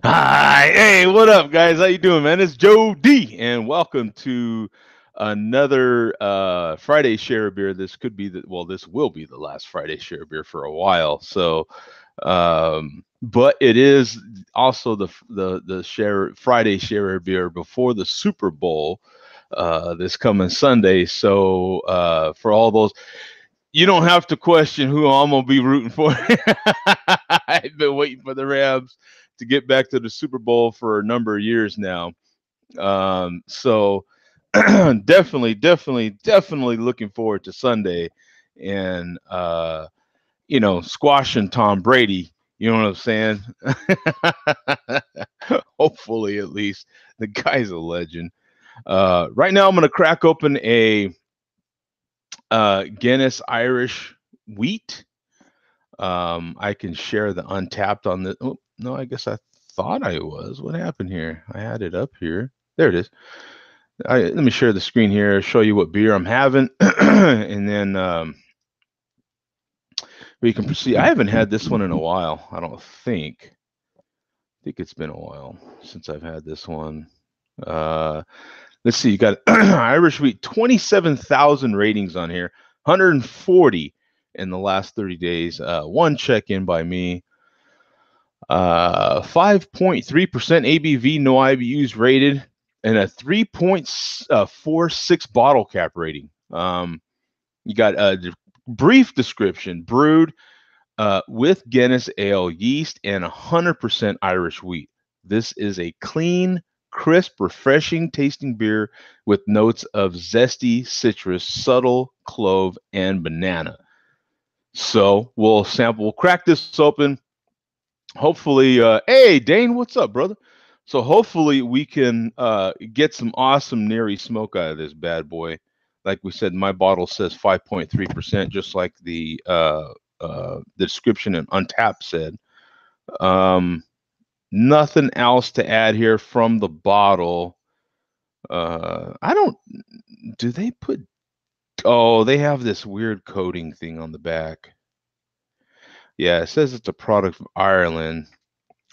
Hi, hey, what up, guys? How you doing, man? It's Joe D, and welcome to another Friday Share Beer. This could be this will be the last Friday Share Beer for a while. So, but it is also the share Friday Share Beer before the Super Bowl this coming Sunday. So, for all those, you don't have to question who I'm gonna be rooting for. I've been waiting for the Rams to get back to the Super Bowl for a number of years now. So definitely looking forward to Sunday and squashing Tom Brady. You know what I'm saying? Hopefully, at least the guy's a legend. Right now, I'm gonna crack open a Guinness Irish Wheat. I can share the untapped on the. Oh, no, I guess I thought I was. What happened here? I had it up here. There it is. Let me share the screen here, show you what beer I'm having, and then we can proceed. I haven't had this one in a while. I don't think. I think it's been a while since I've had this one. Uh, let's see. You got Irish Wheat, 27,000 ratings on here, 140 in the last 30 days. One check in by me. 5.3% ABV, no IBUs rated, and a 3.46 bottle cap rating. You got a brief description: brewed with Guinness ale yeast and 100% Irish wheat. This is a clean, crisp, refreshing tasting beer with notes of zesty citrus, subtle clove, and banana. So we'll crack this open. Hopefully, hey Dane, what's up, brother? So hopefully we can get some awesome Neri smoke out of this bad boy. Like we said, my bottle says 5.3%, just like the description in Untapped said. Um, Nothing else to add here from the bottle. I don't. Do they put? Oh, they have this weird coating thing on the back. Yeah, it says it's a product from Ireland.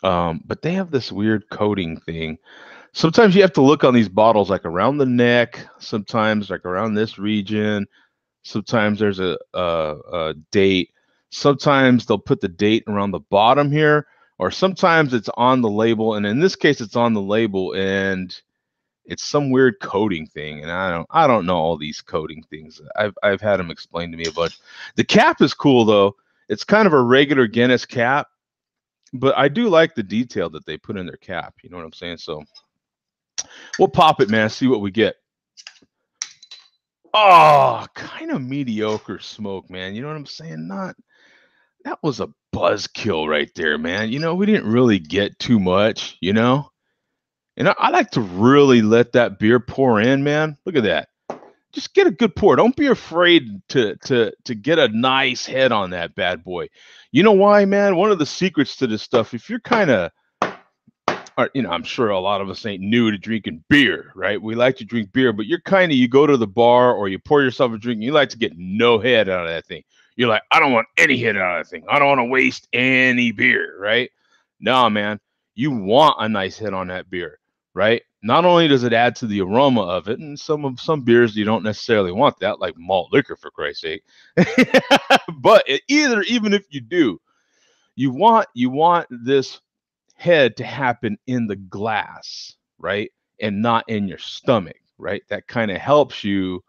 But they have this weird coating thing. Sometimes you have to look on these bottles like around the neck, sometimes like around this region. Sometimes there's a date. Sometimes they'll put the date around the bottom here, or sometimes it's on the label. And in this case, it's on the label and it's some weird coding thing. And I don't know all these coding things. I've had them explained to me a bunch. The cap is cool though. It's kind of a regular Guinness cap, but I do like the detail that they put in their cap. You know what I'm saying? So we'll pop it, man. See what we get. Oh, kind of mediocre smoke, man. You know what I'm saying? Not that was a buzzkill right there, man. We didn't really get too much, And I like to really let that beer pour in, man. Look at that. Just get a good pour. Don't be afraid to get a nice head on that bad boy. You know why, man? One of the secrets to this stuff, if you're kind of I'm sure a lot of us ain't new to drinking beer, right? We like to drink beer, but you go to the bar or you pour yourself a drink and you like to get no head out of that thing. You're like, I don't want any head out of that thing. I don't want to waste any beer, right? No, man, you want a nice head on that beer, right? Not only does it add to the aroma of it, and some beers you don't necessarily want that, like malt liquor for Christ's sake. But even if you do, you want this head to happen in the glass, right? And not in your stomach, right? That kind of helps you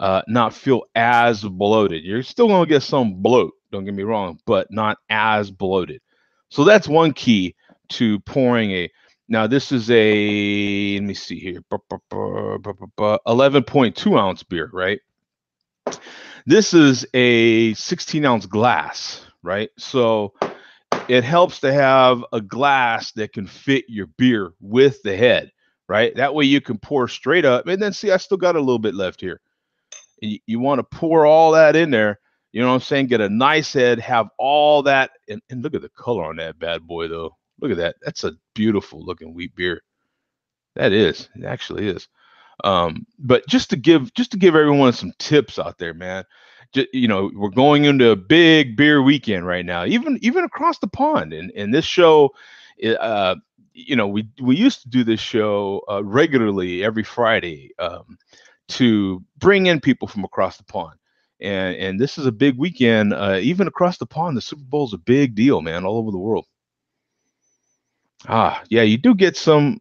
not feel as bloated. You're still going to get some bloat, don't get me wrong, but not as bloated. So that's one key to pouring a. Now, this is let me see here, 11.2 ounce beer, right? This is a 16-ounce glass, right? So it helps to have a glass that can fit your beer with the head, right? That way you can pour straight up. And then see, I still got a little bit left here. And you want to pour all that in there. You know what I'm saying? Get a nice head, have all that. And look at the color on that bad boy, though. Look at that. That's a beautiful looking wheat beer. That is. It actually is. But just to give everyone some tips out there, man. We're going into a big beer weekend right now, even across the pond. And this show, uh, we used to do this show regularly every Friday, to bring in people from across the pond. And this is a big weekend, even across the pond. The Super Bowl is a big deal, man, all over the world. Yeah, you do get some.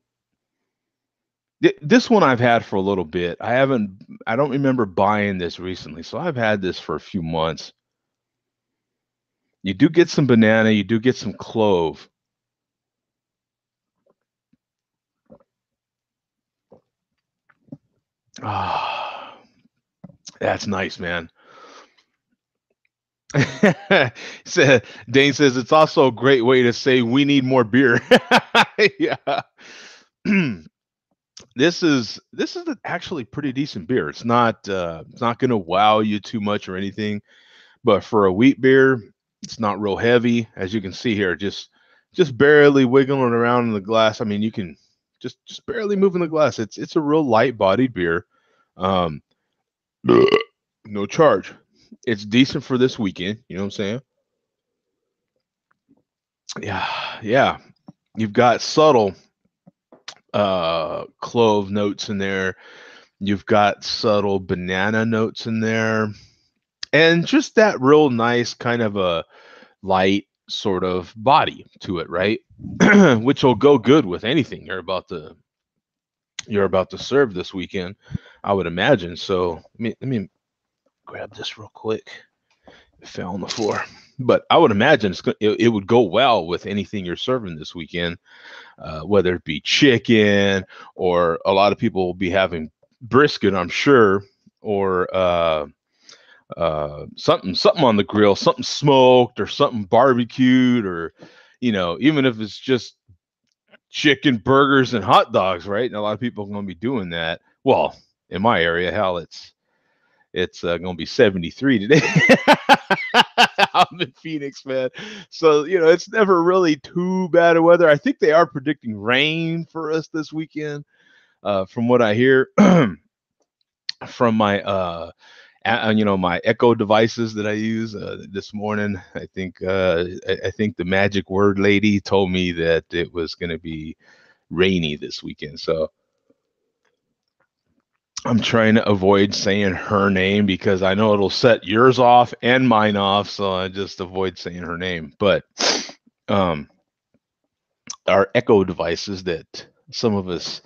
This one I've had for a little bit. I don't remember buying this recently, so I've had this for a few months. You do get some banana, you do get some clove. Ah, that's nice, man. Dane says it's also a great way to say we need more beer. Yeah. This is actually pretty decent beer. It's not going to wow you too much or anything, but for a wheat beer, it's not real heavy, as you can see here. Just barely wiggling around in the glass. I mean, you can just barely moving the glass. It's a real light bodied beer. Um, no charge. It's decent for this weekend. You know what I'm saying? Yeah, yeah. You've got subtle clove notes in there. You've got subtle banana notes in there, and just that real nice kind of a light sort of body to it, right? Which will go good with anything you're about to serve this weekend, I would imagine. So let me grab this real quick. It fell on the floor, but I would imagine it would go well with anything you're serving this weekend, whether it be chicken, or a lot of people will be having brisket, I'm sure, or something on the grill, something smoked or something barbecued, or even if it's just chicken burgers and hot dogs, right? And a lot of people are going to be doing that. Well, in my area, hell, it's going to be 73 today. I'm in Phoenix, man. So, it's never really too bad of weather. I think they are predicting rain for us this weekend, from what I hear from my Echo devices that I use this morning. I think the magic word lady told me that it was going to be rainy this weekend. So I'm trying to avoid saying her name because I know it'll set yours off and mine off. So I just avoid saying her name. But um, our Echo devices that some of us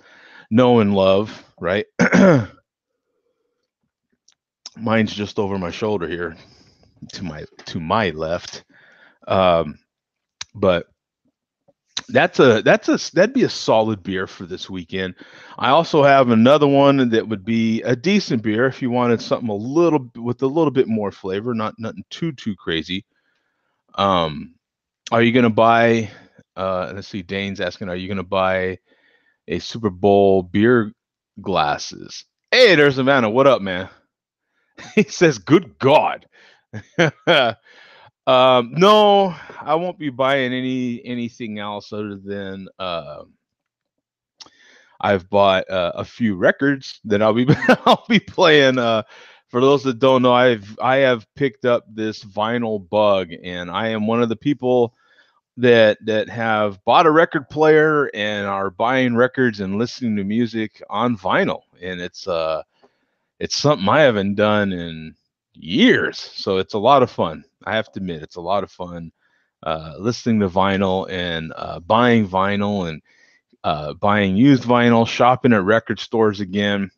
know and love, right? Mine's just over my shoulder here, to my left. Um, but that'd be a solid beer for this weekend. I also have another one that would be a decent beer if you wanted something with a little bit more flavor, not nothing too crazy. Um, are you gonna buy? Let's see. Dane's asking, are you gonna buy a Super Bowl beer glasses? Hey, there's Savannah. What up, man? He says, "Good God." No, I won't be buying anything else other than I've bought a few records that I'll be I'll be playing. For those that don't know, I have picked up this vinyl bug, and I am one of the people that have bought a record player and are buying records and listening to music on vinyl, and it's something I haven't done in years. So it's a lot of fun. I have to admit, it's a lot of fun listening to vinyl and buying vinyl and buying used vinyl, shopping at record stores again.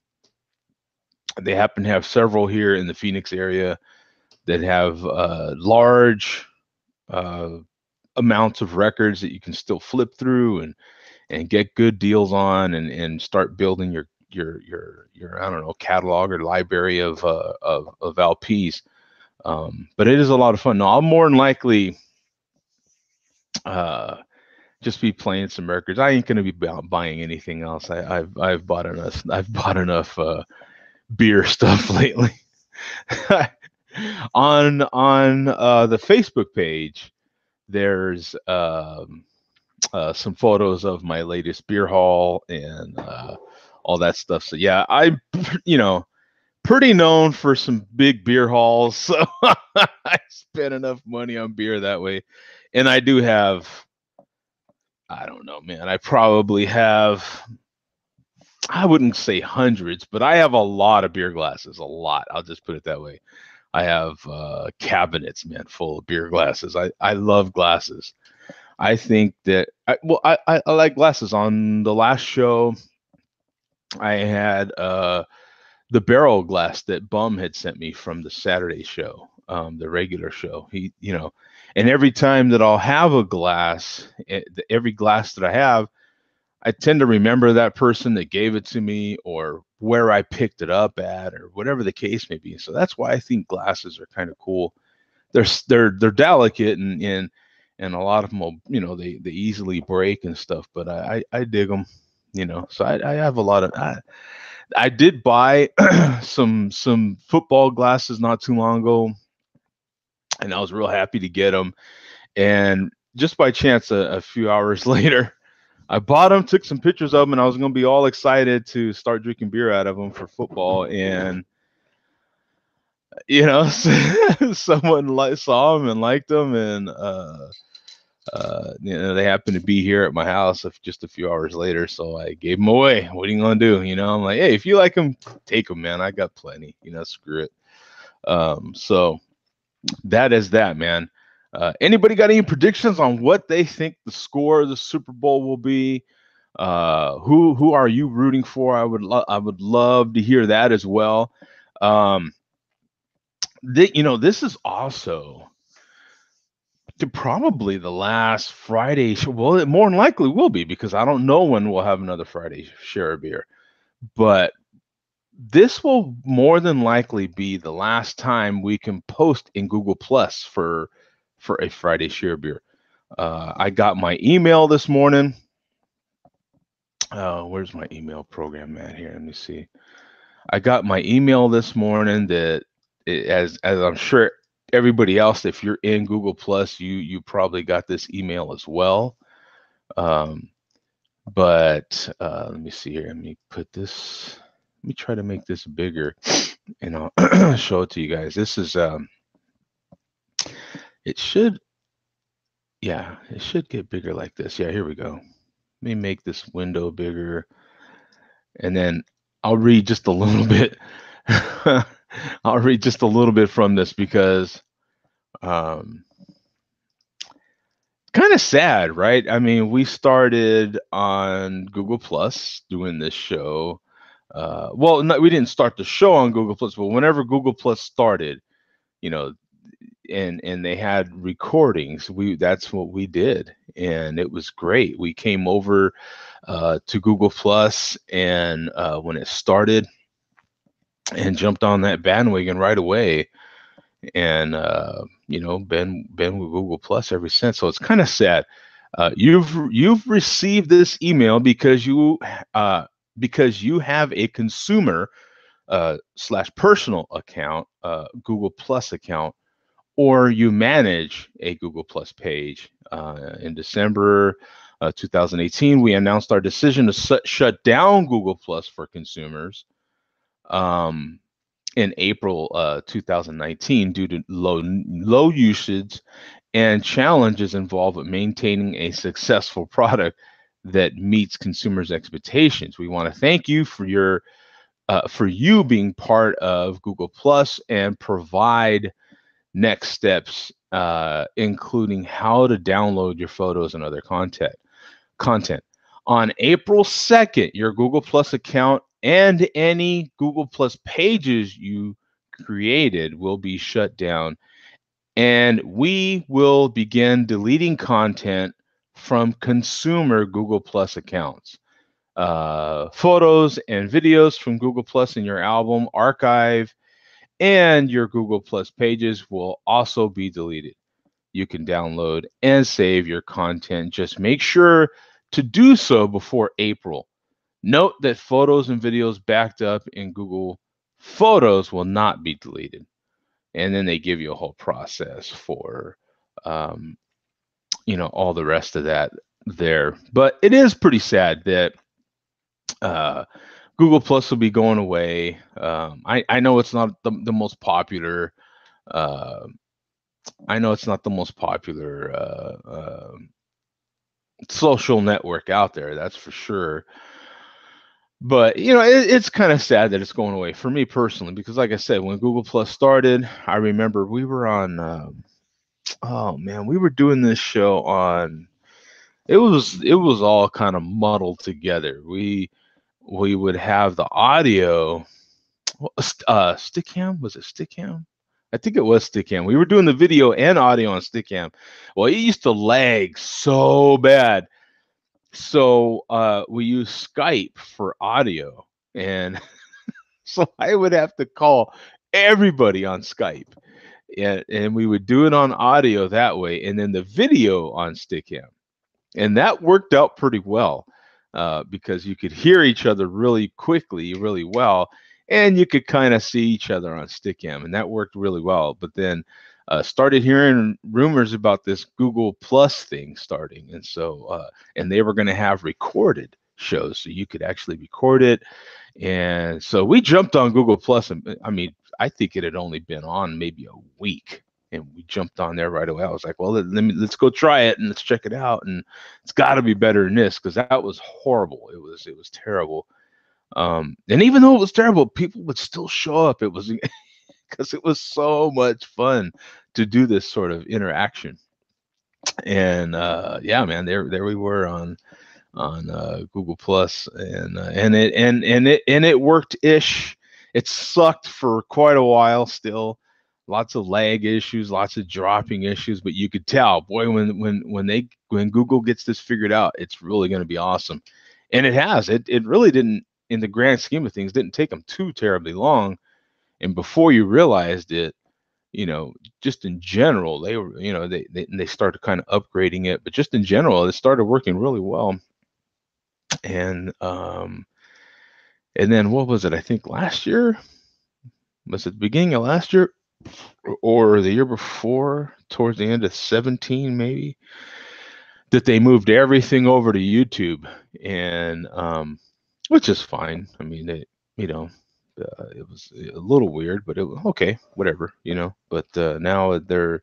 They happen to have several here in the Phoenix area that have large uh, amounts of records that you can still flip through and get good deals on, and start building your I don't know, catalog or library of LPs. But it is a lot of fun. No, I'll more than likely uh, just be playing some records. I ain't gonna be buying anything else. I've bought enough. I've bought enough beer stuff lately. On the Facebook page, there's some photos of my latest beer haul and all that stuff. So yeah, I'm pretty known for some big beer hauls. So I spend enough money on beer that way, and I do have I don't know, man. I probably have, I wouldn't say hundreds, but I have a lot of beer glasses. A lot. I'll just put it that way. I have cabinets, man, full of beer glasses. I love glasses. I think that I like glasses. On the last show, I had the barrel glass that Bum had sent me from the Saturday show, the regular show. And every time that I'll have a glass, every glass that I have, I tend to remember that person that gave it to me or where I picked it up at or whatever the case may be. So that's why I think glasses are kind of cool. They're delicate and a lot of them will, they easily break and stuff, but I dig them, so I have a lot of, I did buy some football glasses not too long ago, and I was real happy to get them. And just by chance, a few hours later, I bought them, took some pictures of them, and I was going to be all excited to start drinking beer out of them for football. And someone saw them and liked them, and they happened to be here at my house just a few hours later, so I gave them away. What are you gonna do? I'm like, hey, if you like them, take them, man. I got plenty. Screw it. So that is that, man. Anybody got any predictions on what they think the score of the Super Bowl will be? Who are you rooting for? I would love to hear that as well. This is also probably the last Friday. Well, it more than likely will be, because I don't know when we'll have another Friday share a beer, but this will more than likely be the last time we can post in Google Plus for a Friday share beer. I got my email this morning. Where's my email program at here? Let me see. I got my email this morning that, as I'm sure everybody else, if you're in Google Plus, you probably got this email as well. But let me see here. Let me try to make this bigger, and I'll show it to you guys. This is it should get bigger like this. Yeah, here we go. Let me make this window bigger, and then I'll read just a little bit. I'll read just a little bit from this, because kind of sad, right? I mean, we started on Google Plus doing this show. Well, no, we didn't start the show on Google Plus, but whenever Google Plus started, and they had recordings, that's what we did, and it was great. We came over to Google Plus, and when it started, and jumped on that bandwagon right away, and been with Google Plus ever since. So it's kind of sad. You've received this email because you have a consumer / personal account, Google Plus account, or you manage a Google Plus page. In December 2018, we announced our decision to shut down Google Plus for consumers. In April 2019, due to low usage and challenges involved with maintaining a successful product that meets consumers' expectations. We want to thank you for you being part of Google Plus, and provide next steps, including how to download your photos and other content. On April 2nd, your Google Plus account and any Google Plus pages you created will be shut down, and we will begin deleting content from consumer Google Plus accounts. Photos and videos from Google Plus in your album archive and your Google Plus pages will also be deleted. You can download and save your content. Just make sure to do so before April. Note that photos and videos backed up in Google Photos will not be deleted. And then they give you a whole process for, all the rest of that there. But it is pretty sad that Google Plus will be going away. I know it's not the most popular. I know it's not the most popular social network out there, that's for sure. But it's kind of sad that it's going away for me personally, because like I said, when Google Plus started, I remember we were on. Oh man, we were doing this show on. It was all kind of muddled together. We would have the audio. Stickam, was it Stickam? I think it was Stickam. We were doing the video and audio on Stickam. Well, it used to lag so bad. So we use Skype for audio, and so I would have to call everybody on Skype, and we would do it on audio that way, and then the video on Stickam, and that worked out pretty well because you could hear each other really quickly, really well, and you could kind of see each other on Stickam, and that worked really well. But then started hearing rumors about this Google Plus thing starting, and so and they were going to have recorded shows, so you could actually record it. And so we jumped on Google Plus, and I mean, I think it had only been on maybe a week, and we jumped on there right away. I was like, well, let's go try it and let's check it out, and it's got to be better than this, because that was horrible. It was terrible. And even though it was terrible, people would still show up. It was because it was so much fun to do this sort of interaction. And yeah, man, there we were on Google Plus, and it worked ish. It sucked for quite a while still. Lots of lag issues, lots of dropping issues, but you could tell, boy, when Google gets this figured out, it's really going to be awesome. And it has. It really didn't, in the grand scheme of things, didn't take them too terribly long. And before you realized it, just in general, they were, they started kind of upgrading it, but just in general, it started working really well. And and then what was it? I think last year, was it the beginning of last year or the year before, towards the end of 17 maybe, that they moved everything over to YouTube, and which is fine. I mean, it was a little weird, but it was okay, whatever, But now they're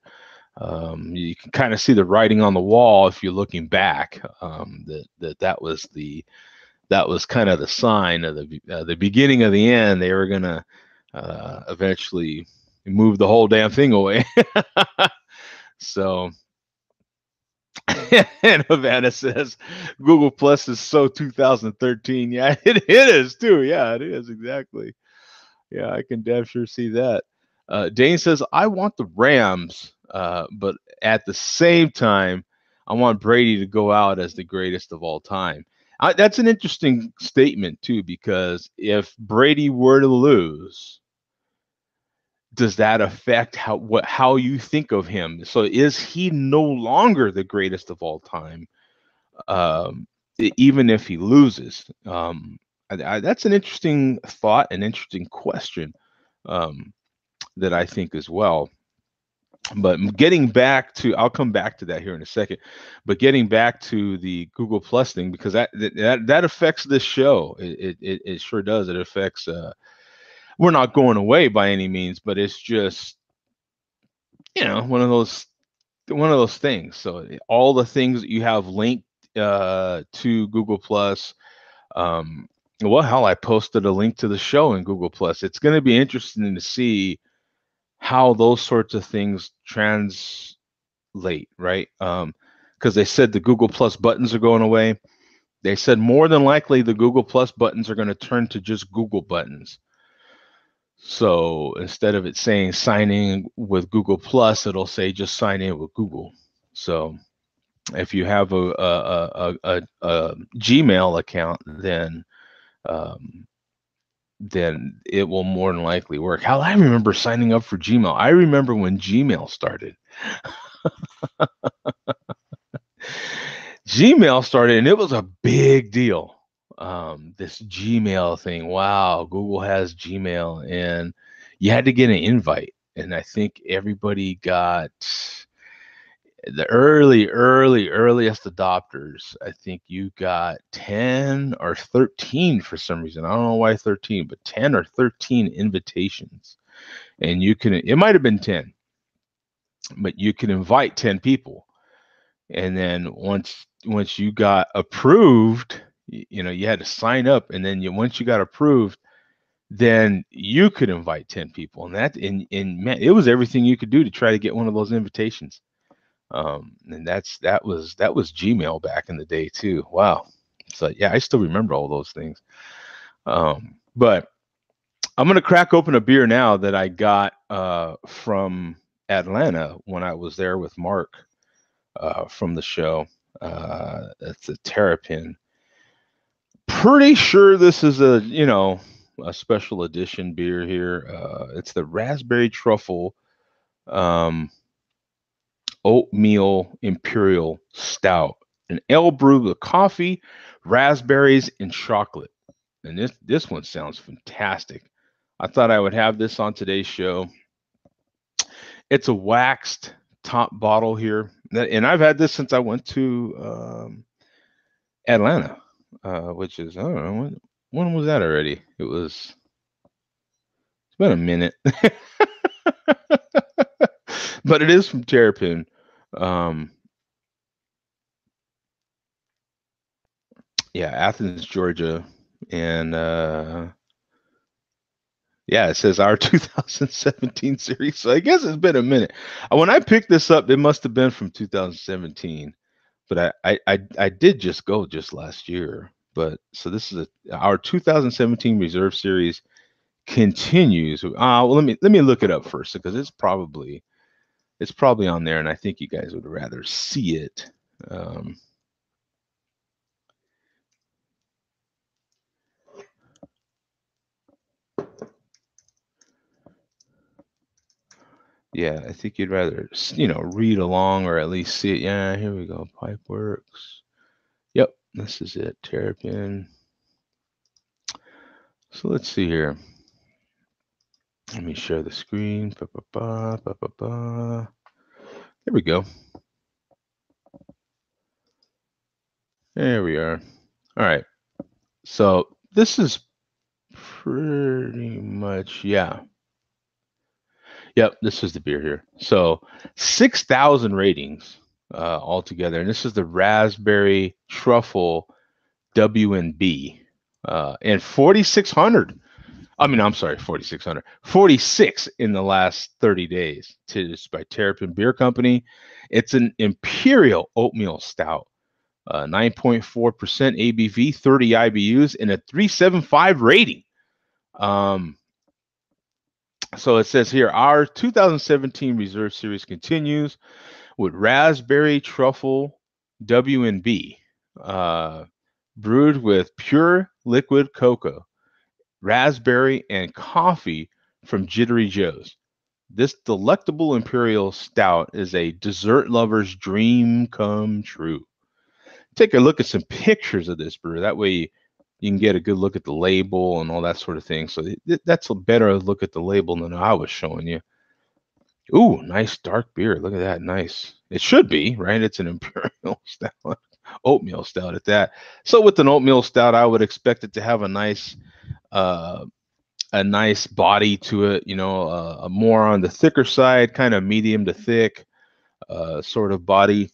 you can kind of see the writing on the wall if you're looking back, that was kind of the sign of the beginning of the end. They were gonna eventually move the whole damn thing away. So, and Havana says Google Plus is so 2013. Yeah, it is too. Yeah, it is exactly. Yeah, I can damn sure see that. Dane says I want the Rams, but at the same time, I want Brady to go out as the greatest of all time. That's an interesting statement too, because if Brady were to lose, does that affect how you think of him? So is he no longer the greatest of all time, even if he loses? That's an interesting thought, an interesting question, that I think as well. But getting back to, I'll come back to that here in a second. But getting back to the Google Plus thing, because that affects this show. It sure does. It affects. We're not going away by any means, but it's just one of those things. So all the things that you have linked to Google Plus. Well, hell, I posted a link to the show in Google Plus. It's going to be interesting to see how those sorts of things translate, right? Because they said the Google Plus buttons are going away. They said more than likely the Google Plus buttons are going to turn to just Google buttons. So instead of it saying sign in with Google Plus, it'll say just sign in with Google. So if you have a Gmail account, then it will more than likely work. Hell, I remember signing up for Gmail. I remember when Gmail started. Gmail started, and it was a big deal. This Gmail thing. Wow, Google has Gmail, and you had to get an invite. And I think everybody got the earliest adopters. I think you got 10 or 13 for some reason. I don't know why 13, but 10 or 13 invitations. And it might have been 10, but you can invite 10 people. And then once you got approved, you know, you had to sign up, and then once you got approved, then you could invite 10 people, and man, it was everything you could do to try to get one of those invitations. And that was Gmail back in the day too. Wow. So yeah, I still remember all those things. But I'm gonna crack open a beer now that I got from Atlanta when I was there with Mark from the show. It's a Terrapin. Pretty sure this is a special edition beer here. It's the Raspberry Truffle Oatmeal Imperial Stout, an ale brewed with coffee, raspberries, and chocolate. And this one sounds fantastic. I thought I would have this on today's show. It's a waxed top bottle here, and I've had this since I went to Atlanta, which is, I don't know, when was that already? It's been a minute, but it is from Terrapin. Yeah, Athens, Georgia, and yeah, it says our 2017 series. So I guess it's been a minute. When I picked this up, it must have been from 2017, but I did just go just last year. But so this is our 2017 Reserve Series continues. Well, let me look it up first, because it's probably on there, and I think you guys would rather see it. Yeah, I think you'd rather, read along or at least see it. Yeah, here we go. Pipeworks. Yep, this is it. Terrapin. So let's see here. Let me share the screen. There we go. There we are. All right. So this is pretty much, yeah. Yep, this is the beer here. So 6,000 ratings altogether. And this is the Raspberry Truffle W&B. And 4,600. I mean, I'm sorry, 4,600. 46 in the last 30 days. It's by Terrapin Beer Company. It's an Imperial Oatmeal Stout. 9.4% ABV, 30 IBUs, and a 375 rating. So it says here, our 2017 Reserve Series continues with Raspberry Truffle W&B, brewed with pure liquid cocoa, raspberry, and coffee from Jittery Joe's. This delectable Imperial Stout is a dessert lover's dream come true. Take a look at some pictures of this brew. That way you can get a good look at the label and all that sort of thing. So that's a better look at the label than I was showing you. Ooh, nice dark beer. Look at that. Nice. It should be, right? It's an Imperial Stout, oatmeal stout at that. So with an oatmeal stout, I would expect it to have a nice body to it, more on the thicker side, kind of medium to thick sort of body.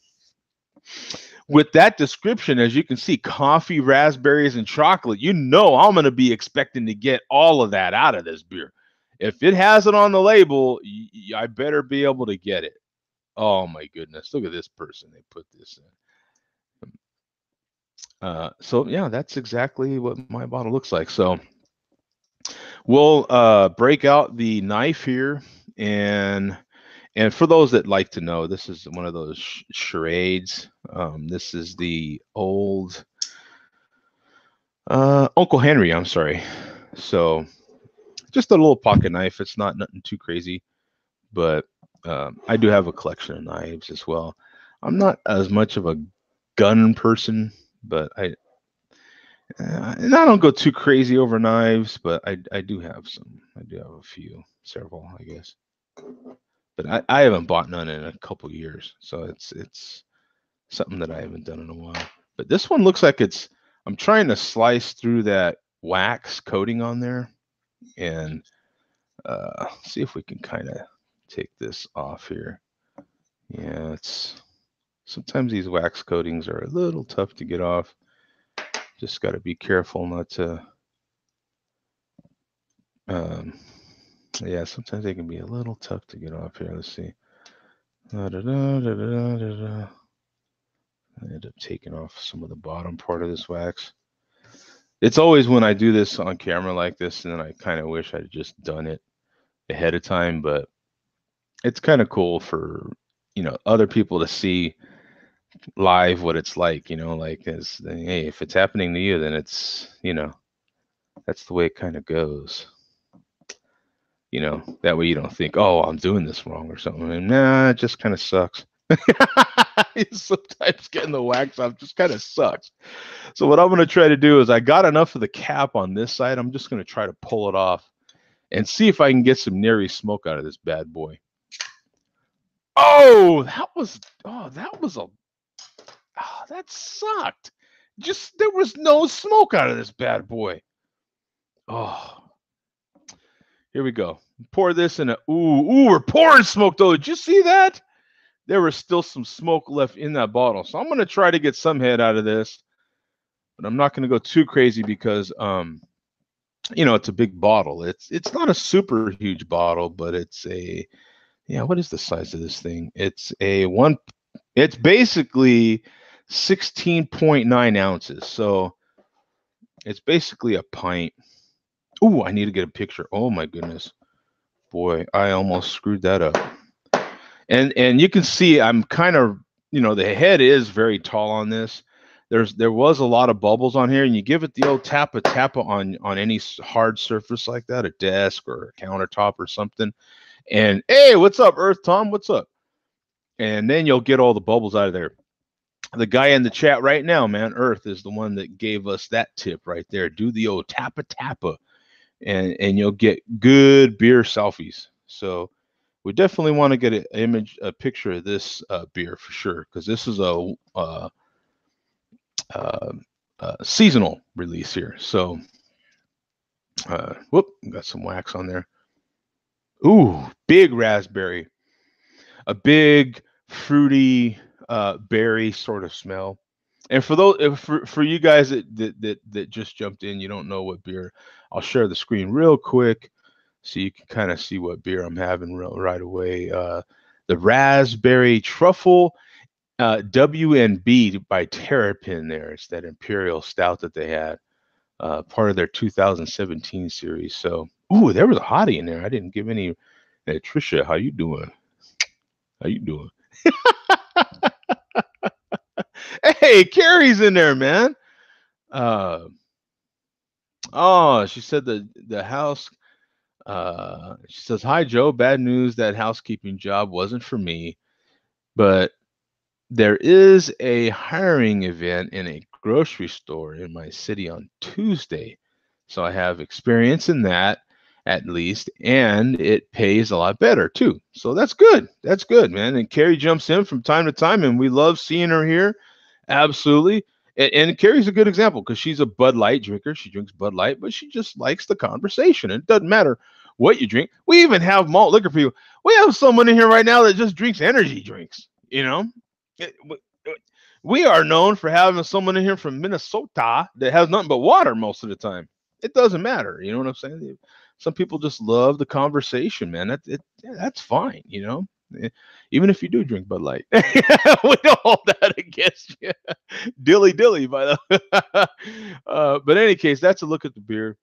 With that description, as you can see, coffee, raspberries, and chocolate, I'm going to be expecting to get all of that out of this beer. If it has it on the label, I better be able to get it. Oh my goodness. Look at this person they put this in. So yeah, that's exactly what my bottle looks like. So we'll break out the knife here, and for those that like to know, this is one of those charades. This is the old Uncle Henry, I'm sorry. So just a little pocket knife. It's not nothing too crazy, but I do have a collection of knives as well. I'm not as much of a gun person, but and I don't go too crazy over knives, but I do have some. I do have a few, several, I guess. But I haven't bought none in a couple years, so it's something that I haven't done in a while. But this one looks like I'm trying to slice through that wax coating on there and see if we can kind of take this off here. Yeah, it's Sometimes these wax coatings are a little tough to get off. Just got to be careful not to. Um, yeah, sometimes they can be a little tough to get off here. Let's see. Da, da, da, da, da, da, da. I end up taking off some of the bottom part of this wax. It's always when I do this on camera like this, and then I kind of wish I'd just done it ahead of time, but it's kind of cool for, other people to see live what it's like, like as, hey, if it's happening to you, then it's, that's the way it kind of goes. That way you don't think, oh, I'm doing this wrong or something. And nah, it just kind of sucks. Sometimes getting the wax off just kind of sucks. So what I'm going to try to do is I got enough of the cap on this side. I'm just going to try to pull it off and see if I can get some nary smoke out of this bad boy. Oh, that sucked. Just, there was no smoke out of this bad boy. Oh, here we go. Pour this in we're pouring smoke though. Did you see that? There was still some smoke left in that bottle. So I'm going to try to get some head out of this, but I'm not going to go too crazy because, it's a big bottle. It's not a super huge bottle, but it's what is the size of this thing? It's basically 16.9 ounces. So it's basically a pint. Ooh, I need to get a picture. Oh my goodness. Boy, I almost screwed that up. And you can see I'm kind of, the head is very tall on this. There was a lot of bubbles on here, and you give it the old tappa on any hard surface like that, a desk or a countertop or something. And hey, what's up, Earth Tom? What's up? And then you'll get all the bubbles out of there. The guy in the chat right now, man, Earth, is the one that gave us that tip right there. Do the old tappa, and you'll get good beer selfies. So we definitely want to get a picture of this beer for sure, because this is a seasonal release here. So, got some wax on there. Ooh, big raspberry, a big fruity berry sort of smell. And for those, for you guys that just jumped in, you don't know what beer. I'll share the screen real quick so you can kind of see what beer I'm having right away. The raspberry truffle WNB by Terrapin. There, it's that imperial stout that they had, part of their 2017 series. So, ooh, there was a hottie in there. I didn't give any. Hey, Trisha, how you doing? How you doing? Hey, Carrie's in there, man. She said the house. She says, "Hi, Joe. Bad news. That housekeeping job wasn't for me, but there is a hiring event in a grocery store in my city on Tuesday. So I have experience in that at least, and it pays a lot better too. So that's good. That's good, man." And Carrie jumps in from time to time, and we love seeing her here. Absolutely. And Carrie's a good example because she's a Bud Light drinker. She drinks Bud Light, but she just likes the conversation. It doesn't matter what you drink. We even have malt liquor people. We have someone in here right now that just drinks energy drinks. We are known for having someone in here from Minnesota that has nothing but water most of the time. It doesn't matter. You know what I'm saying? Some people just love the conversation, man. That's fine, even if you do drink Bud Light. We don't hold that against you. Dilly, by the way. But in any case, that's a look at the beer.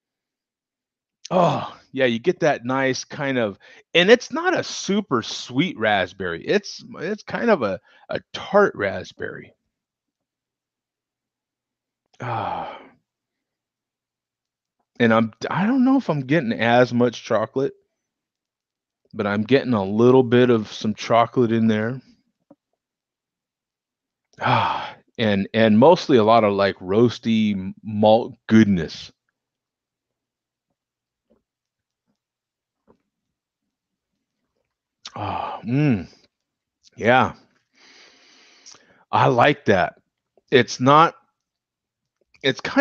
Oh, yeah, you get that nice kind of, and it's not a super sweet raspberry. It's kind of a tart raspberry. And I don't know if I'm getting as much chocolate, but I'm getting a little bit of some chocolate in there. And mostly a lot of like roasty malt goodness. Yeah. I like that. It's kind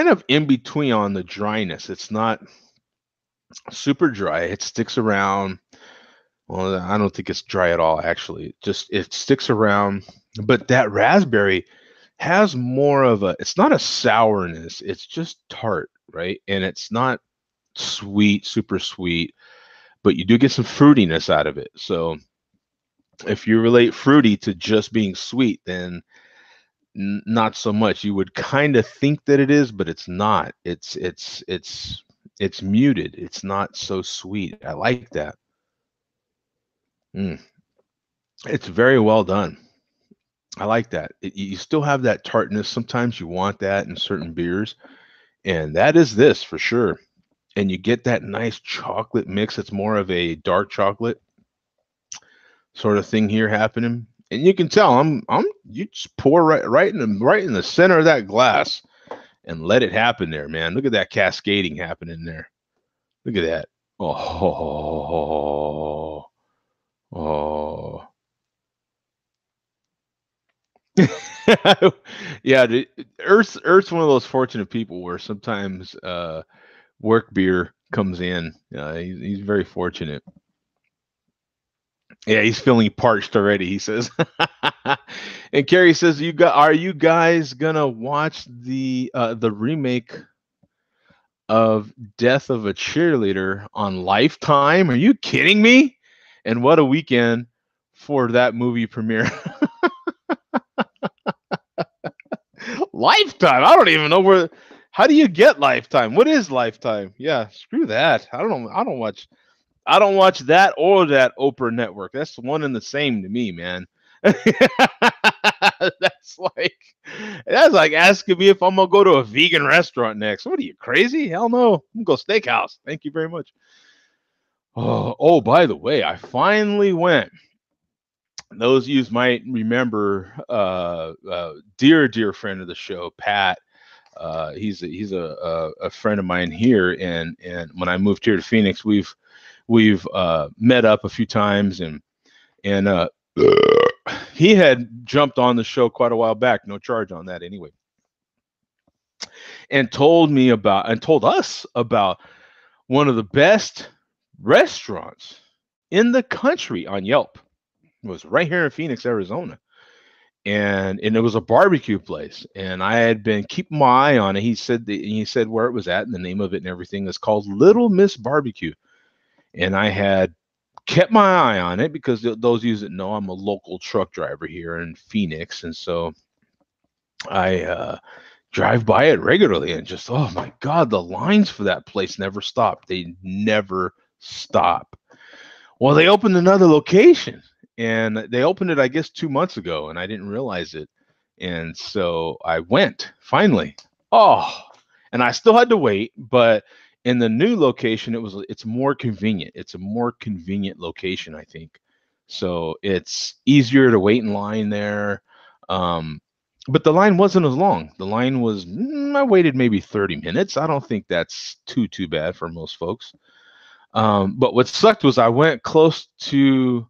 of in between on the dryness. It's not super dry. It sticks around. Well, I don't think it's dry at all, actually. It sticks around, but that raspberry has more of a, it's not a sourness, it's just tart, right? And it's not sweet, super sweet, but you do get some fruitiness out of it. So if you relate fruity to just being sweet, then not so much. You would kind of think that it is, but it's not. It's muted. It's not so sweet. I like that. Mm. It's very well done. I like that. You still have that tartness. Sometimes you want that in certain beers, and that is this for sure. And you get that nice chocolate mix. It's more of a dark chocolate sort of thing here happening. And you can tell you just pour right in the center of that glass and let it happen there, man. Look at that cascading happening there. Look at that. Oh, oh. Yeah, Earth's one of those fortunate people where sometimes work beer comes in. He's very fortunate. Yeah, he's feeling parched already, he says. And Carrie says, are you guys gonna watch the remake of Death of a Cheerleader on Lifetime? Are you kidding me? And what a weekend for that movie premiere. Lifetime. I don't even know where. How do you get Lifetime? What is Lifetime? Yeah, screw that. I don't know. I don't watch that or that Oprah network. That's one and the same to me, man. that's like that's like asking me if I'm gonna go to a vegan restaurant next. What are you, crazy? Hell no. I'm gonna go steakhouse. Thank you very much. Oh, by the way, I finally went. Those of you might remember dear friend of the show, Pat. He's a friend of mine here, and when I moved here to Phoenix, we've met up a few times, and he had jumped on the show quite a while back, no charge on that anyway, and told us about one of the best restaurants in the country on Yelp. It was right here in Phoenix, Arizona. And it was a barbecue place, and I had been keeping my eye on it. He said where it was at and the name of it and everything. It's called Little Miss Barbecue, and I had kept my eye on it because those of you that know, I'm a local truck driver here in Phoenix, and so I drive by it regularly, and just, oh my God, the lines for that place never stop. They never stop. Well, they opened another location, and they opened it, I guess, 2 months ago, and I didn't realize it. And so I went finally. Oh, and I still had to wait, but in the new location, it's more convenient. It's a more convenient location, I think. So it's easier to wait in line there. But the line wasn't as long. The line was, I waited maybe 30 minutes. I don't think that's too bad for most folks. But what sucked was I went close to,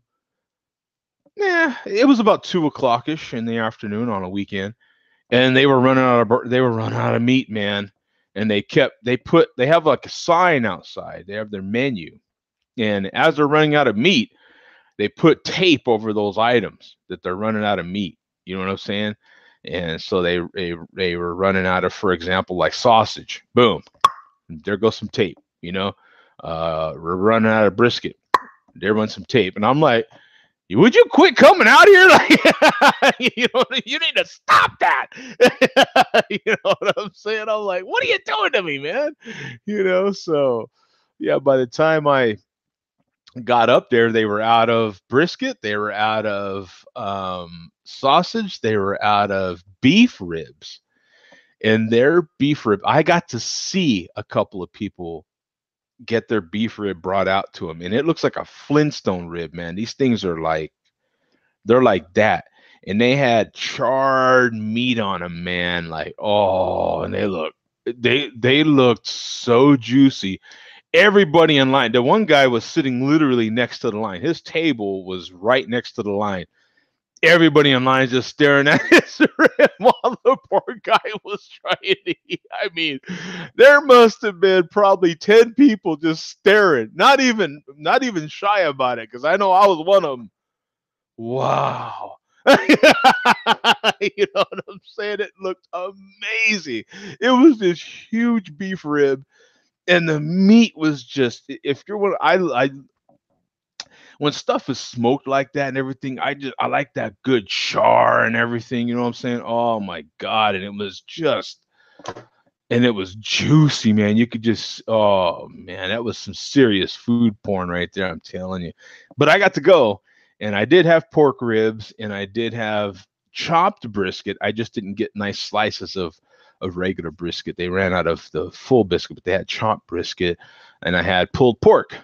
it was about 2 o'clock-ish in the afternoon on a weekend, and they were running out of meat, man. And they have like a sign outside. They have their menu, and as they're running out of meat, they put tape over those items that they're running out of meat. You know what I'm saying? And so they were running out of, for example, like sausage. Boom, there goes some tape. We're running out of brisket. There went some tape, and I'm like, would you quit coming out here? Like, you need to stop that. You know what I'm saying? I'm like, what are you doing to me, man? So yeah, by the time I got up there, they were out of brisket, they were out of sausage, they were out of beef ribs. And their beef rib, I got to see a couple of people get their beef rib brought out to them, and it looks like a Flintstone rib, man. These things are they're like that, and they had charred meat on them, man. Like, oh, and they looked so juicy. Everybody in line, the one guy was sitting literally next to the line. His table was right next to the line. Everybody in line just staring at his rib while the poor guy was trying to eat. I mean, there must have been probably 10 people just staring, not even shy about it, because I know I was one of them. Wow. You know what I'm saying? It looked amazing. It was this huge beef rib, and the meat was just, if you're one, I when stuff is smoked like that and everything, I like that good char and everything, you know what I'm saying? Oh my God. And it was juicy, man. You could just, oh man, that was some serious food porn right there, I'm telling you. But I got to go, and I did have pork ribs, and I did have chopped brisket. I just didn't get nice slices of regular brisket. They ran out of the full biscuit, but they had chopped brisket, and I had pulled pork.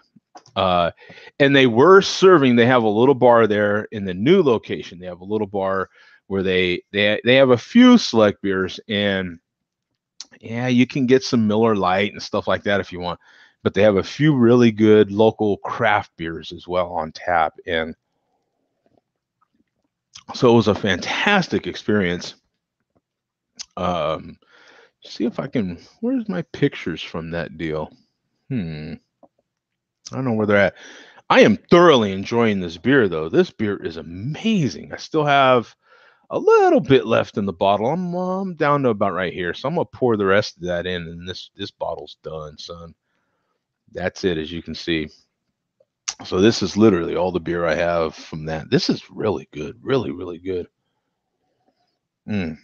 Uh, and they were serving. They have a little bar there in the new location. They have a little bar where they have a few select beers, and yeah, you can get some Miller Lite and stuff like that if you want. But they have a few really good local craft beers as well on tap, and so it was a fantastic experience. Um, see if I can. Where's my pictures from that deal? I don't know where they're at. I am thoroughly enjoying this beer, though. This beer is amazing. I still have a little bit left in the bottle. I'm down to about right here, so I'm gonna pour the rest of that in, and this bottle's done, son. That's it, as you can see. So this is literally all the beer I have from that. This is really good, really, really good. Mm.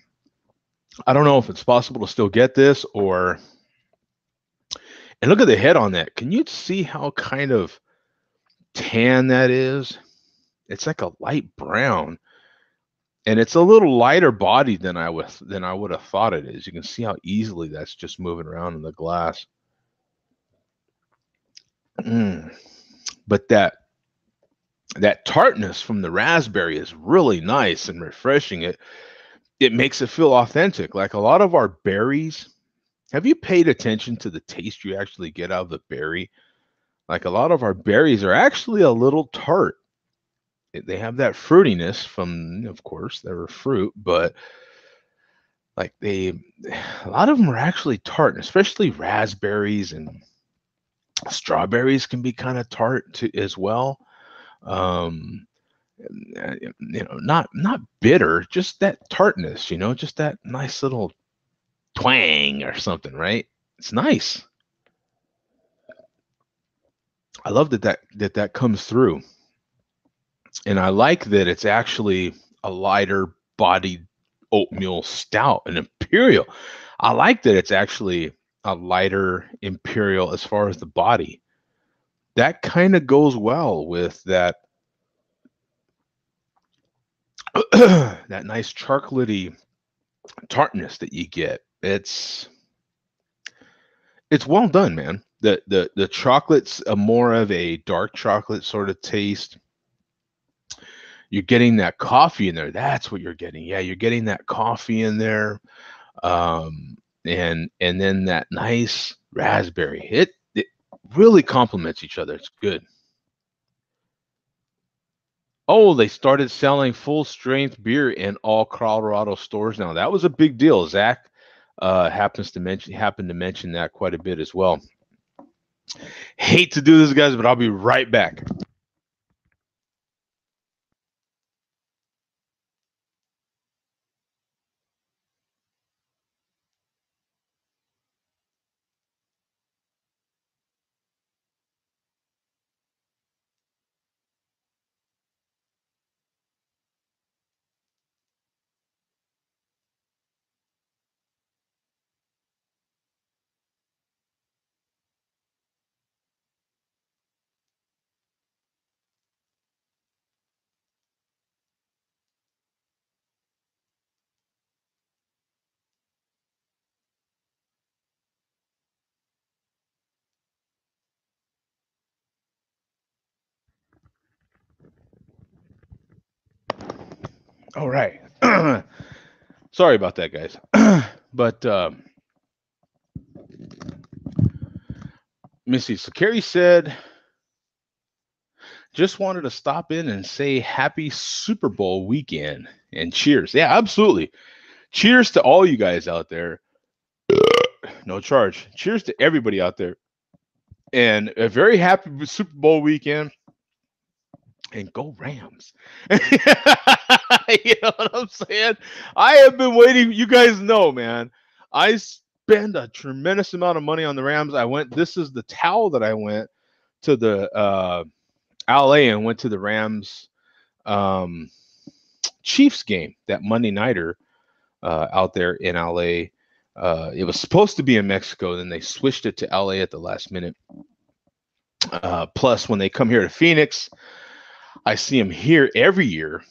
I don't know if it's possible to still get this, or, and look at the head on that. Can you see how kind of tan that is? It's like a light brown, and it's a little lighter body than I would have thought it is. You can see how easily that's just moving around in the glass. Mm. But that tartness from the raspberry is really nice and refreshing. It makes it feel authentic. Like a lot of our berries, have you paid attention to the taste you actually get out of the berry? Like a lot of our berries are actually a little tart. They have that fruitiness from, of course, they're a fruit, but like a lot of them are actually tart, and especially raspberries and strawberries can be kind of tart too, as well. Um, not bitter, just that tartness, just that nice little twang or something, right? It's nice. I love that comes through, and I like that it's actually a lighter bodied oatmeal stout, an imperial. I like that it's actually a lighter imperial as far as the body. That kind of goes well with that that nice chocolatey tartness that you get. It's well done, man. The chocolate's more of a dark chocolate sort of taste. You're getting that coffee in there. That's what you're getting. Yeah, you're getting that coffee in there. And then that nice raspberry. It really complements each other. It's good. Oh, they started selling full strength beer in all Colorado stores now. That was a big deal. Zach happened to mention that quite a bit as well. Hate to do this, guys, but I'll be right back. All right. Sorry about that, guys. But Missy, so Carrie said, just wanted to stop in and say happy Super Bowl weekend and cheers. Yeah, absolutely. cheers to all you guys out there. No charge. Cheers to everybody out there. And a very happy Super Bowl weekend. And go Rams. You know what I'm saying? I have been waiting. You guys know, man. I spend a tremendous amount of money on the Rams. This is the towel that I went to the LA and went to the Rams Chiefs game, that Monday nighter out there in LA. It was supposed to be in Mexico, then they switched it to LA at the last minute. Plus, when they come here to Phoenix, I see them here every year.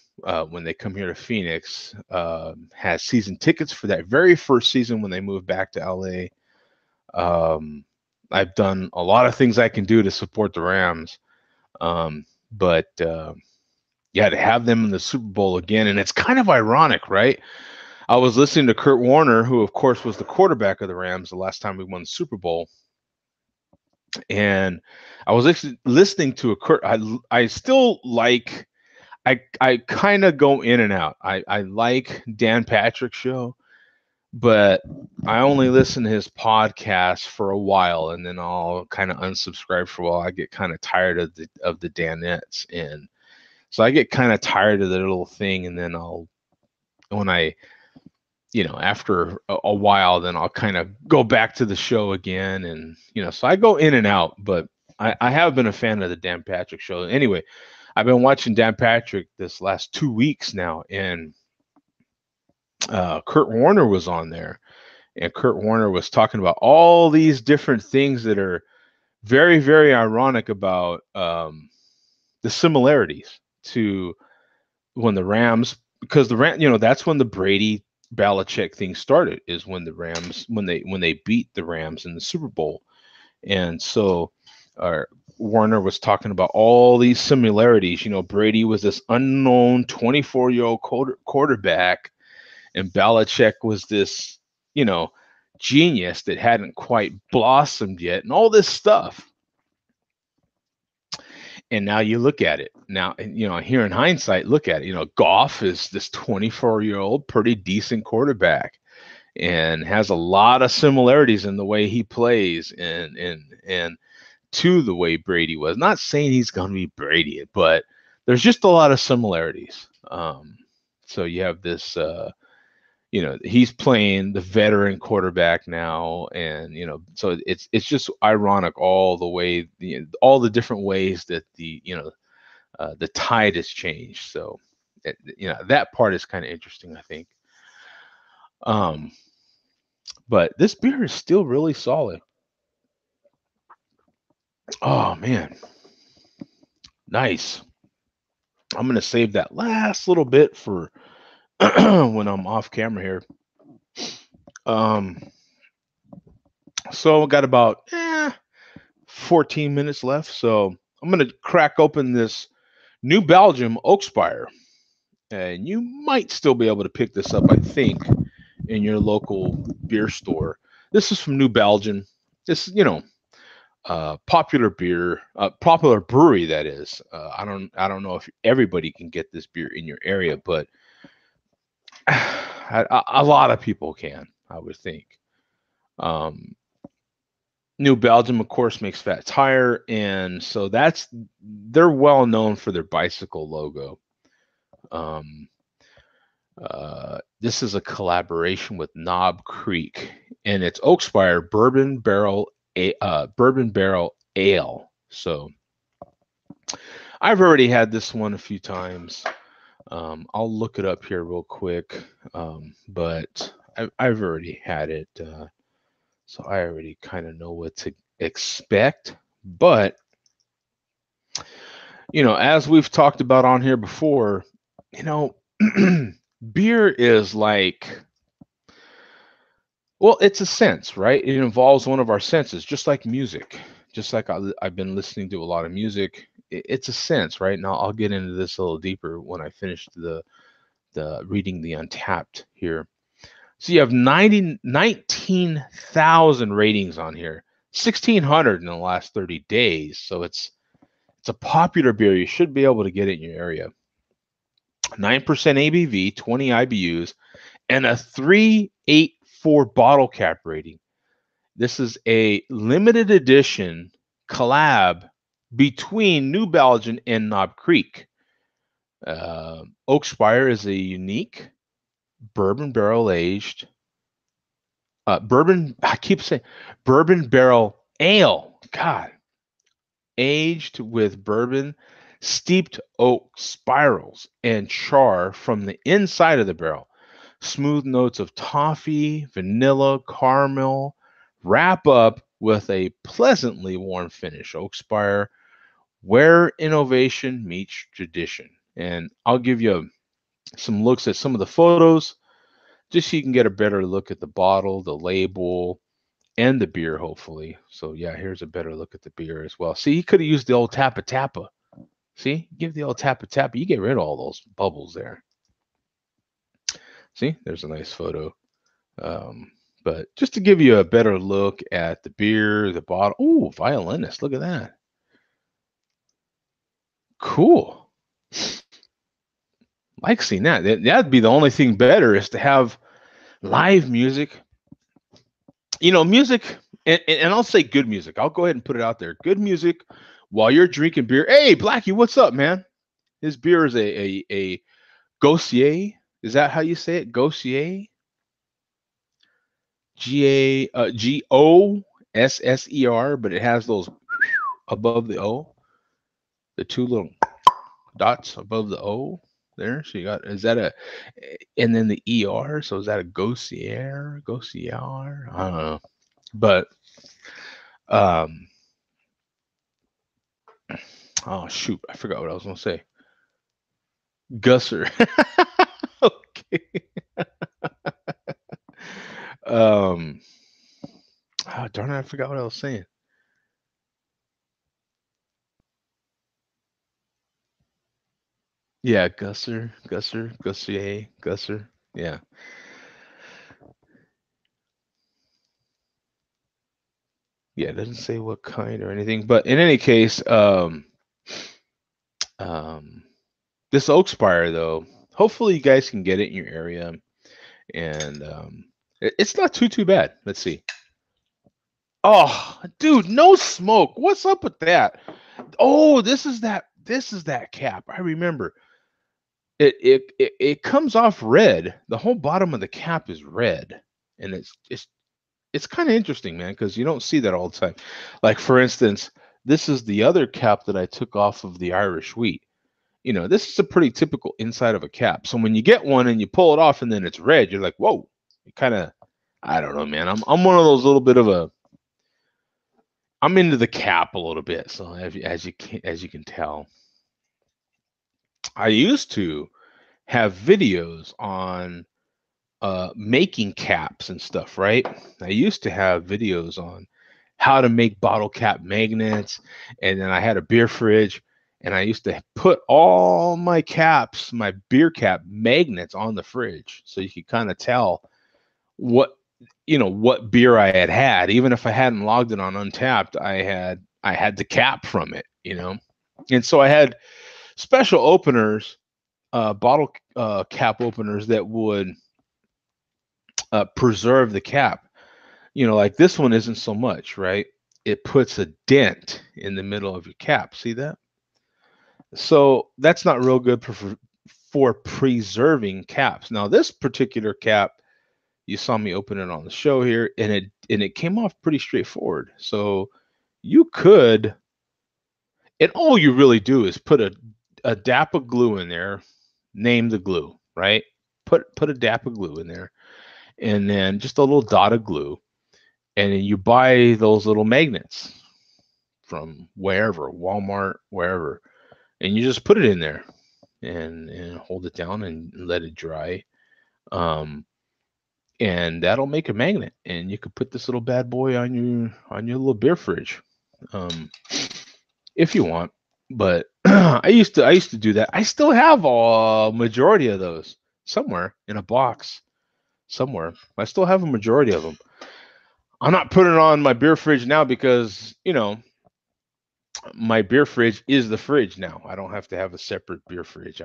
When they come here to Phoenix, has season tickets for that very first season when they moved back to LA. I've done a lot of things I can do to support the Rams, but yeah, to have them in the Super Bowl again, and it's kind of ironic, right? I was listening to Kurt Warner, who of course was the quarterback of the Rams the last time we won the Super Bowl. And I was listening to I still like, I kind of go in and out. I like Dan Patrick's show, but I only listen to his podcast for a while, and then I'll kind of unsubscribe for a while. I get kind of tired of the Danettes, and so I get kind of tired of the little thing, and then after a while, then I'll kind of go back to the show again. And, so I go in and out, but I have been a fan of the Dan Patrick show. Anyway, I've been watching Dan Patrick this last 2 weeks now, and Kurt Warner was on there, and Kurt Warner was talking about all these different things that are very, very ironic about the similarities to when the Rams, because that's when the Brady Belichick thing started, is when the Rams, when they beat the Rams in the Super Bowl. And so Warner was talking about all these similarities. Brady was this unknown 24-year-old quarterback, and Belichick was this, genius that hadn't quite blossomed yet, and all this stuff. And now you look at it now, and here in hindsight, look at it. Goff is this 24-year-old, pretty decent quarterback, and has a lot of similarities in the way he plays, and to the way Brady was. Not saying he's going to be Brady, but there's just a lot of similarities. So you have this, he's playing the veteran quarterback now, and so it's just ironic all the way, all the different ways that the tide has changed. So that part is kind of interesting, I think. But this beer is still really solid. Oh man, nice. I'm gonna save that last little bit for when I'm off camera here. So I got about 14 minutes left. So I'm gonna crack open this New Belgium Oakspire, and you might still be able to pick this up, I think, in your local beer store. This is from New Belgium. This is, popular beer, popular brewery, that is. I don't know if everybody can get this beer in your area, but a lot of people can, I would think. New Belgium, of course, makes Fat Tire, and so they're well known for their bicycle logo. This is a collaboration with Knob Creek, and it's Oakspire Bourbon Barrel Ale. So I've already had this one a few times. I'll look it up here real quick, but I've already had it, so I already kind of know what to expect. But as we've talked about on here before, beer is like, well, it's a sense, right? It involves one of our senses, just like music. Just like I've been listening to a lot of music. It's a sense, right? Now I'll get into this a little deeper when I finish the reading the Untapped here. So you have 19,000 ratings on here, 1,600 in the last 30 days. So it's a popular beer. You should be able to get it in your area. 9% ABV, 20 IBUs, and a 384 bottle cap rating. This is a limited edition collab between New Belgium and Knob Creek. Oak Spire is a unique bourbon barrel aged bourbon. I keep saying bourbon barrel ale. God, aged with bourbon, steeped oak spirals and char from the inside of the barrel. Smooth notes of toffee, vanilla, caramel, wrap up with a pleasantly warm finish. Oak Spire, where innovation meets tradition. And I'll give you some looks at some of the photos just so you can get a better look at the bottle, the label, and the beer, hopefully. So, yeah, here's a better look at the beer as well. See, he could have used the old Tappa Tappa. See, give the old Tappa Tappa. You get rid of all those bubbles there. See, there's a nice photo. But just to give you a better look at the beer, the bottle. Oh, violinist. Look at that. Cool. Like seeing that. That'd be the only thing better is to have live music. You know, music, and I'll say good music. I'll go ahead and put it out there. Good music while you're drinking beer. Hey, Blackie, what's up, man? His beer is a Gossier. Is that how you say it? Gossier? Gosser, but it has those above the O, the two little dots above the O there. So you got, is that a, and then the ER. So is that a Gossier? Gossier? I don't know. But, um, oh shoot, I forgot what I was going to say. Gusser. Okay. um, oh, darn it, I forgot what I was saying. Yeah, Gussier. Yeah. Yeah, it doesn't say what kind or anything, but in any case, um, this Oak Spire though, hopefully you guys can get it in your area, and it's not too bad. Let's see. Oh, dude, no smoke. What's up with that? Oh, this is that cap. I remember. It comes off red. The whole bottom of the cap is red, and it's kind of interesting, man, because you don't see that all the time. Like for instance, this is the other cap that I took off of the Irish wheat. You know, this is a pretty typical inside of a cap. So when you get one and you pull it off and then it's red, you're like, whoa. It kind of, I don't know, man. I'm one of those little bit of a. I'm into the cap a little bit. So as you can tell, I used to have videos on making caps and stuff, right? I used to have videos on how to make bottle cap magnets, and then I had a beer fridge, and I used to put all my caps, my beer cap magnets on the fridge, so you could kind of tell what what beer I had. Even if I hadn't logged it on Untapped, I had the cap from it, and so I had special openers, bottle cap openers that would preserve the cap. Like this one isn't so much, right? It puts a dent in the middle of your cap. See that? So that's not real good for preserving caps. Now, this particular cap, you saw me open it on the show here, and it came off pretty straightforward. So you could, and all you really do is put a dap of glue in there, name the glue, right? Put a dap of glue in there, and then just a little dot of glue, and then you buy those little magnets from wherever, Walmart, wherever, and you just put it in there and hold it down and let it dry. Um, and that'll make a magnet, and you could put this little bad boy on your little beer fridge, um, if you want. But I used to do that. I still have a majority of those somewhere in a box somewhere. I still have a majority of them. I'm not putting it on my beer fridge now because my beer fridge is the fridge now. I don't have to have a separate beer fridge.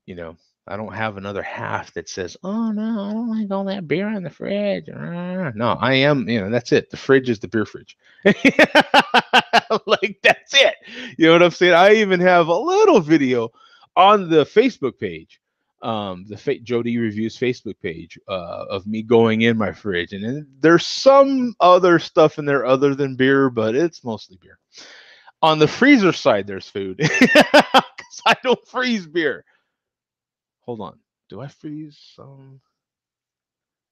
You know, I don't have another half that says, "Oh no, I don't like all that beer in the fridge." No, I am. That's it. The fridge is the beer fridge. Like that's it. You know what I'm saying? I even have a little video on the Facebook page, Jody Reviews Facebook page, of me going in my fridge, and then there's some other stuff in there other than beer, but it's mostly beer. On the freezer side, there's food because I don't freeze beer. Hold on. Do I freeze some?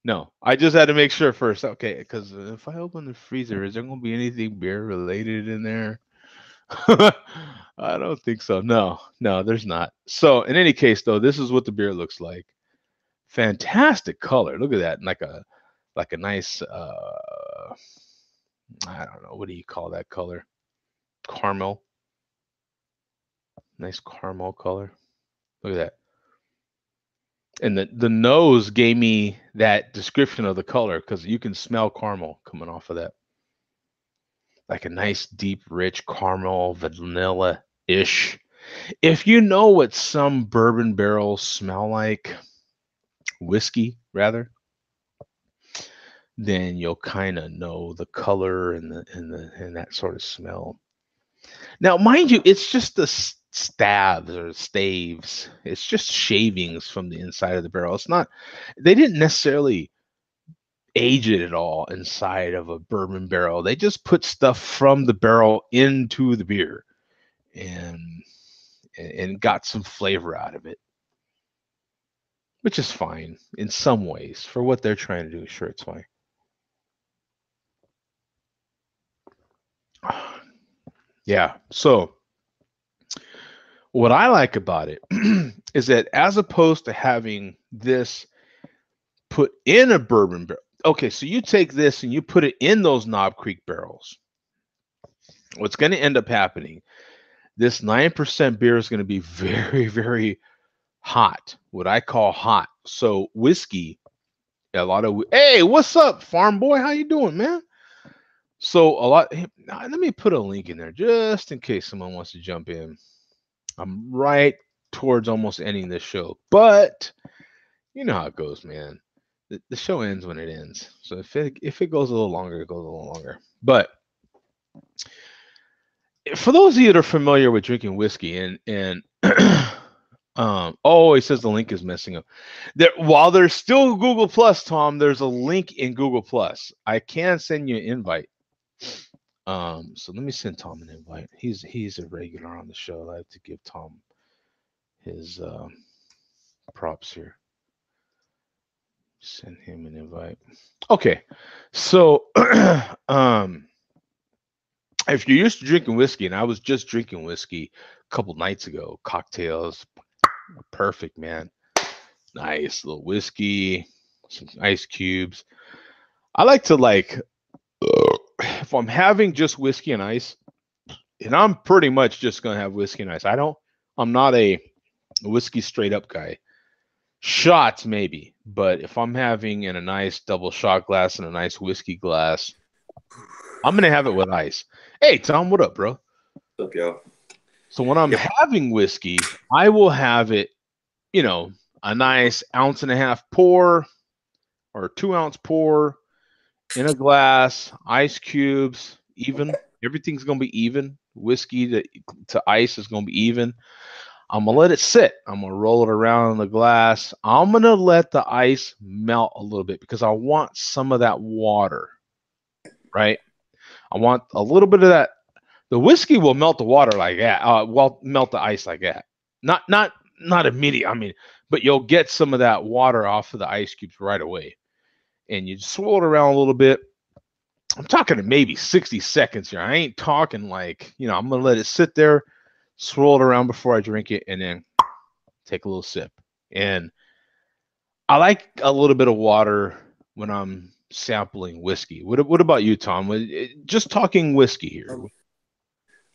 No, I just had to make sure first. Okay, because if I open the freezer, is there going to be anything beer related in there? I don't think so. No, no, there's not. So, in any case, though, this is what the beer looks like. Fantastic color. Look at that. Like a nice I don't know, what do you call that color? Caramel. Nice caramel color. Look at that. And the nose gave me that description of the color because you can smell caramel coming off of that. Like a nice, deep, rich caramel, vanilla-ish. If you know what some bourbon barrels smell like, whiskey rather, then you'll kind of know the color and that sort of smell. Now, mind you, it's just the stabs or staves. It's just shavings from the inside of the barrel. It's not. They didn't necessarily age it at all inside of a bourbon barrel. They just put stuff from the barrel into the beer and got some flavor out of it, which is fine in some ways for what they're trying to do. Sure, it's fine. Yeah. So what I like about it is that as opposed to having this put in a bourbon barrel, okay, so you take this and you put it in those Knob Creek barrels. What's going to end up happening, this 9% beer is going to be very, very hot, what I call hot. So whiskey, hey, what's up, farm boy? How you doing, man? So let me put a link in there just in case someone wants to jump in. I'm right towards almost ending this show, but you know how it goes, man. The show ends when it ends. So if it goes a little longer, it goes a little longer. But for those of you that are familiar with drinking whiskey and oh, it says the link is messing up. While there's still Google Plus, Tom, there's a link in Google Plus. I can send you an invite. So let me send Tom an invite. He's a regular on the show. I have to give Tom his props here. Send him an invite. Okay, so if you're used to drinking whiskey, and I was just drinking whiskey a couple nights ago, cocktails, perfect, man. Nice little whiskey, some ice cubes. I like to if I'm having just whiskey and ice, and I'm pretty much just gonna have whiskey and ice. I'm not a whiskey straight up guy. Shots maybe, but if I'm having in a nice double shot glass and a nice whiskey glass, I'm gonna have it with ice. Hey Tom, what up, bro? What's up, yo? So when I'm having whiskey, I will have it, a nice 1.5 ounce pour or 2 ounce pour in a glass, ice cubes, even. Everything's gonna be even. Whiskey to ice is gonna be even. I'm gonna let it sit. I'm gonna roll it around in the glass. I'm gonna let the ice melt a little bit because I want some of that water, right? I want a little bit of that. The whiskey will melt the water like that. Melt the ice like that. Not immediate. I mean, but you'll get some of that water off of the ice cubes right away, and you swirl it around a little bit. I'm talking maybe 60 seconds here. I ain't talking I'm gonna let it sit there, swirl it around before I drink it, and then take a little sip. And I like a little bit of water when I'm sampling whiskey. What about you, Tom? Just talking whiskey here.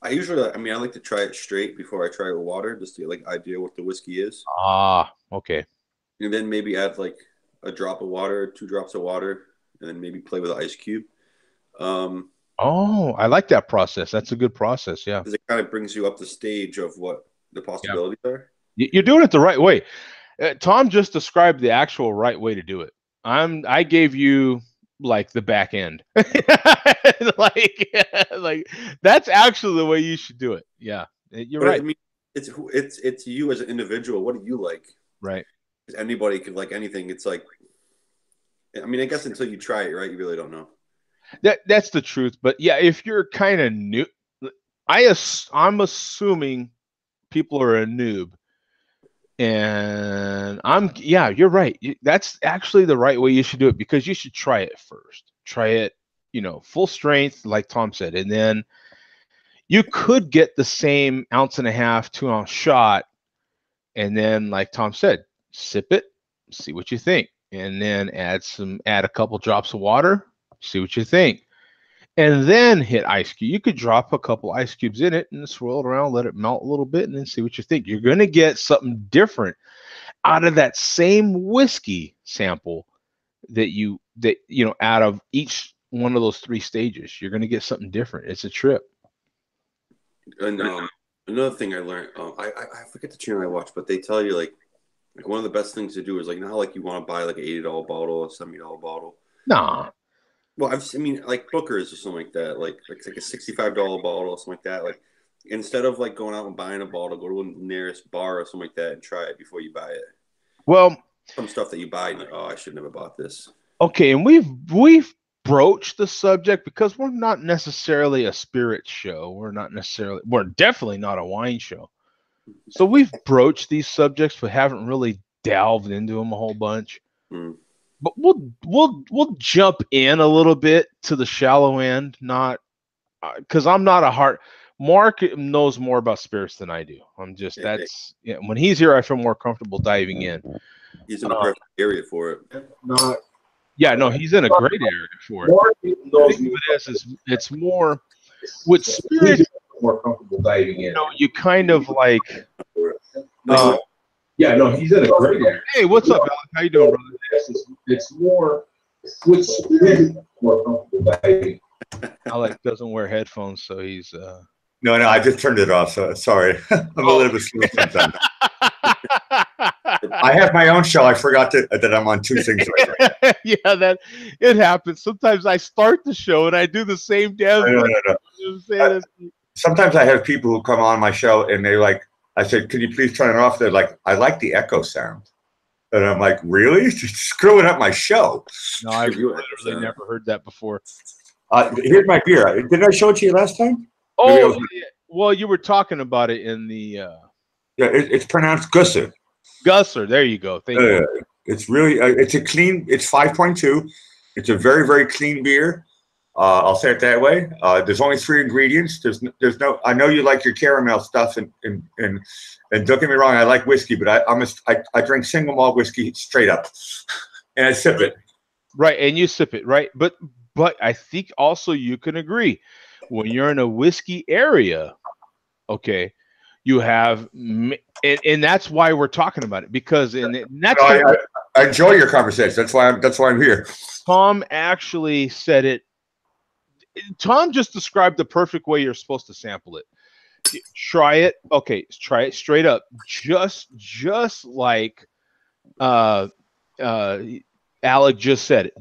I like to try it straight before I try it with water, just to get idea what the whiskey is, Okay. and then maybe add a drop of water, 2 drops of water, and then maybe play with an ice cube. I like that process. That's a good process. Yeah. Because it kind of brings you up the stage of what the possibilities are. You're doing it the right way. Tom just described the actual right way to do it. I gave you like the back end. like like that's actually the way you should do it. Yeah. You're But right. I mean, it's you as an individual. What do you like? Right. Anybody could like anything. It's like, I mean, I guess until you try it, right? You really don't know. That's the truth. But yeah, if you're kind of new, I'm assuming people are a noob. And yeah, you're right. That's actually the right way you should do it, because you should try it first. Try it, full strength, like Tom said. And then you could get the same 1.5 ounce, 2 ounce shot. And then, like Tom said, sip it, see what you think. And then add a couple drops of water, see what you think. And then hit ice cube. You could drop a couple ice cubes in it and swirl it around, let it melt a little bit, and then see what you think. You're going to get something different out of that same whiskey sample that out of each one of those 3 stages. You're going to get something different. It's a trip. And another thing I learned, I forget the channel I watch, but they tell you like one of the best things to do is like, now like you want to buy like an $80 bottle or $70 bottle. Nah. Well, I mean, like Booker's or something like that, like a $65 bottle or something like that. Like, instead of like going out and buying a bottle, go to the nearest bar or something like that and try it before you buy it. Well, some stuff that you buy, and like, oh, I should never bought this. Okay, and we've broached the subject because we're not necessarily a spirit show. We're definitely not a wine show. So we've broached these subjects, but haven't really delved into them a whole bunch. But we'll jump in a little bit to the shallow end, not because I'm not a hard. Mark knows more about spirits than I do. When he's here, I feel more comfortable diving in. He's in the perfect area for it. He's in a great area for it. The thing of it is it's more with spirits. More comfortable diving in. You kind of like. He's in a great area. Hey, what's up, Alec? How you doing, brother? It's more with spirit, more comfortable diving. Alec doesn't wear headphones, so he's. No, I just turned it off. So sorry, I'm a little bit slow sometimes. I have my own show. I forgot that I'm on 2 things right now. Yeah, that it happens. Sometimes I start the show and I do the same damn thing. Sometimes I have people who come on my show and I said, "Can you please turn it off?" They're like, "I like the echo sound," and I'm like, "Really? It's screwing up my show." No, I've literally never heard that before. Here's my beer. Didn't I show it to you last time? Oh, well, you were talking about it in the. It's pronounced Gusser. Gusser, there you go. Thank you. It's really it's a clean. It's 5.2. It's a very, very clean beer. I'll say it that way. There's only 3 ingredients. There's no. I know you like your caramel stuff, and don't get me wrong. I like whiskey, but I drink single malt whiskey straight up, and I sip it. Right, and you sip it, right? But I think also you can agree when you're in a whiskey area, okay, you have, and that's why we're talking about it, because I enjoy your conversation. That's why I'm here. Tom actually said it. Tom just described the perfect way you're supposed to sample it. Try it. Okay, try it straight up. Just like Alec just said it.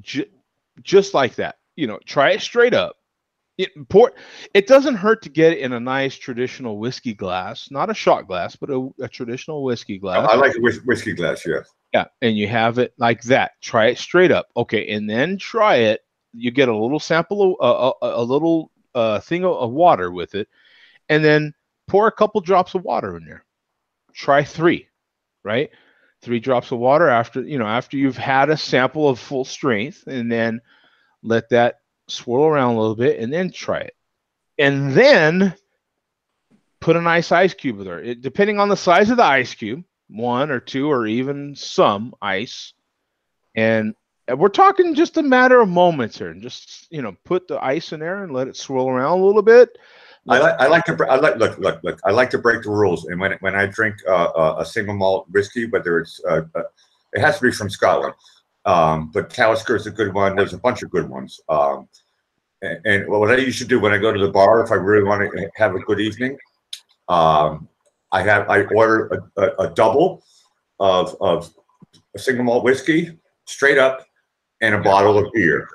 Just like that. Try it straight up. It doesn't hurt to get it in a nice traditional whiskey glass, not a shot glass, but a traditional whiskey glass. I like a whiskey glass, yeah. Yeah, and you have it like that. Try it straight up. Okay, and then try it. You get a little sample of a little thing of water with it, and then pour a couple drops of water in there. Try 3, right? 3 drops of water after you've had a sample of full strength, and then let that swirl around a little bit, and then try it, and then put a nice ice cube there. Depending on the size of the ice cube, 1 or 2 or even some ice, and we're talking just a matter of moments here. And just put the ice in there and let it swirl around a little bit. I like to break the rules. And when I drink a single malt whiskey, whether it's it has to be from Scotland, but Talisker is a good one. There's a bunch of good ones. And what I usually do when I go to the bar, if I really want to have a good evening, I order a double of a single malt whiskey, straight up, and a bottle of beer.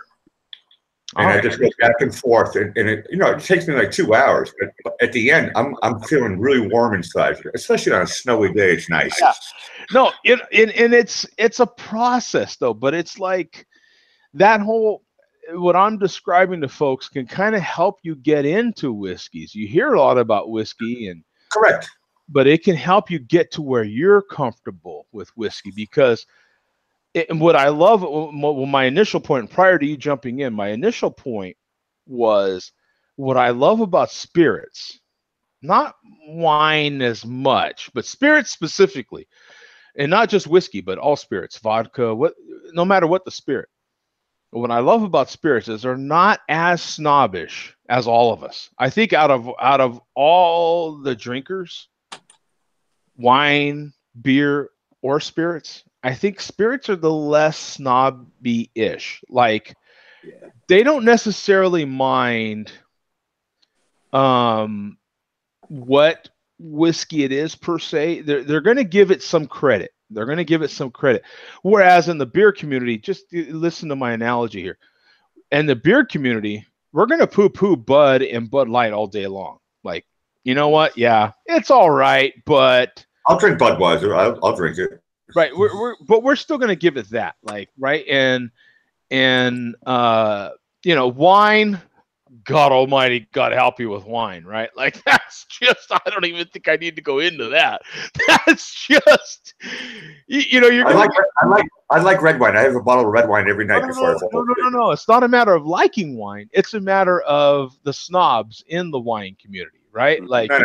And I just go back and forth, and it, you know, it takes me like 2 hours, but at the end, I'm feeling really warm inside, especially on a snowy day. It's nice. Yeah. No, and it's a process though, but it's like that whole, what I'm describing to folks can kind of help you get into whiskeys. You hear a lot about whiskey, and Correct. but it can help you get to where you're comfortable with whiskey, because and what I love, well, my initial point prior to you jumping in, my initial point was what I love about spirits, not wine as much, but spirits specifically, and not just whiskey, but all spirits, vodka, no matter what the spirit. What I love about spirits is they're not as snobbish as all of us. I think out of all the drinkers, wine, beer, or spirits, I think spirits are the less snobby-ish. Like, they don't necessarily mind what whiskey it is per se. They're going to give it some credit. They're going to give it some credit. Whereas in the beer community, just listen to my analogy here. In the beer community, we're going to poo-poo Bud and Bud Light all day long. Like, you know what? Yeah, it's all right, but I'll drink Budweiser. I'll drink it. Right, but we're still going to give it that, like, right, and you know, wine. God Almighty, God help you with wine, right? Like, that's just, I don't even think I need to go into that. That's just, you know, you're. I like red wine. I have a bottle of red wine every night before I fall. No. It's not a matter of liking wine. It's a matter of the snobs in the wine community. Right? Like, no,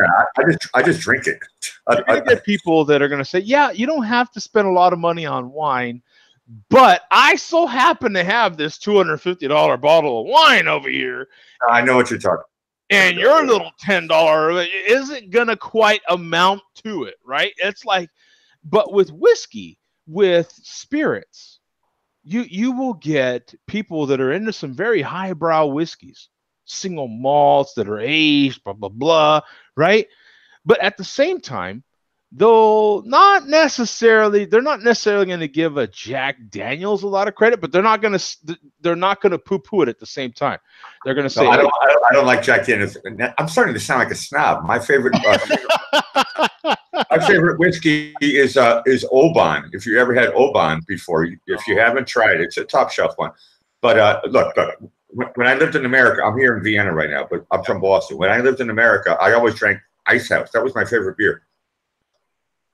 I just drink it. You're gonna get people that are gonna say, yeah, you don't have to spend a lot of money on wine, but I so happen to have this $250 bottle of wine over here. I know what you're talking about. And your little $10 isn't gonna quite amount to it, right? It's like, but with whiskey, with spirits, you will get people that are into some very highbrow whiskeys, single malts that are aged, blah, blah, blah, right? But at the same time, they're not necessarily going to give a Jack Daniels a lot of credit, but they're not going to poo-poo it at the same time. They're going to say, I don't like Jack Daniels. I'm starting to sound like a snob. My favorite my favorite whiskey is Oban. If you ever had Oban before, if you haven't tried it, it's a top shelf one. But look. When I lived in America, I'm here in Vienna right now, but I'm from Boston. When I lived in America, I always drank Ice House. That was my favorite beer.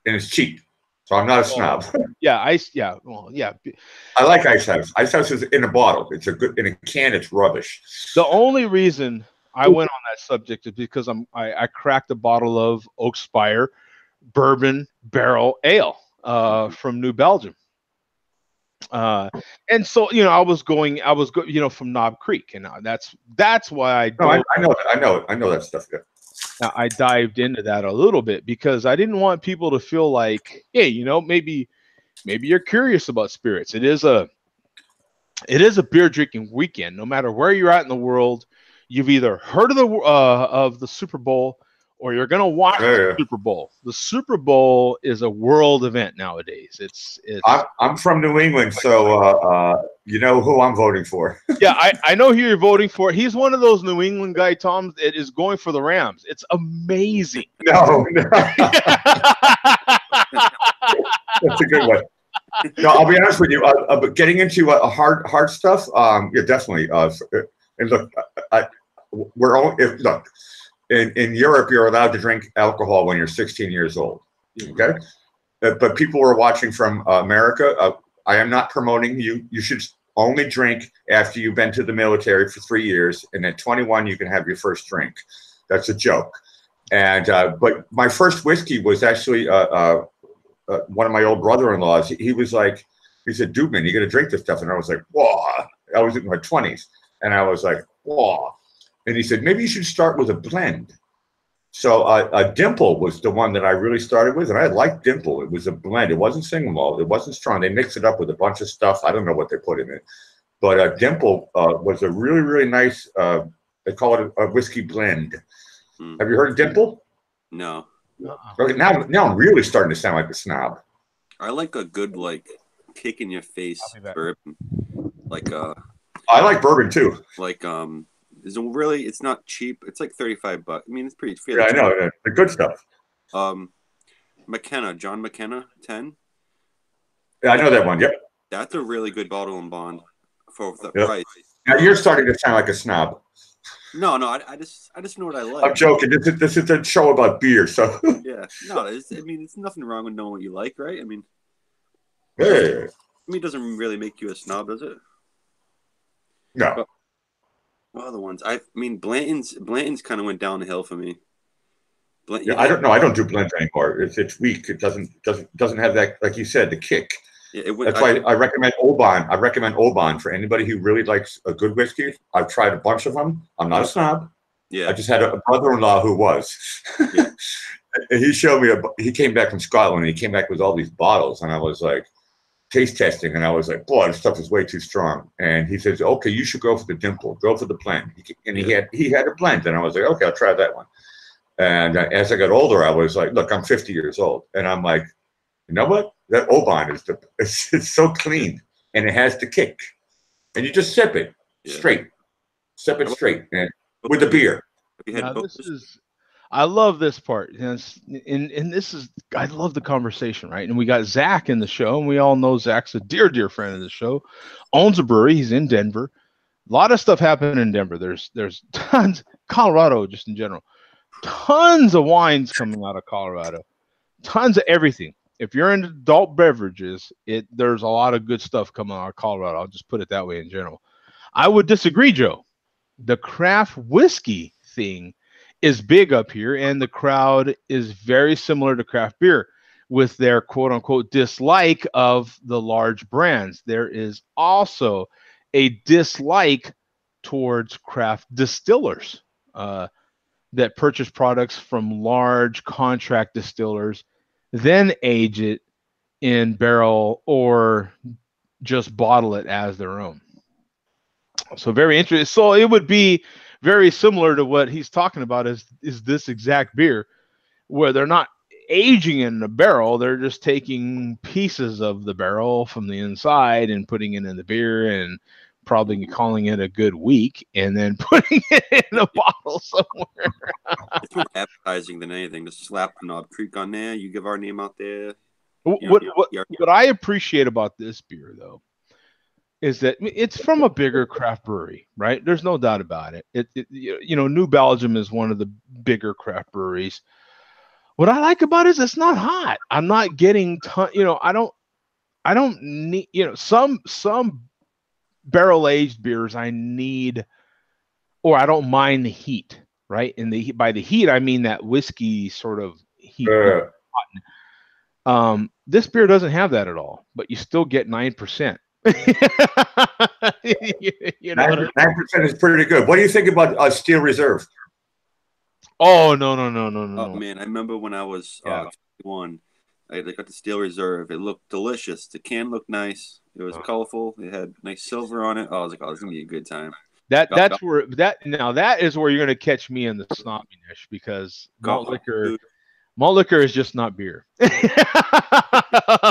And it's cheap. So I'm not a snob. Yeah, ice. Yeah. Well, yeah. I like Ice House. Ice House is in a bottle. It's in a can. It's rubbish. The only reason I went on that subject is because I cracked a bottle of Oak Spire bourbon barrel ale from New Belgium. And so, you know, I was going, you know, from Knob Creek, and that's why I know that stuff. Yeah. I dived into that a little bit because I didn't want people to feel like, hey, you know, maybe you're curious about spirits. It is a beer drinking weekend. No matter where you're at in the world, you've either heard of the Super Bowl or you're going to watch the Super Bowl. The Super Bowl is a world event nowadays. It's. I'm from New England, so you know who I'm voting for. Yeah, I know who you're voting for. He's one of those New England guy, Tom, that is going for the Rams. It's amazing. No. That's a good one. No, I'll be honest with you. But getting into hard stuff, yeah, definitely. And look, look. In Europe, you're allowed to drink alcohol when you're 16 years old. Okay, but people were watching from America. I am not promoting you. You should only drink after you've been to the military for 3 years, and at 21 you can have your first drink. That's a joke. And but my first whiskey was actually one of my old brother-in-laws. He said, "Dude, man, you got to drink this stuff." And I was like, "Whoa!" I was in my 20s, and I was like, "Whoa!" And he said, maybe you should start with a blend. So Dimple was the one that I really started with, and I liked Dimple. It was a blend. It wasn't single malt. It wasn't strong. They mixed it up with a bunch of stuff. I don't know what they put in it. But Dimple was a really, really nice, they call it a whiskey blend. Have you heard of Dimple? No. Okay, now I'm really starting to sound like a snob. I like a good like kick in your face I'll be back. bourbon. Like I like bourbon too. like is really it's not cheap. It's like $35. I mean, it's pretty fairly Yeah, I cheap. know the good stuff. McKenna, John McKenna 10. Yeah, I know that one. Yep. That's a really good bottle and bond for the Yep. price. Now you're starting to sound like a snob. No, I just know what I like. I'm joking. This is a show about beer, so Yeah, no, I mean, it's nothing wrong with knowing what you like, right? I mean, hey, it doesn't really make you a snob, does it? no. What other ones? I mean, Blanton's kind of went down the hill for me. Yeah, I don't know. I don't do blends anymore. It's weak. It doesn't have that, like you said, the kick. Yeah, That's why I recommend Oban. I recommend Oban for anybody who really likes a good whiskey. I've tried a bunch of them. I'm not a snob. Yeah, I just had a brother-in-law who was. Yeah. And he showed me he came back from Scotland and he came back with all these bottles, and I was like taste testing, and I was like, boy, this stuff is way too strong. And he says, okay, you should go for the dimple, go for the blend. And he had a blend, and I was like, okay, I'll try that one. And as I got older, I was like, look, I'm 50 years old, and I'm like, you know what? That Oban it's so clean, and it has the kick, and you just sip it straight, sip it straight, and with the beer. Now, I love this part, and this is, I love the conversation, right? And we got Zach in the show, and we all know Zach's a dear friend of the show, owns a brewery. He's in Denver. A lot of stuff happening in Denver. There's tons, Colorado just in general, tons of wines coming out of Colorado, tons of everything. If you're into adult beverages, there's a lot of good stuff coming out of Colorado. I'll just put it that way in general. I would disagree, Joe. The craft whiskey thing is big up here, and the crowd is very similar to craft beer with their quote unquote dislike of the large brands. There is also a dislike towards craft distillers that purchase products from large contract distillers, then age it in barrel or just bottle it as their own. So very interesting. So it would be very similar to what he's talking about is this exact beer, where they're not aging in a barrel. They're just taking pieces of the barrel from the inside and putting it in the beer and probably calling it a good week and then putting it in a bottle somewhere. It's more appetizing than anything. Just slap Knob Creek on there. You give our name out there. What I appreciate about this beer, though, is that it's from a bigger craft brewery, right? There's no doubt about it. New Belgium is one of the bigger craft breweries. What I like about it is it's not hot. I'm not getting I don't need, some barrel aged beers I need, or I don't mind the heat, right? And by the heat I mean that whiskey sort of heat. This beer doesn't have that at all, but you still get 9%. 9% is pretty good. What do you think about Steel Reserve? Oh no! Oh man, I remember when I was 21, I got the Steel Reserve. It looked delicious. The can looked nice. It was colorful. It had nice silver on it. Oh, I was like, oh, this is gonna be a good time. That is where you're gonna catch me in the snobbiness, because malt liquor is just not beer.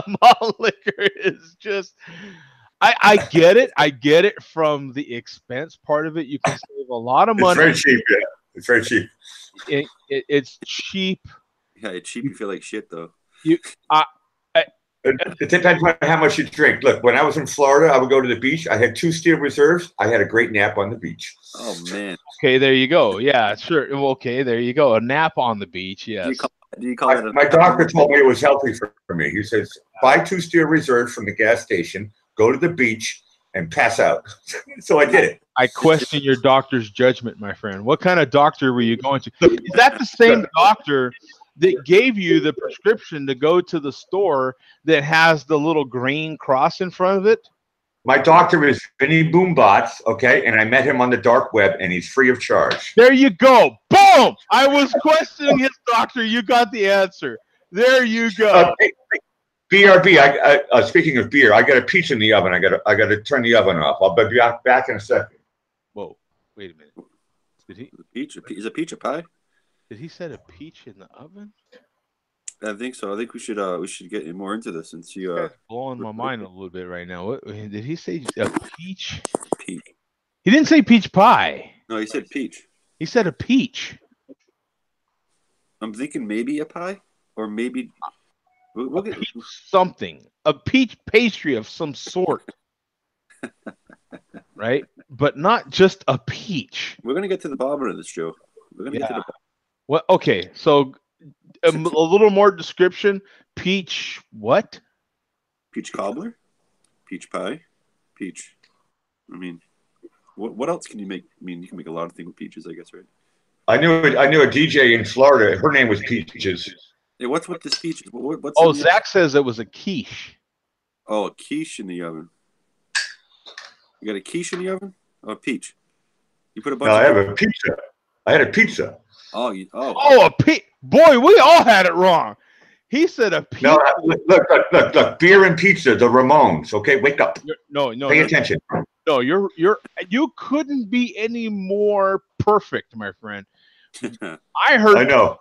Malt liquor is just. I get it. I get it from the expense part of it. You can save a lot of money. It's very cheap. Yeah, it's very cheap. It's cheap. Yeah, it's cheap. You feel like shit though. It depends on how much you drink. Look, when I was in Florida, I would go to the beach. I had 2 Steel Reserves. I had a great nap on the beach. Oh man. Okay, there you go. Yeah, sure. Okay, there you go. A nap on the beach. Yes. Do you call it my doctor told me it was healthy for me. He says, buy 2 Steel Reserves from the gas station, go to the beach, and pass out. So I did it. I question your doctor's judgment, my friend. What kind of doctor were you going to? Is that the same doctor that gave you the prescription to go to the store that has the little green cross in front of it? My doctor is Vinny Boombots, okay? And I met him on the dark web, and he's free of charge. There you go. Boom! I was questioning his doctor. You got the answer. There you go. BRB. Speaking of beer, I got a peach in the oven. I got to turn the oven off. I'll be back in a second. Whoa! Wait a minute. Did he? Peach? Is a peach a pie? Did he set a peach in the oven? I think so. I think we should get more into this and see. It's blowing my mind a little bit right now. What did he say? A peach? Peach. He didn't say peach pie. No, he said peach. He said a peach. I'm thinking maybe a pie, or maybe we'll get Peach something. A peach pastry of some sort. Right? But not just a peach. We're gonna get to the bottom of this, Joe. We're gonna get to the bottom. What? Okay, so a little more description. Peach what? Peach cobbler, peach pie, peach. I mean, what else can you make? I mean, you can make a lot of things with peaches, I guess, right? I knew a DJ in Florida. Her name was Peaches. Hey, what's with this peach? What's Oh, Zach says it was a quiche. Oh, a quiche in the oven. You got a quiche in the oven? Oh, a peach. You put a bunch. No, I have a pizza. I had a pizza. Oh, Oh, a peach. Boy, we all had it wrong. He said a peach. No, look. Beer and pizza, the Ramones. Okay, wake up. No. Pay attention. No, you couldn't be any more perfect, my friend. I know.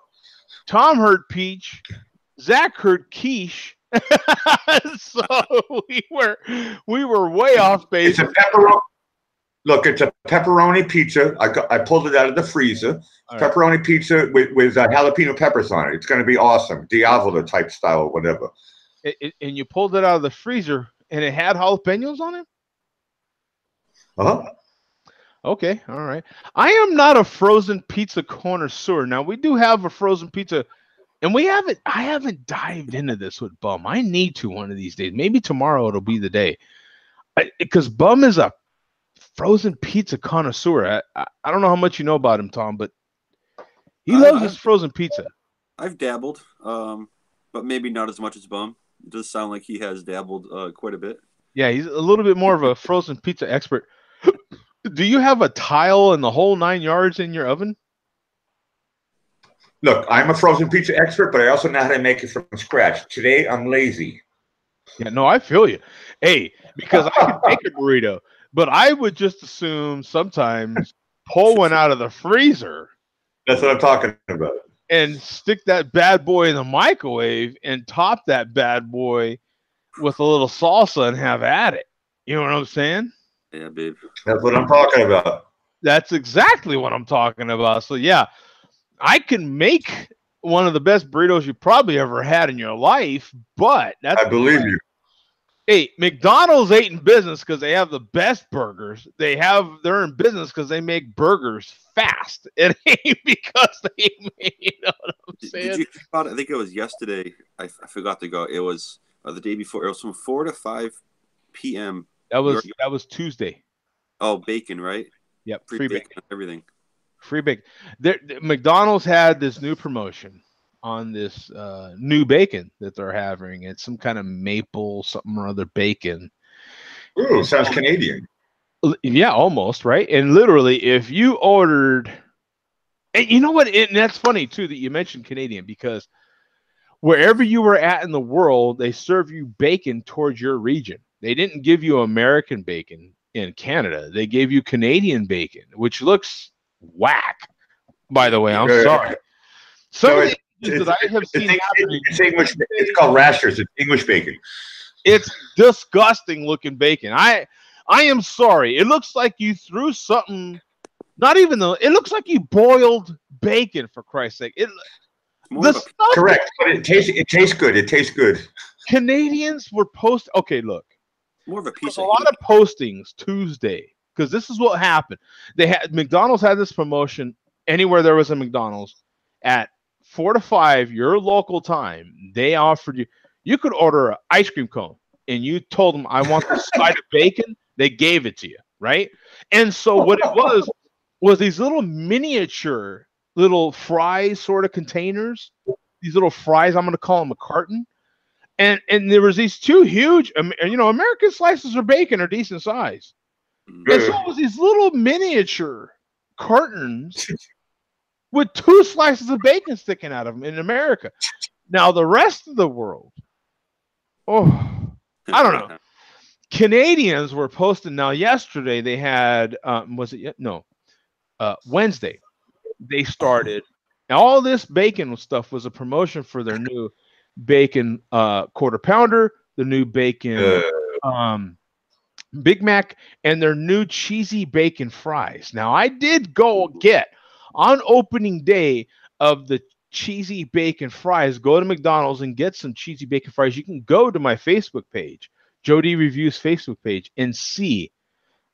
Tom heard peach. Zach heard quiche. So we were way off base. It's a pepperoni. Look, it's a pepperoni pizza. I pulled it out of the freezer. Right. Pepperoni pizza with jalapeno peppers on it. It's going to be awesome. Diavolo type style or whatever. And you pulled it out of the freezer, and it had jalapenos on it? Uh-huh. Okay, all right. I am not a frozen pizza connoisseur. Now, we do have a frozen pizza, and I haven't dived into this with Bum. I need to one of these days. Maybe tomorrow it'll be the day. Because Bum is a frozen pizza connoisseur. I don't know how much you know about him, Tom, but he loves his frozen pizza. I've dabbled, but maybe not as much as Bum. It does sound like he has dabbled quite a bit. Yeah, he's a little bit more of a frozen pizza expert. Do you have a tile and the whole 9 yards in your oven? Look, I'm a frozen pizza expert, but I also know how to make it from scratch. Today, I'm lazy. Yeah, no, I feel you. Hey, because I can make a burrito, but I would just assume sometimes pull one out of the freezer. That's what I'm talking about. And stick that bad boy in the microwave and top that bad boy with a little salsa and have at it. You know what I'm saying? Yeah, babe. That's what I'm talking about. That's exactly what I'm talking about. So, yeah, I can make one of the best burritos you probably ever had in your life, but I believe you. Hey, McDonald's ain't in business because they have the best burgers. They're in business because they make burgers fast. It ain't because they make, you know what I'm saying? Did you think about it? I think it was yesterday. I forgot to go. It was the day before. It was from 4 to 5 p.m. That was Tuesday. Oh, bacon, right? Yep, free bacon. Everything. Free bacon. McDonald's had this new promotion on this new bacon that they're having. It's some kind of maple something or other bacon. Ooh, sounds Canadian. Yeah, almost, right? And literally, if you ordered, and you know what? And that's funny too that you mentioned Canadian, because wherever you were at in the world, they serve you bacon towards your region. They didn't give you American bacon in Canada. They gave you Canadian bacon, which looks whack. By the way, I'm sorry. That I have seen it's English. It's called rashers. It's English bacon. It's disgusting looking bacon. I am sorry. It looks like you threw something. Not even though it looks like you boiled bacon, for Christ's sake. Correct, but it tastes good. It tastes good. Canadians were Okay, look. More of a piece. A lot of postings Tuesday, because this is what happened. McDonald's had this promotion anywhere there was a McDonald's at 4 to 5 your local time. They offered you could order an ice cream cone, and you told them, I want this side of bacon. They gave it to you, right? And so what it was these little miniature little fry sort of containers. These little fries, I'm going to call them a carton. And there was these two huge, American slices of bacon are decent size. And so it was these little miniature cartons with 2 slices of bacon sticking out of them in America. Now, the rest of the world, I don't know. Canadians were posting. Now, yesterday they had, Wednesday, they started. All this bacon stuff was a promotion for their new bacon quarter pounder, the new bacon Big Mac, and their new cheesy bacon fries. Now, I did go get on opening day of the cheesy bacon fries, go to McDonald's and get some cheesy bacon fries. You can go to my Facebook page, Jody Reviews Facebook page, and see.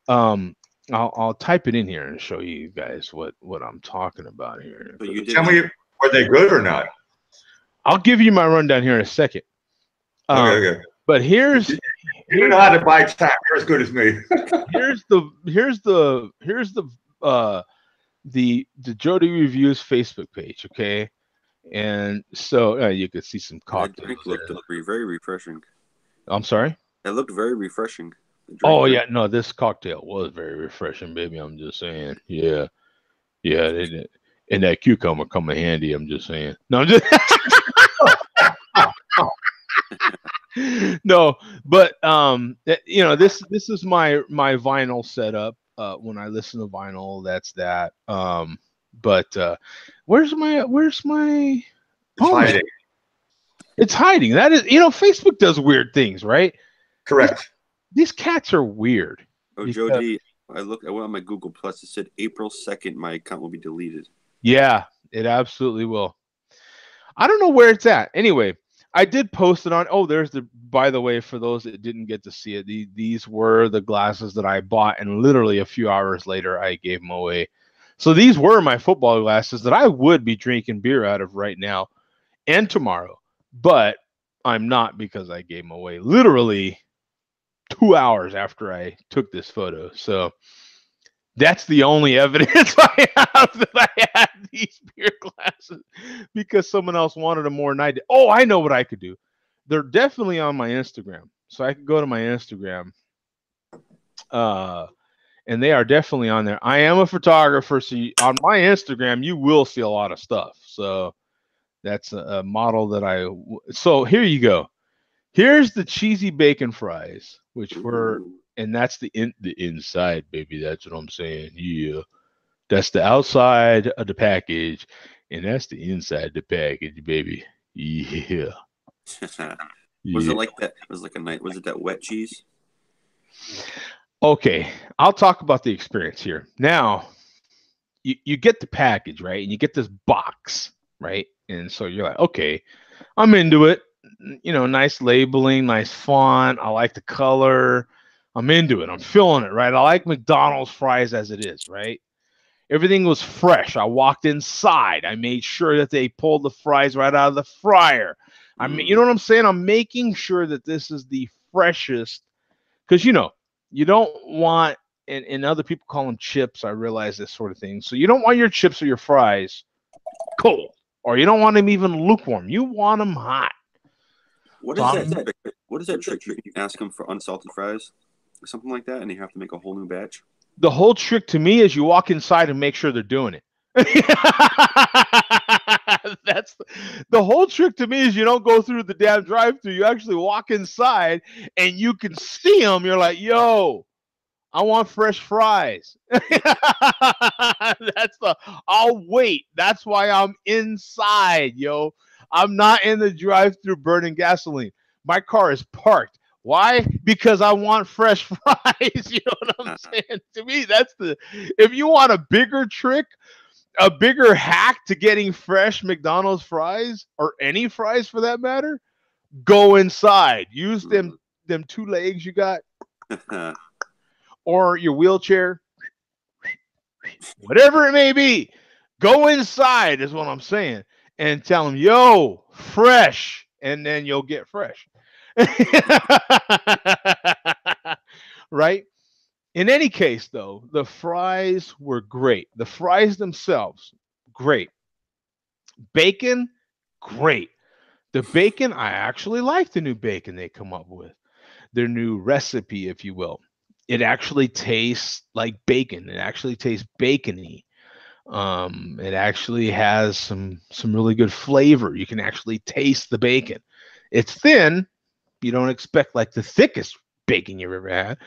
I'll type it in here and show you guys what I'm talking about here. So you Tell me, were they good or not? I'll give you my rundown here in a second. Okay. But You know how to buy time. You're as good as me. here's the Jody Reviews Facebook page, okay? And so you could see some cocktails. It looked very refreshing. I'm sorry? It looked very refreshing. Oh yeah, no, this cocktail was very refreshing, baby. I'm just saying. Yeah. And that cucumber come in handy, I'm just saying. No, I'm just no, but this is my vinyl setup. When I listen to vinyl, that's that. But where's my It's hiding. It's hiding. That is, Facebook does weird things, right? Correct. These cats are weird. Oh, Jody, I went on my Google Plus. It said April 2nd, my account will be deleted. Yeah, it absolutely will. I don't know where it's at. Anyway, I did post it on. Oh, by the way, for those that didn't get to see it, these were the glasses that I bought, and literally a few hours later, I gave them away. So these were my football glasses that I would be drinking beer out of right now and tomorrow, but I'm not because I gave them away literally 2 hours after I took this photo. So that's the only evidence I have that I had these beer glasses, because someone else wanted them more than I did. Oh, I know what I could do. They're definitely on my Instagram. So I could go to my Instagram. And they are definitely on there. I am a photographer. So on my Instagram, you will see a lot of stuff. So that's a model that so here you go. Here's the cheesy bacon fries, which were, and that's the inside, baby. That's what I'm saying. Yeah. That's the outside of the package, and that's the inside of the package, baby. Yeah. Was it like that? Was it that wet cheese? Okay. I'll talk about the experience here. Now, you get the package, right? And you get this box, right? And so you're like, okay, I'm into it. Nice labeling, nice font. I like the color. I'm into it. I'm feeling it, right? I like McDonald's fries as it is, right? Everything was fresh. I walked inside. I made sure that they pulled the fries right out of the fryer. I mean, you know what I'm saying? I'm making sure that this is the freshest, because you don't want, and other people call them chips. I realize this sort of thing. So you don't want your chips or your fries cold, or you don't want them even lukewarm. You want them hot. What is that trick? You can ask them for unsalted fries or something like that, and you have to make a whole new batch. The whole trick to me is you walk inside and make sure they're doing it. That's the whole trick to me is you don't go through the damn drive-thru. You actually walk inside and you can see them. You're like, yo, I want fresh fries. I'll wait. That's why I'm inside, yo. I'm not in the drive-thru burning gasoline. My car is parked. Why? Because I want fresh fries. You know what I'm saying? To me, if you want a bigger trick, a bigger hack to getting fresh McDonald's fries, or any fries for that matter, go inside. Use them 2 legs you got, or your wheelchair, whatever it may be. Go inside is what I'm saying, and tell them, yo, fresh, and then you'll get fresh. Right? In any case, though, the fries were great. The fries themselves, great. Bacon, great. The bacon, I actually like the new bacon they come up with. Their new recipe, if you will. It actually tastes like bacon. It actually tastes bacony. It actually has some really good flavor. You can actually taste the bacon. It's thin. You don't expect like the thickest bacon you've ever had,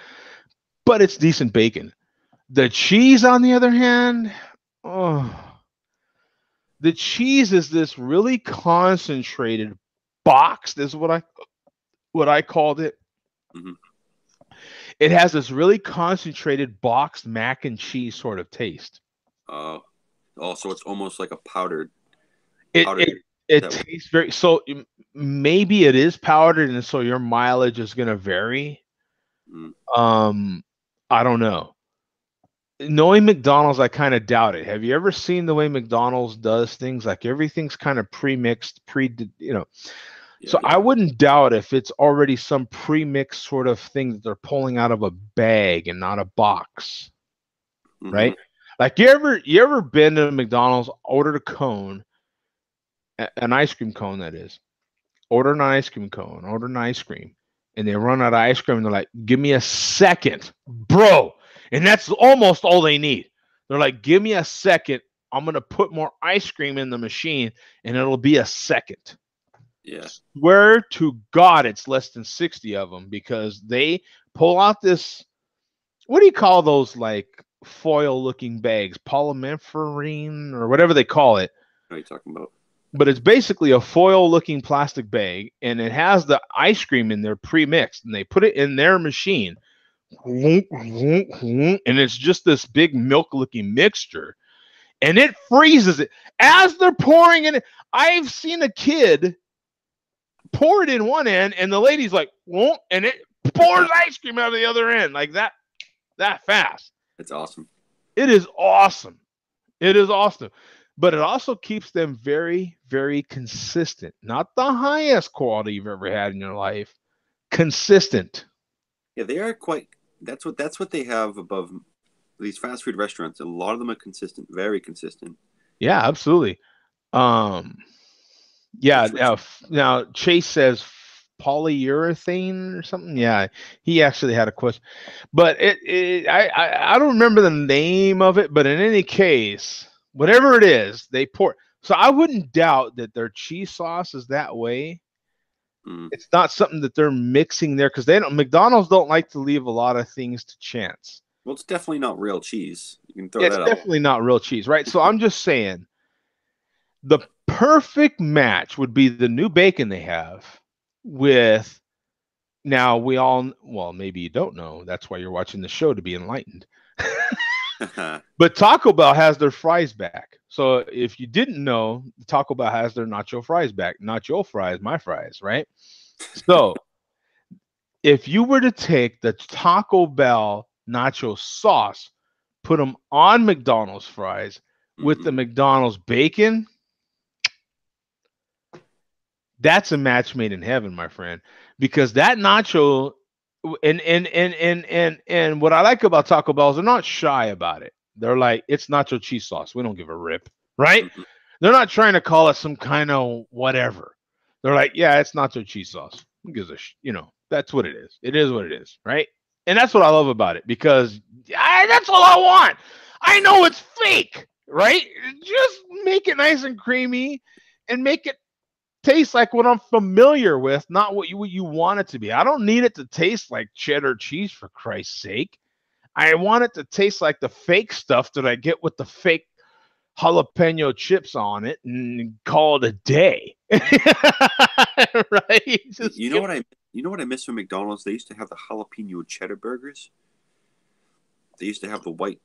but it's decent bacon. The cheese, on the other hand, the cheese is this really concentrated boxed is what I called it. Mhm. It has this really concentrated boxed mac and cheese sort of taste. So it's almost like a powdered. It Powdered. it that- tastes very so. Maybe it is powdered, and so your mileage is going to vary. Mm. I don't know. Knowing McDonald's, I kind of doubt it. Have you ever seen the way McDonald's does things? Like everything's kind of pre-mixed, So Yeah. I wouldn't doubt if it's already some pre-mixed sort of thing that they're pulling out of a bag and not a box, Mhm. right? Like you ever been to McDonald's, ordered a cone, an ice cream cone that is, order an ice cream cone, order an ice cream, and they run out of ice cream and they're like, "Give me a second, bro," and that's almost all they need. They're like, "Give me a second. I'm gonna put more ice cream in the machine, and it'll be a second." Yeah. Swear to God, it's less than 60 of them because they pull out this. What do you call those like foil-looking bags? Polymerphorine or whatever they call it. What are you talking about? But it's basically a foil-looking plastic bag, and it has the ice cream in there pre-mixed, and they put it in their machine, and it's just this big milk-looking mixture, and it freezes it as they're pouring it. I've seen a kid pour it in one end, and the lady's like, and it pours ice cream out of the other end like that fast. It's awesome. It is awesome. It is awesome. But it also keeps them very, very consistent. Not the highest quality you've ever had in your life. Consistent. Yeah, they are quite. That's what they have above these fast food restaurants. A lot of them are consistent, very consistent. Yeah, absolutely. Yeah. Now Chase says polyurethane or something. Yeah, he actually had a question, but I don't remember the name of it. But in any case, whatever it is, they pour. So I wouldn't doubt that their cheese sauce is that way. Mm. It's not something that they're mixing there because McDonald's don't like to leave a lot of things to chance. Well, it's definitely not real cheese. You can throw It's that out. definitely not real cheese, right? So I'm just saying the perfect match would be the new bacon they have with. Now well, maybe you don't know. That's why you're watching the show, to be enlightened. But Taco Bell has their fries back. So if you didn't know, Taco Bell has their nacho fries back. Nacho fries, my fries, right? So if you were to take the Taco Bell nacho sauce, put them on McDonald's fries with the McDonald's bacon, that's a match made in heaven, my friend. Because that nacho and what I like about Taco Bell is they're not shy about it. They're like, it's nacho cheese sauce. We don't give a rip, right? Mhm. They're not trying to call it some kind of whatever. They're like, yeah, it's nacho cheese sauce. Who gives a that's what it is. It is what it is, right? And that's what I love about it because that's all I want. I know it's fake, right? Just make it nice and creamy and make it taste like what I'm familiar with, not what you want it to be. I don't need it to taste like cheddar cheese, for Christ's sake. I want it to taste like the fake stuff that I get with the fake jalapeno chips on it and call it a day. Right? You know what I miss from McDonald's? They used to have the jalapeno cheddar burgers. They used to have the white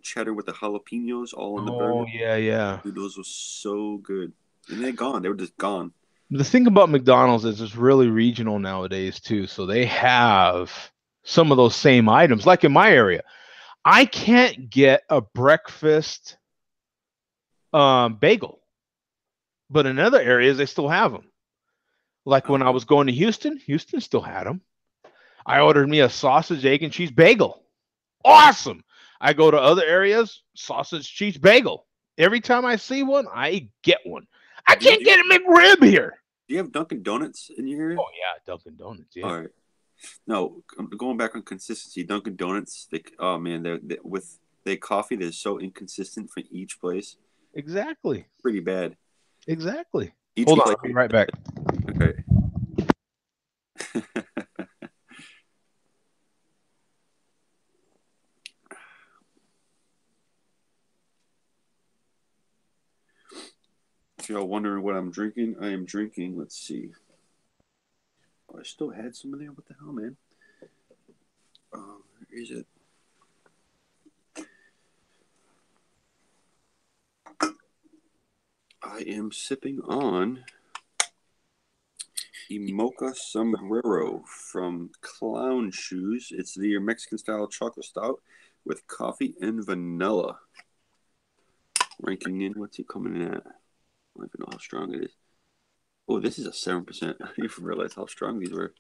cheddar with the jalapenos all in the burger. Oh yeah. Dude, those were so good. And they're gone. They were just gone. The thing about McDonald's is it's really regional nowadays too. So they have some of those same items. Like in my area, I can't get a breakfast bagel, but in other areas they still have them. Like when I was going to Houston still had them. I ordered me a sausage, egg, and cheese bagel. Awesome. I go to other areas, sausage, cheese bagel. Every time I see one, I get one. I can't get a McRib here. Do you have Dunkin' Donuts in your area? Oh yeah, Dunkin' Donuts. Yeah. All right. No, going back on consistency, Dunkin' Donuts. With their coffee, they're so inconsistent for each place. Exactly. Pretty bad. Exactly. Each Hold on, place- I'll be right back. Okay. If y'all wondering what I'm drinking, I am drinking. Let's see. still had some in there. What the hell, man? Where is it? I am sipping on Mocha Sombrero from Clown Shoes. It's the Mexican style chocolate stout with coffee and vanilla. Ranking in, what's it coming in at? I don't even know how strong it is. Oh, this is a 7%. I didn't even realize how strong these were.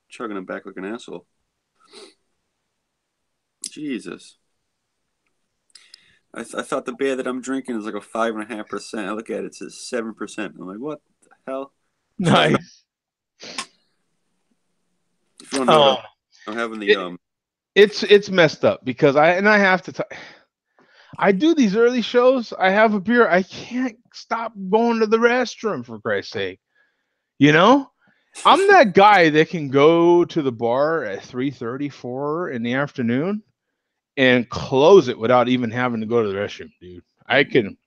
Chugging them back like an asshole. Jesus. I thought the beer that I'm drinking is like a 5.5%. I look at it, it says 7%. I'm like, what the hell? Nice. If you don't know what I'm having the It's messed up because I have to I do these early shows. I have a beer. I can't stop going to the restroom, for Christ's sake. You know, I'm that guy that can go to the bar at 3:30, 4 in the afternoon and close it without even having to go to the restroom, dude. I can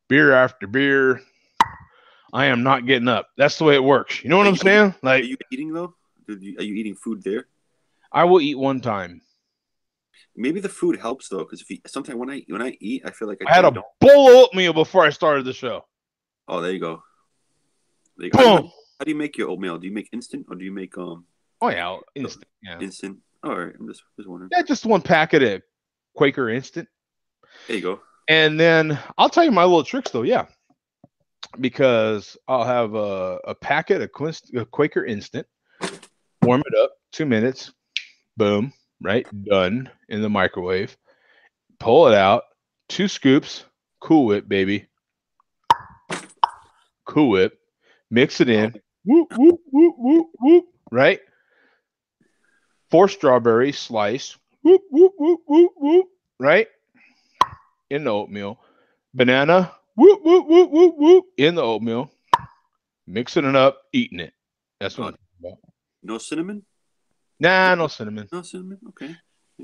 beer after beer. I am not getting up. That's the way it works. You know what I'm saying? Like, are you eating though? Are you eating food there? I will eat one time. Maybe the food helps though, because sometimes when I eat, I feel like I had a bowl of oatmeal before I started the show. Oh, there you go. Boom. How do you make your oatmeal? Do you make instant or do you make Oh yeah, instant. Yeah. Instant. All right, I'm just wondering. Yeah, just one packet of Quaker Instant. There you go. And then I'll tell you my little tricks though. Yeah, because I'll have a packet of Quaker Instant, warm it up 2 minutes, boom, right, done in the microwave. Pull it out, 2 scoops, Cool Whip, baby. Cool Whip, mix it in, whoop, whoop, whoop, whoop, whoop, right? 4 strawberries, slice, whoop, whoop, whoop, whoop, whoop, right? In the oatmeal. Banana, whoop, whoop, whoop, whoop, whoop, in the oatmeal. Mixing it up, eating it. That's what I'm talking about. No cinnamon? Nah, no cinnamon. No cinnamon? Okay.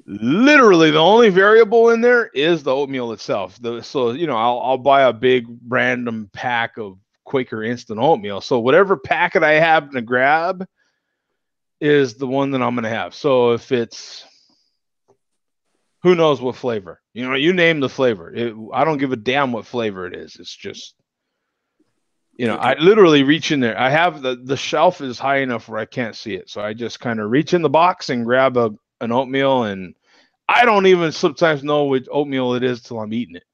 Literally, the only variable in there is the oatmeal itself. So, you know, I'll buy a big random pack of Quaker Instant oatmeal. So whatever packet I happen to grab is the one that I'm going to have. So if it's, who knows what flavor, you know, you name the flavor. I don't give a damn what flavor it is. It's just, you know, I literally reach in there. I have the shelf is high enough where I can't see it. So I just kind of reach in the box and grab an oatmeal, and I don't even sometimes know which oatmeal it is till I'm eating it.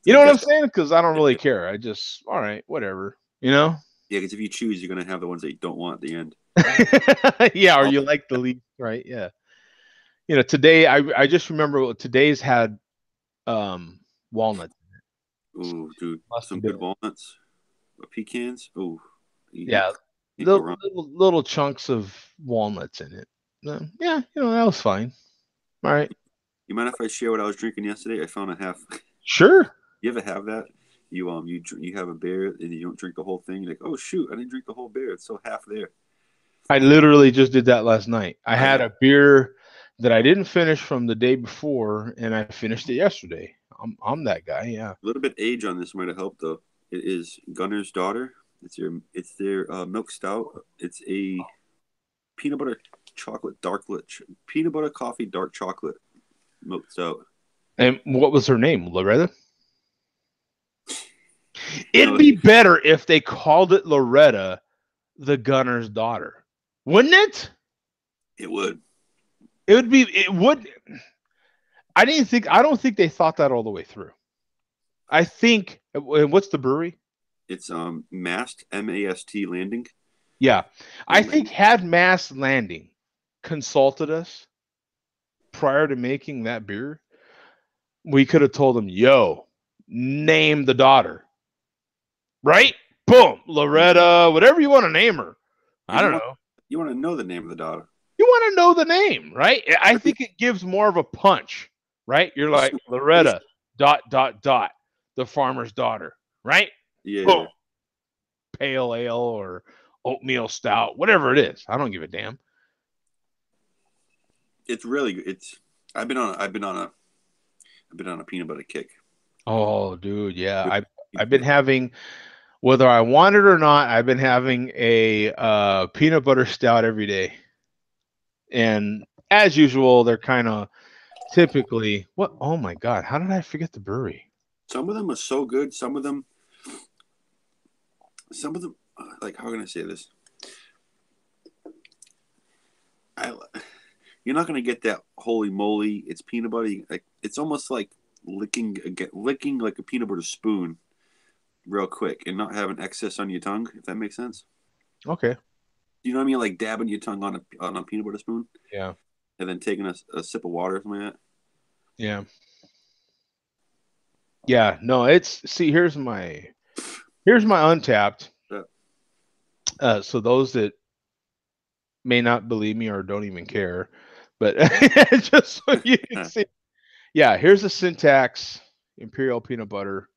You know what I'm saying? Because I don't really care. I just, all right, whatever, you know? Yeah, because if you choose, you're going to have the ones that you don't want at the end. Yeah, or you like the least, right? Yeah. You know, today, I just remember today's had walnuts. Ooh, dude, some good walnuts. Pecans. Ooh. Yeah, little chunks of walnuts in it. Yeah, you know, that was fine. All right. You mind if I share what I was drinking yesterday? I found a half. Sure. You ever have that? You have a beer and you don't drink the whole thing. You're like, oh shoot, I didn't drink the whole beer. It's so half there. I literally just did that last night. I had a beer that I didn't finish from the day before, and I finished it yesterday. I'm that guy. Yeah. A little bit age on this might have helped though. It is Gunner's Daughter. It's their milk stout. It's a peanut butter peanut butter coffee dark chocolate milk stout. And what was her name? Loretta? It'd be better if they called it Loretta, the Gunner's Daughter. Wouldn't it? It would. It would. I don't think they thought that all the way through. I think, what's the brewery? It's Mast, M-A-S-T Landing. Yeah. I think had Mast Landing consulted us prior to making that beer, we could have told them, yo, name the daughter. Right? Boom. Loretta, whatever you want to name her. I don't know. You want to know the name of the daughter. You want to know the name, right? I think it gives more of a punch, right? You're like, Loretta, ... the farmer's daughter, right? Yeah. Boom. Pale ale or oatmeal stout, whatever it is. I don't give a damn. It's really good. I've been on a peanut butter kick. Oh, dude, yeah. I've been having Whether I want it or not, I've been having a peanut butter stout every day. And as usual, they're kind of typically what? Oh my God, how did I forget the brewery? Some of them are so good. Some of them, like, how can I say this? You're not gonna get that holy moly. It's peanut butter. Like, it's almost like licking like a peanut butter spoon, real quick, and not having excess on your tongue. If that makes sense. Okay. You know what I mean? Like dabbing your tongue on a peanut butter spoon. Yeah. And then taking a sip of water or something like that. Yeah. Yeah. No, here's my Untapped. Yeah. So those that may not believe me or don't even care, but just so you can see. Yeah, here's a Syntax Imperial Peanut Butter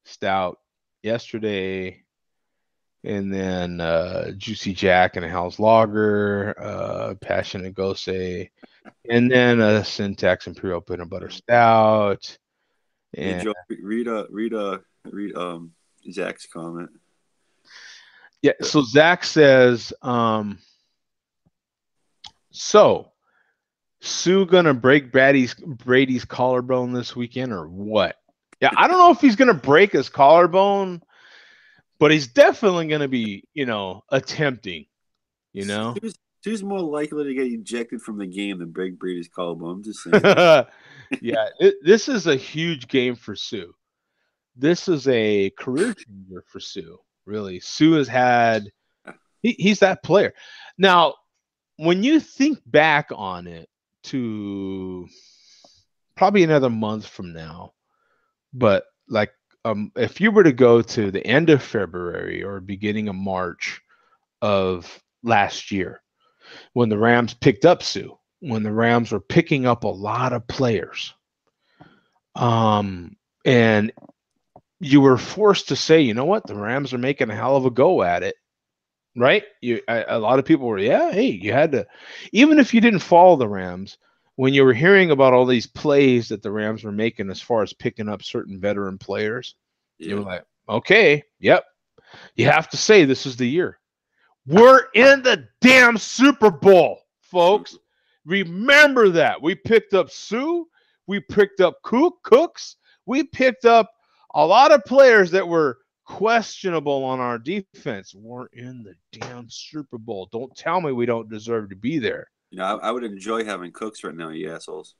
Stout yesterday. And then Juicy Jack and a Hell's Lager, Passionate Gose, and then a Syntax Imperial Peanut Butter Stout. Hey, And Joe, read Zach's comment. yeah, so Zach says, so Sue gonna break Brady's collarbone this weekend or what? Yeah, I don't know if he's gonna break his collarbone, but he's definitely gonna be, attempting. Who's more likely to get ejected from the game than break Brady's collarbone? I'm just saying. Yeah, this is a huge game for Sue. This is a career changer for Sue. Really, Sue has had. He's that player. Now, when you think back on it to probably another month from now, but like if you were to go to the end of February or beginning of March of last year, when the Rams picked up Sue, when the Rams were picking up a lot of players, and you were forced to say, you know what, the Rams are making a hell of a go at it, right? A lot of people were, you had to, even if you didn't follow the Rams, when you were hearing about all these plays that the Rams were making as far as picking up certain veteran players, you were like, okay, yep, you have to say this is the year. We're in the damn Super Bowl, folks. Remember that. We picked up Sue. We picked up Cooks. We picked up a lot of players that were questionable on our defense. We're in the damn Super Bowl. Don't tell me we don't deserve to be there. I would enjoy having Cooks right now, you assholes.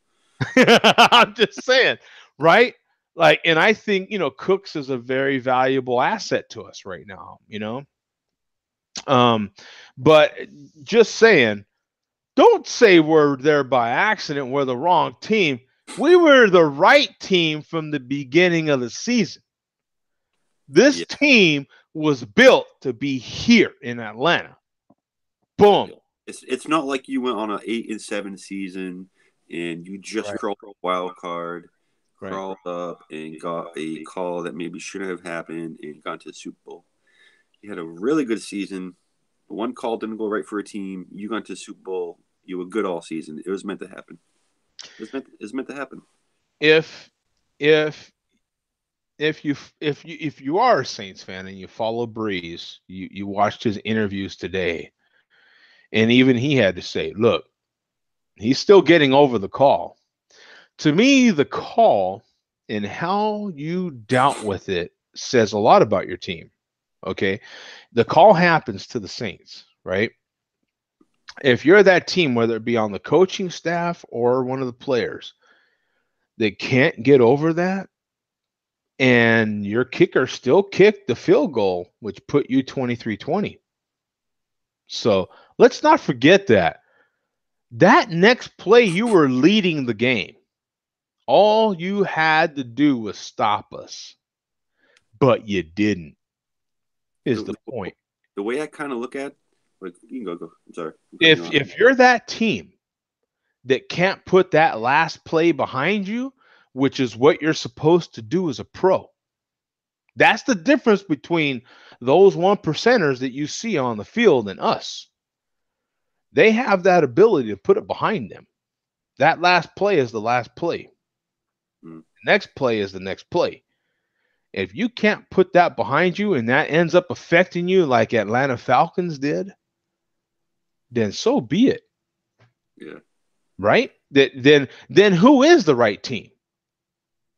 I'm just saying, right? Like, and I think, Cooks is a very valuable asset to us right now, But just saying, don't say we're there by accident. We're the wrong team. We were the right team from the beginning of the season. This team was built to be here in Atlanta. Boom. It's not like you went on an 8-7 season and you just crawled a wild card, crawled up and got a call that maybe shouldn't have happened and got to the Super Bowl. You had a really good season. One call didn't go right for a team. You got to the Super Bowl. You were good all season. It was meant to happen. It was meant to happen. If you are a Saints fan and you follow Breeze, you watched his interviews today, and even he had to say, look, he's still getting over the call. To me, the call and how you dealt with it says a lot about your team. Okay, the call happens to the Saints, right? If you're that team, whether it be on the coaching staff or one of the players, they can't get over that, and your kicker still kicked the field goal, which put you 23-20. So let's not forget that. That next play, you were leading the game. All you had to do was stop us, but you didn't, is the point. The way I kind of look at, like, you can go. I'm sorry. If you're that team that can't put that last play behind you, which is what you're supposed to do as a pro, that's the difference between those 1%ers that you see on the field and us. They have that ability to put it behind them. That last play is the last play. The next play is the next play. If you can't put that behind you and that ends up affecting you like Atlanta Falcons did, then so be it. Yeah. Right? Then who is the right team?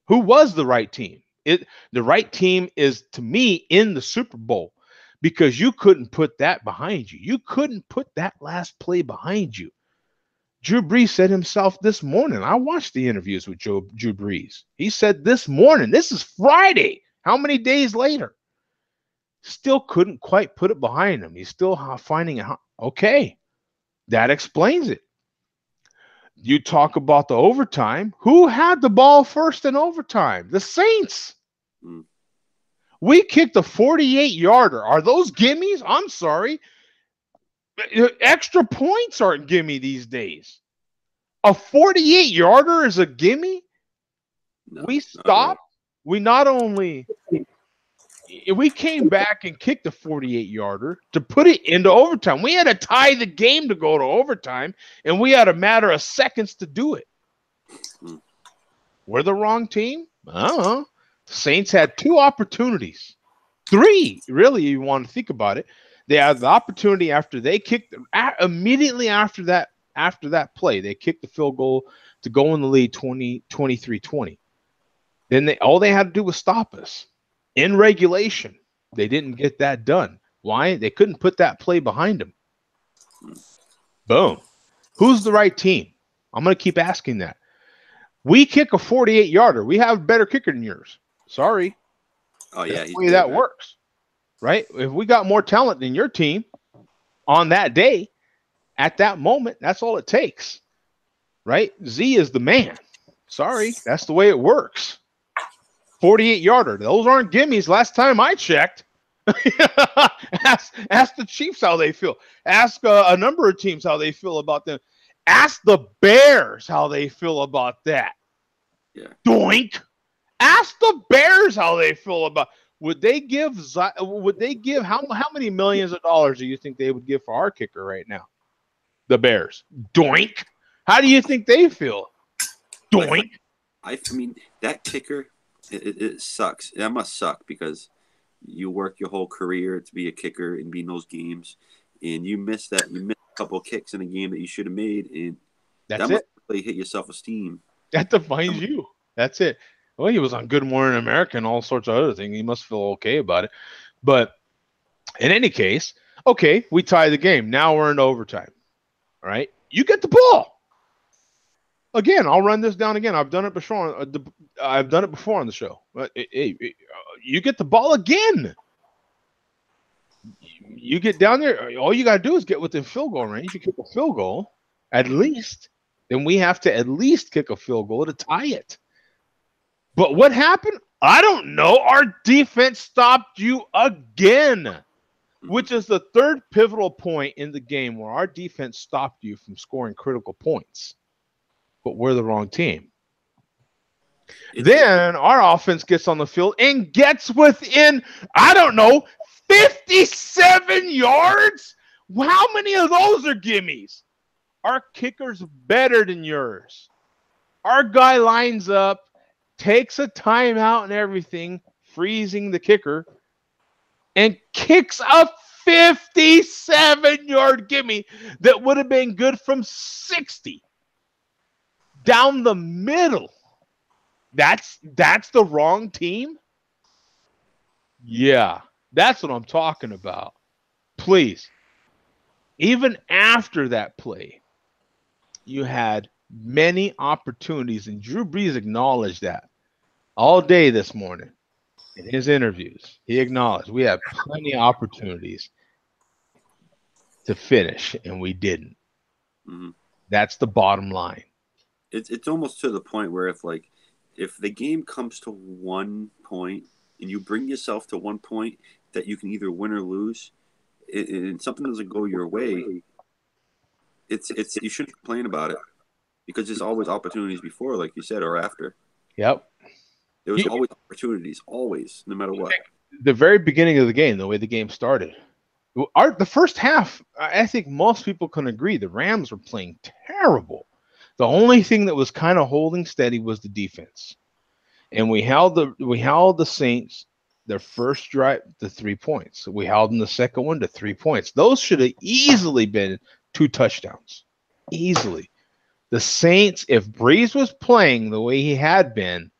Who was the right team? The right team is, to me, in the Super Bowl, because you couldn't put that behind you. You couldn't put that last play behind you. Drew Brees said himself this morning. I watched the interviews with Drew Brees. He said this morning, this is Friday. How many days later? Still couldn't quite put it behind him. He's still finding it. Okay, that explains it. You talk about the overtime. Who had the ball first in overtime? The Saints. We kicked a 48-yarder. Are those gimmies? I'm sorry. Extra points aren't gimme these days. A 48-yarder is a gimme? No, We stopped. We not only we came back and kicked the 48-yarder to put it into overtime. We had to tie the game to go to overtime, and we had a matter of seconds to do it. We're the wrong team? I don't know. Saints had 2 opportunities. 3, really, you want to think about it. They had the opportunity after they kicked immediately after that play. They kicked the field goal to go in the lead 23-20. Then all they had to do was stop us. In regulation, they didn't get that done. Why? They couldn't put that play behind them. Boom. Who's the right team? I'm going to keep asking that. We kick a 48-yarder. We have a better kicker than yours. Sorry. Oh, yeah. That's the way that works. Right? If we got more talent than your team on that day, at that moment, that's all it takes. Right? Z is the man. Sorry. That's the way it works. 48-yarder. Those aren't gimmies. Last time I checked. ask the Chiefs how they feel. Ask a number of teams how they feel about them. Ask the Bears how they feel about that. Yeah. Doink. Ask the Bears how they feel about. Would they give how many millions of dollars do you think they would give for our kicker right now? The Bears. Doink. How do you think they feel? Doink. I mean, that kicker, it sucks. That must suck because you work your whole career to be a kicker and be in those games, and you miss that. You miss a couple of kicks in a game that you should have made, and that must really hit your self-esteem. That defines you. That's it. Well, he was on Good Morning America and all sorts of other things. He must feel okay about it. But in any case, okay, we tie the game. Now we're in overtime. All right? You get the ball. Again, I'll run this down again. I've done it before. I've done it before on the show. You get the ball again. You get down there. All you got to do is get within field goal range. You kick a field goal, at least. Then we have to at least kick a field goal to tie it. But what happened? I don't know. Our defense stopped you again, which is the third pivotal point in the game where our defense stopped you from scoring critical points. But we're the wrong team. Then our offense gets on the field and gets within, 57 yards? How many of those are gimmies? Our kicker's better than yours. Our guy lines up, takes a timeout and everything, freezing the kicker, and kicks a 57-yard gimme that would have been good from 60. Down the middle. That's the wrong team? Yeah, that's what I'm talking about. Please. Even after that play, you had many opportunities, and Drew Brees acknowledged that all day this morning in his interviews. He acknowledged we had plenty of opportunities to finish, and we didn't. Mm-hmm. That's the bottom line. It's almost to the point where if the game comes to 1 point and you bring yourself to 1 point that you can either win or lose, and something doesn't go your way, it's you shouldn't complain about it because there's always opportunities before, like you said, or after. Yep. There was always opportunities, always, no matter what. The very beginning of the game, the way the game started, the first half, I think most people can agree the Rams were playing terrible. The only thing that was kind of holding steady was the defense. And we held the Saints their first drive to 3 points. We held them the second one to 3 points. Those should have easily been 2 touchdowns. Easily. The Saints, if Breeze was playing the way he had been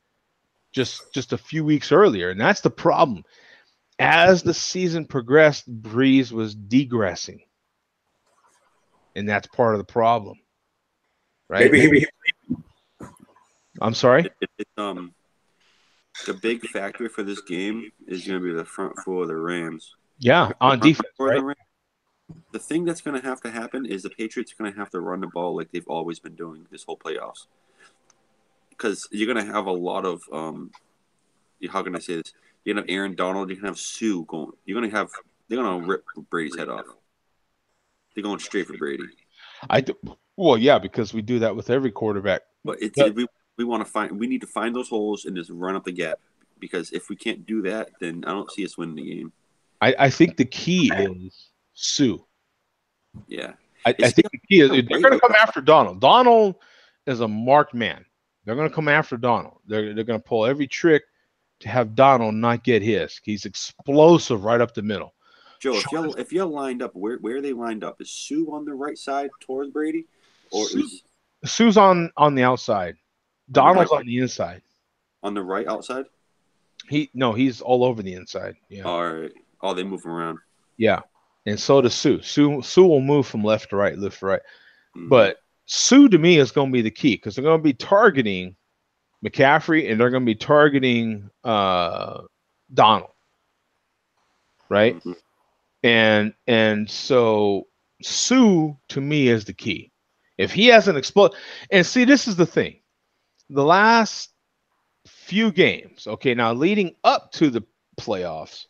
just a few weeks earlier, and that's the problem. As the season progressed, Breeze was degressing. And that's part of the problem. Right? I'm sorry? The big factor for this game is going to be the front four of the Rams. Yeah, on defense, right? The thing that's going to happen is the Patriots are going to have to run the ball like they've always been doing this whole playoffs. Because you're going to have a lot of how can I say this? You're going to have Aaron Donald. You're going to have Sue going. They're going to rip Brady's head off. They're going straight for Brady. Well, yeah, because we do that with every quarterback. But we need to find those holes and just run up the gap. Because if we can't do that, then I don't see us winning the game. I think the key is Sue. Yeah. I think the key is they're going to come after Donald. Donald is a marked man. They're going to come after Donald. They're going to pull every trick to have Donald not get his. He's explosive right up the middle. Joe, if you're lined up, where are they lined up? Is Sue on the right side towards Brady? Or Sue's on the outside. Donald's on the inside. On the right outside? He's all over the inside. Yeah. All right. Oh, they move him around. Yeah. And so does Sue. Sue will move from left to right, left to right. Mm-hmm. But Sue, to me, is going to be the key because they're going to be targeting McCaffrey and they're going to be targeting Donald. Right? Mm-hmm. And so Sue, to me, is the key. If he hasn't exploded, and see, this is the thing. The last few games, okay, now leading up to the playoffs,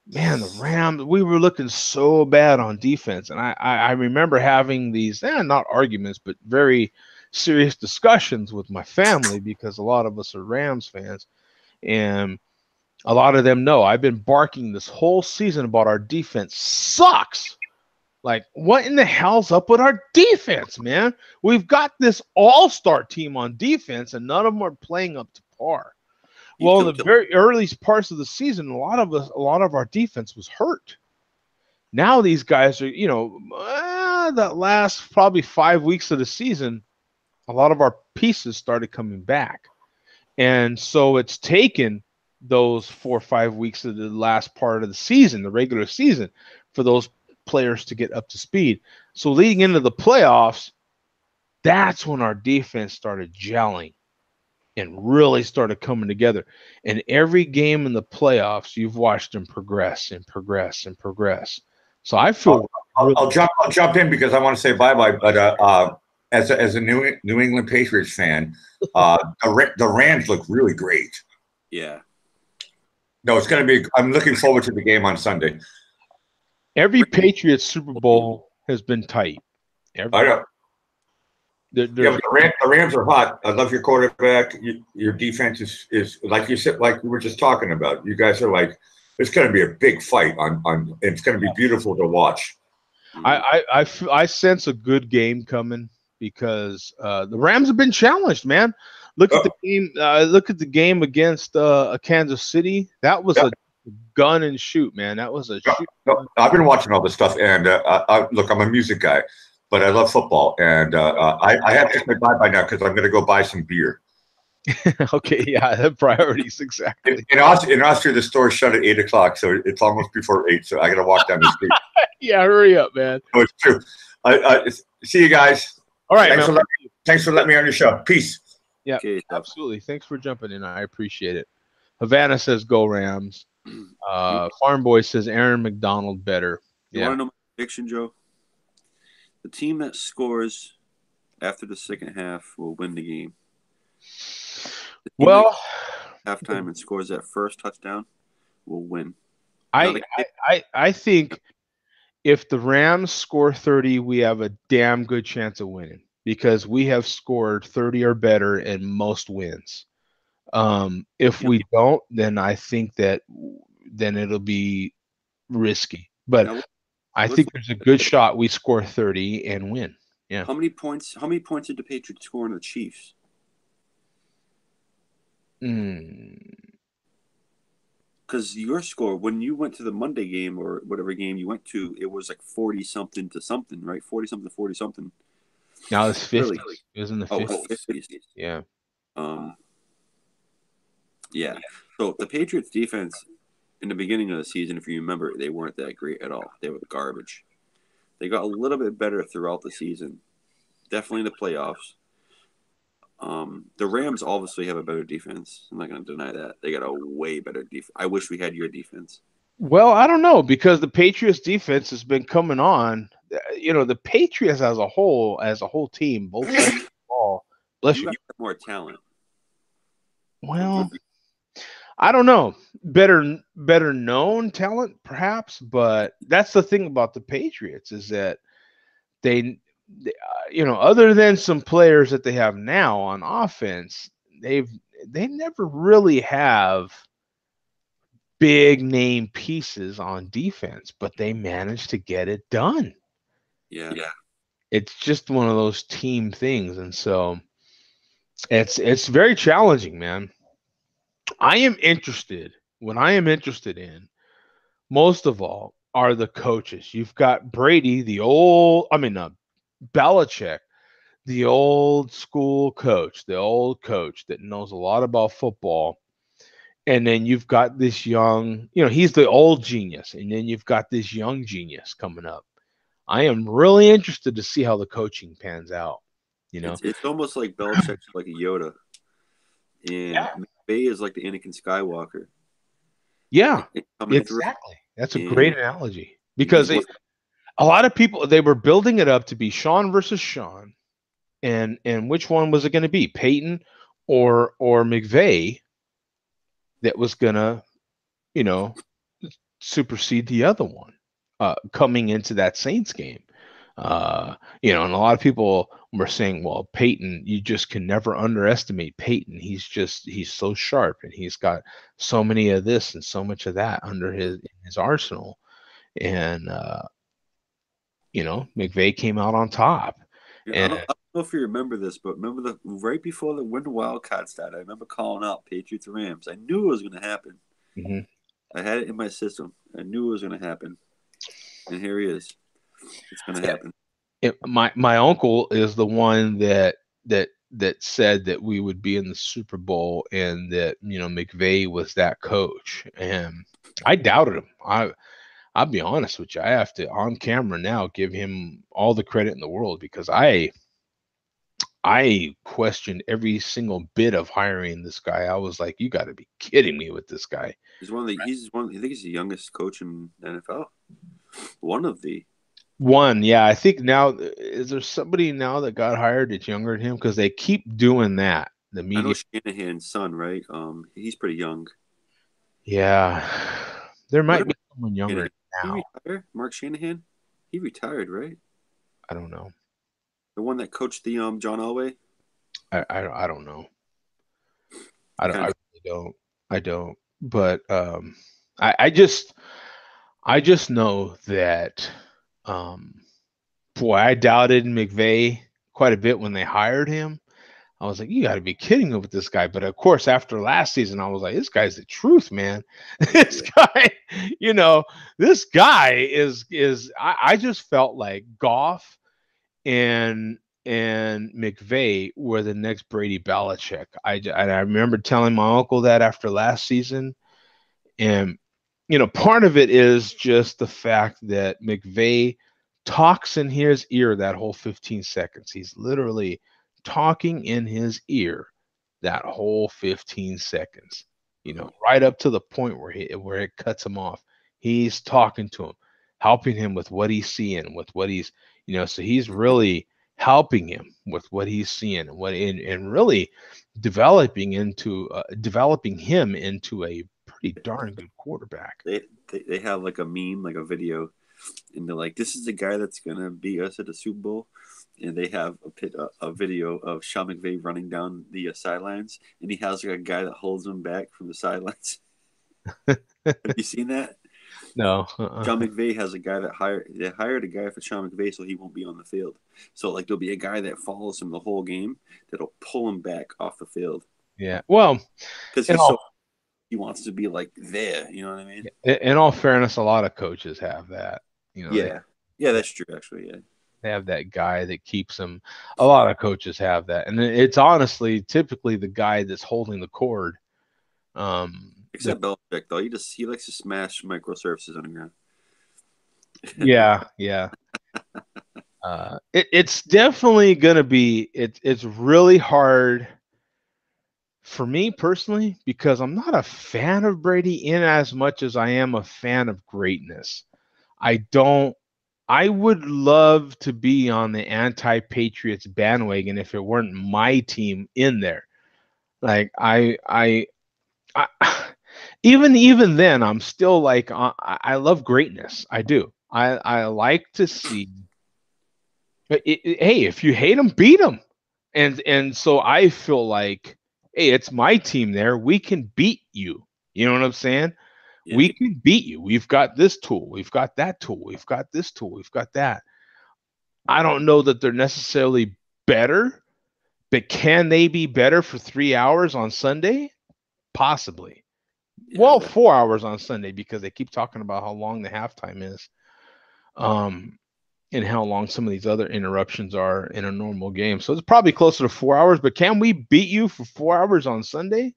man, the Rams, we were looking so bad on defense. And I remember having these, not arguments, but very serious discussions with my family because a lot of us are Rams fans. And a lot of them know I've been barking this whole season about our defense sucks. Like, what in the hell's up with our defense, man? We've got this all-star team on defense, and none of them are playing up to par. Well, in the very early parts of the season, a lot of our defense was hurt. Now these guys are, that last probably 5 weeks of the season, a lot of our pieces started coming back. And so it's taken those 4 or 5 weeks of the last part of the season, the regular season, for those players to get up to speed. So leading into the playoffs, that's when our defense started gelling and really started coming together. And every game in the playoffs, you've watched them progress and progress and progress. So I feel I'll jump in because I want to say bye-bye, but as a New England Patriots fan, the Rams look really great. Yeah. No, it's going to be – I'm looking forward to the game on Sunday. Every Patriots Super Bowl has been tight. I know. But the Rams are hot. I love your quarterback. Your defense is like you said, like we were just talking about. You guys are like, it's going to be a big fight on. It's going to be beautiful to watch. I sense a good game coming because the Rams have been challenged, man. Look at the game. Look at the game against Kansas City. That was a gun and shoot, man. That was a shoot. No, I've been watching all this stuff, and look, I'm a music guy, but I love football, and I have to say bye now because I'm going to go buy some beer. Okay, yeah, the priorities exactly. In Austria, the store shut at 8:00, so it's almost before 8. So I got to walk down the street. Yeah, hurry up, man. No, it's true. See you guys. All right, thanks for letting me on your show. Peace. Yeah, okay, absolutely. Thanks for jumping in. I appreciate it. Havana says go Rams. Farm Boy says Aaron McDonald better. You want to know my prediction, Joe? The team that scores after the second half will win the game. Well, halftime and scores that first touchdown will win. I think if the Rams score 30, we have a damn good chance of winning because we have scored 30 or better in most wins. If we don't, then I think that then it'll be risky. But I think there's a good shot we score 30 and win. Yeah. How many points did the Patriots score on the Chiefs? Because your score, when you went to the Monday game or whatever game you went to, it was like 40-something to something, right? 40-something, 40-something. Now it's 50. Really? It was in the Oh, 50s. 50s. Yeah. Yeah. So the Patriots defense in the beginning of the season, if you remember, they weren't that great at all. They were garbage. They got a little bit better throughout the season. Definitely in the playoffs. The Rams obviously have a better defense. I'm not going to deny that. They got a way better defense. I wish we had your defense. Well, I don't know, because the Patriots defense has been coming on. You know, the Patriots as a whole team, both sides of the ball. Bless you. You have more talent. Well, I don't know. Better known talent, perhaps, but that's the thing about the Patriots is that they you know, other than some players that they have now on offense, they never really have big name pieces on defense, but they managed to get it done. Yeah. It's just one of those team things, and so it's very challenging, man. I am interested. What I am interested in most of all are the coaches. You've got Brady, Belichick, the old school coach, the old coach that knows a lot about football. And then you've got this young, you know, he's the old genius. And then you've got this young genius coming up. I am really interested to see how the coaching pans out. You know, it's almost like Belichick's like a Yoda, and McVay is like the Anakin Skywalker. Yeah, Coming through. exactly. That's a great analogy because a lot of people, they were building it up to be Sean versus Sean, and which one was it going to be, Peyton or McVay, that was going to, you know, supersede the other one coming into that Saints game. You know, and a lot of people were saying, well, Peyton, you just can never underestimate Peyton. He's so sharp, and he's got so many of this and so much of that under his arsenal. And you know, McVay came out on top. Yeah, I don't know if you remember this, but remember right before the Winter Wildcard started, I remember calling out Patriots Rams. I knew it was going to happen. Mm-hmm. I had it in my system. I knew it was going to happen, and here he is. It's going to happen. My uncle is the one that said that we would be in the Super Bowl and that, you know, McVay was that coach, and I doubted him. I'll be honest with you. I have to, on camera now, give him all the credit in the world, because I questioned every single bit of hiring this guy. I was like, you got to be kidding me with this guy. He's one. I think he's the youngest coach in the NFL. Yeah. I think now, is there somebody now that got hired that's younger than him? Because they keep doing that. The media. I know Shanahan's son, right? He's pretty young. Yeah, there might be someone younger now. He retired? Mark Shanahan? He retired, right? I don't know. The one that coached the John Elway? I don't know. I really don't. But I just know that boy, I doubted McVay quite a bit when they hired him. I was like, you got to be kidding me with this guy. But of course, after last season, I was like, this guy's the truth, man. This guy, you know, this guy is. I just felt like Goff and McVay were the next Brady Belichick. I remember telling my uncle that after last season, and you know, part of it is just the fact that McVay talks in his ear that whole 15 seconds. He's literally talking in his ear that whole 15 seconds, you know, right up to the point where it cuts him off. He's talking to him, helping him with what he's seeing, with what he's, you know, so he's really helping him with what he's seeing and really developing him into a pretty darn good quarterback. They have like a meme, like a video, and they're like, this is the guy that's gonna beat us at the Super Bowl. And they have a video of Sean McVay running down the sidelines, and he has like a guy that holds him back from the sidelines. Have you seen that? No. Sean McVay has a guy they hired a guy for Sean McVay so he won't be on the field. So like there'll be a guy that follows him the whole game that'll pull him back off the field. Yeah. Well, because in all he wants to be like there. You know what I mean? in all fairness, a lot of coaches have that. Yeah. Yeah, that's true. Actually, yeah. They have that guy that keeps them. A lot of coaches have that, and it's honestly typically the guy that's holding the cord. Except Belichick, though, he likes to smash microservices on the ground. Yeah, yeah. It's definitely gonna be. It's really hard for me personally because I'm not a fan of Brady in as much as I am a fan of greatness. I don't. I would love to be on the anti-Patriots bandwagon if it weren't my team in there. Like I even then, I'm still like I love greatness. I do. I like to see. Hey, if you hate them, beat them, and so I feel like, hey, it's my team there. We can beat you. You know what I'm saying? Yeah. We can beat you. We've got this tool. We've got that tool. We've got this tool. We've got that. I don't know that they're necessarily better, but can they be better for 3 hours on Sunday? Possibly. Yeah, Well, 4 hours on Sunday because they keep talking about how long the halftime is, and how long some of these other interruptions are in a normal game. So it's probably closer to 4 hours. But can we beat you for 4 hours on Sunday?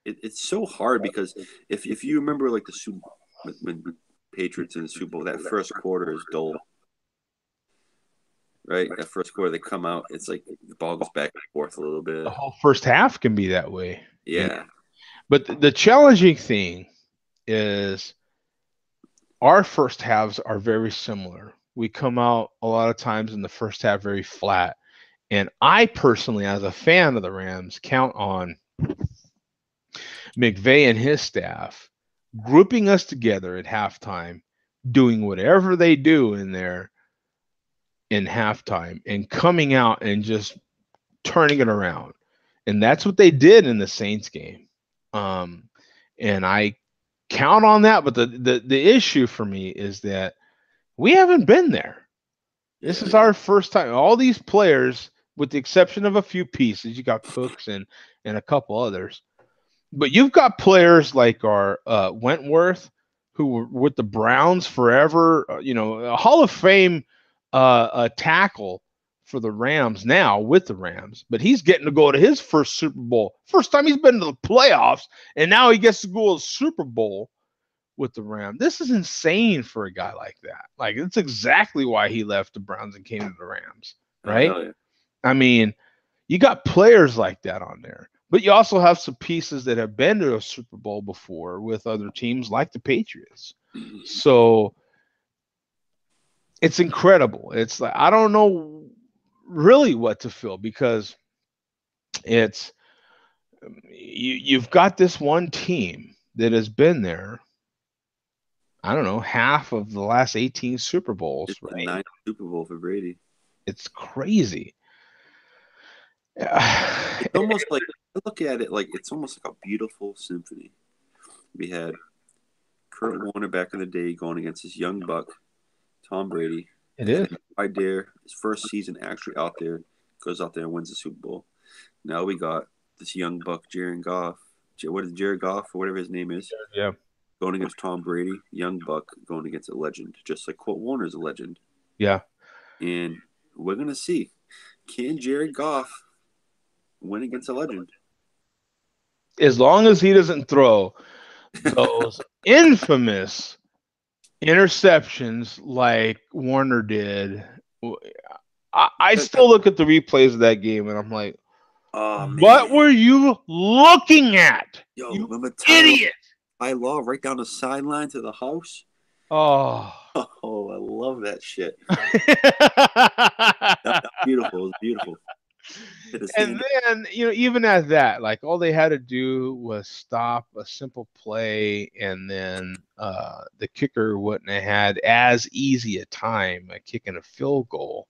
it's so hard because if you remember like the Super when Patriots in the Super Bowl, that first quarter is dull. Right, that first quarter they come out, it's like the ball goes back and forth a little bit. The whole first half can be that way. Yeah. But the challenging thing is our first halves are very similar. We come out a lot of times in the first half very flat. And I personally, as a fan of the Rams, count on McVay and his staff grouping us together at halftime, doing whatever they do in there in halftime and coming out and just turning it around. And that's what they did in the Saints game. And I count on that. But the issue for me is that we haven't been there. This is our first time. All these players, with the exception of a few pieces, you got Cooks and a couple others, but you've got players like our Wentworth, who were with the Browns forever. A Hall of Fame tackle for the Rams now with the Rams, but he's getting to go to his first Super Bowl. First time he's been to the playoffs, and now he gets to go to the Super Bowl with the Rams. This is insane for a guy like that. Like, it's exactly why he left the Browns and came to the Rams, right? Yeah. I mean, you got players like that on there, but you also have some pieces that have been to a Super Bowl before with other teams like the Patriots. So it's incredible. It's like, I don't know really what to feel because it's you've got this one team that has been there, I don't know, half of the last 18 Super Bowls, It's right? 9 Super Bowl for Brady. It's crazy. It's almost like, I look at it like it's almost like a beautiful symphony. We had Kurt Warner back in the day going against this young buck, Tom Brady. It is. Right there, his first season actually out there, goes out there and wins the Super Bowl. Now we got this young buck, Jared Goff. What is Jared Goff or whatever his name is? Yeah. Going against Tom Brady, young buck going against a legend, just like Kurt Warner's a legend. Yeah. And we're gonna see, can Jared Goff win against a legend? As long as he doesn't throw those infamous interceptions like Warner did. I still look at the replays of that game and I'm like, what were you looking at? Yo, you remember idiot! Ty Law right down the sideline to the house. Oh, I love that shit. That's beautiful. It was beautiful. And then, even at that, like, all they had to do was stop a simple play, and then the kicker wouldn't have had as easy a time kicking a field goal.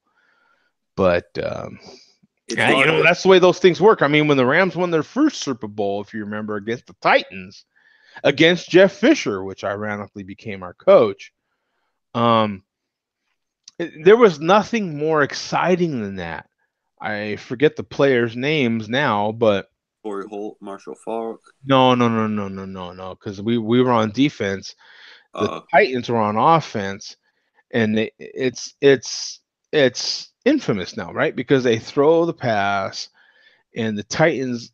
But that's the way those things work. I mean, when the Rams won their first Super Bowl, if you remember, against the Titans, against Jeff Fisher, which ironically became our coach, there was nothing more exciting than that. I forget the players' names now, but Corey Holt, Marshall Falk. No. Because we were on defense. The Titans were on offense, and it's infamous now, right? Because they throw the pass, and the Titans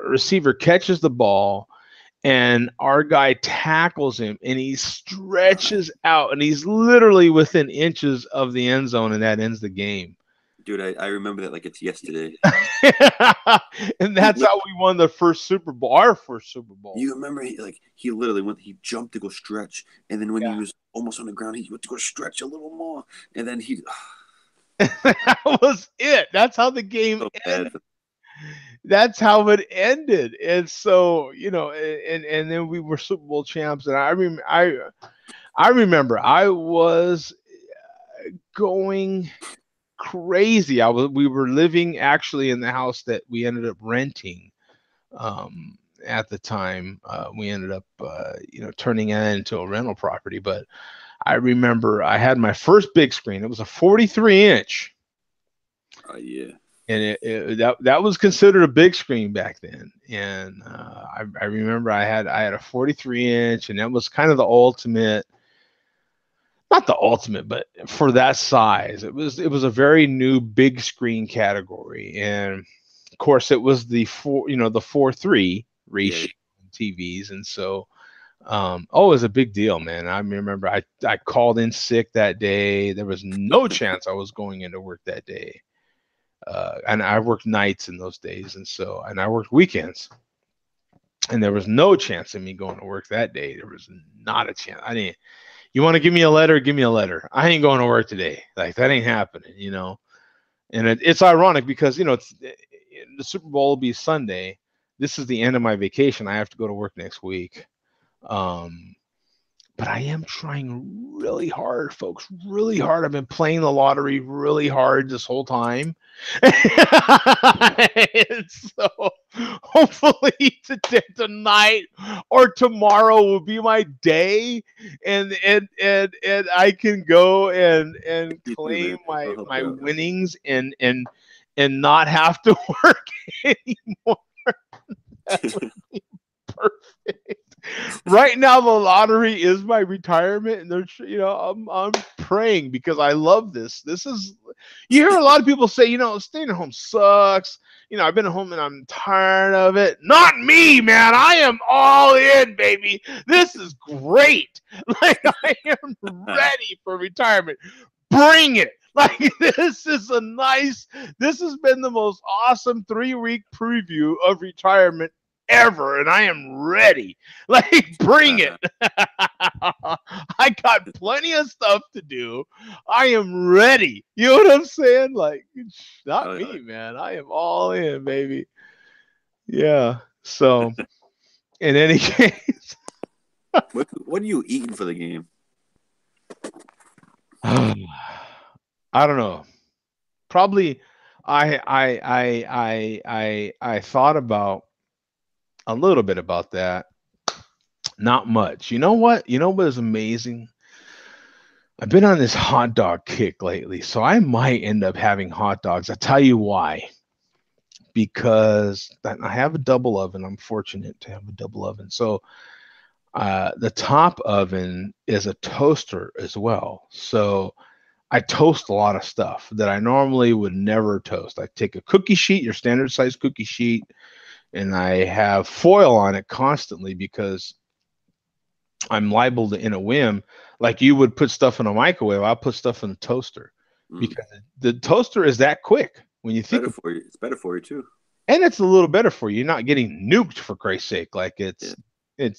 receiver catches the ball, and our guy tackles him, and he stretches out, and he's literally within inches of the end zone, and that ends the game. Dude, I remember that like it's yesterday. And that's how we won the first Super Bowl, our first Super Bowl. You remember he literally he jumped to go stretch, and then when he was almost on the ground, he went to go stretch a little more, and then he that was it. That's how the game ended. That's how it ended. And so, and then we were Super Bowl champs, and I remember I was going crazy. We were living actually in the house that we ended up renting at the time. We ended up turning it into a rental property, but I remember I had my first big screen. It was a 43-inch. Yeah. And that was considered a big screen back then. And I remember I had a 43-inch, and that was kind of the ultimate. Not the ultimate, but for that size, it was a very new big screen category. And of course, it was the 4:3 ratio TVs, and so it was a big deal, man. I remember I called in sick that day. There was no chance I was going into work that day, and I worked nights in those days, and I worked weekends, and there was no chance of me going to work that day. There was not a chance. I didn't. You want to give me a letter? Give me a letter. I ain't going to work today. Like, that ain't happening, And it's ironic because, the Super Bowl will be Sunday. This is the end of my vacation. I have to go to work next week. But I am trying really hard, folks, really hard. I've been playing the lottery really hard this whole time. So hopefully tonight or tomorrow will be my day, and I can go and claim my winnings and not have to work anymore. That would be perfect. Right now, the lottery is my retirement, and I'm praying because I love this. This is, you hear a lot of people say, staying at home sucks. I've been at home and I'm tired of it. Not me, man. I am all in, baby. This is great. Like, I am ready for retirement. Bring it. Like, this has been the most awesome 3-week preview of retirement ever, and I am ready. Like, bring it. I got plenty of stuff to do. I am ready. You know what I'm saying? Like, not me, man. I am all in, baby. Yeah. So, in any case, what are you eating for the game? I don't know. Probably, I thought about a little bit about that. Not much. You know what is amazing? I've been on this hot dog kick lately, so I might end up having hot dogs. I'll tell you why. Because I have a double oven. I'm fortunate to have a double oven. So the top oven is a toaster as well. So I toast a lot of stuff that I normally would never toast. I take a cookie sheet, your standard size cookie sheet, and I have foil on it constantly because I'm liable to, in a whim, like you would put stuff in a microwave, I'll put stuff in a toaster because the toaster is that quick when you think for you. It's better for you too. And it's a little better for you. You're not getting nuked, for Christ's sake. Like, it's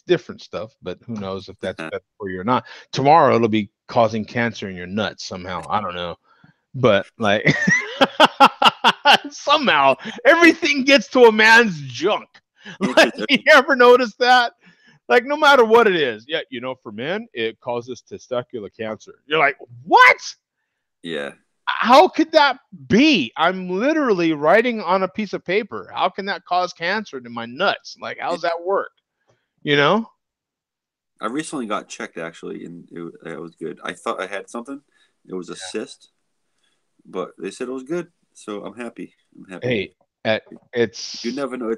different stuff, but who knows if that's better for you or not. Tomorrow it'll be causing cancer in your nuts somehow. I don't know. But like somehow everything gets to a man's junk. Like, you ever notice that? Like, no matter what it is, for men, it causes testicular cancer. You're like, what? Yeah. How could that be? I'm literally writing on a piece of paper. How can that cause cancer to my nuts? Like, how's that work? I recently got checked, actually, and it was good. I thought I had something. It was a cyst, but they said it was good, so I'm happy. Hey, It's You never know.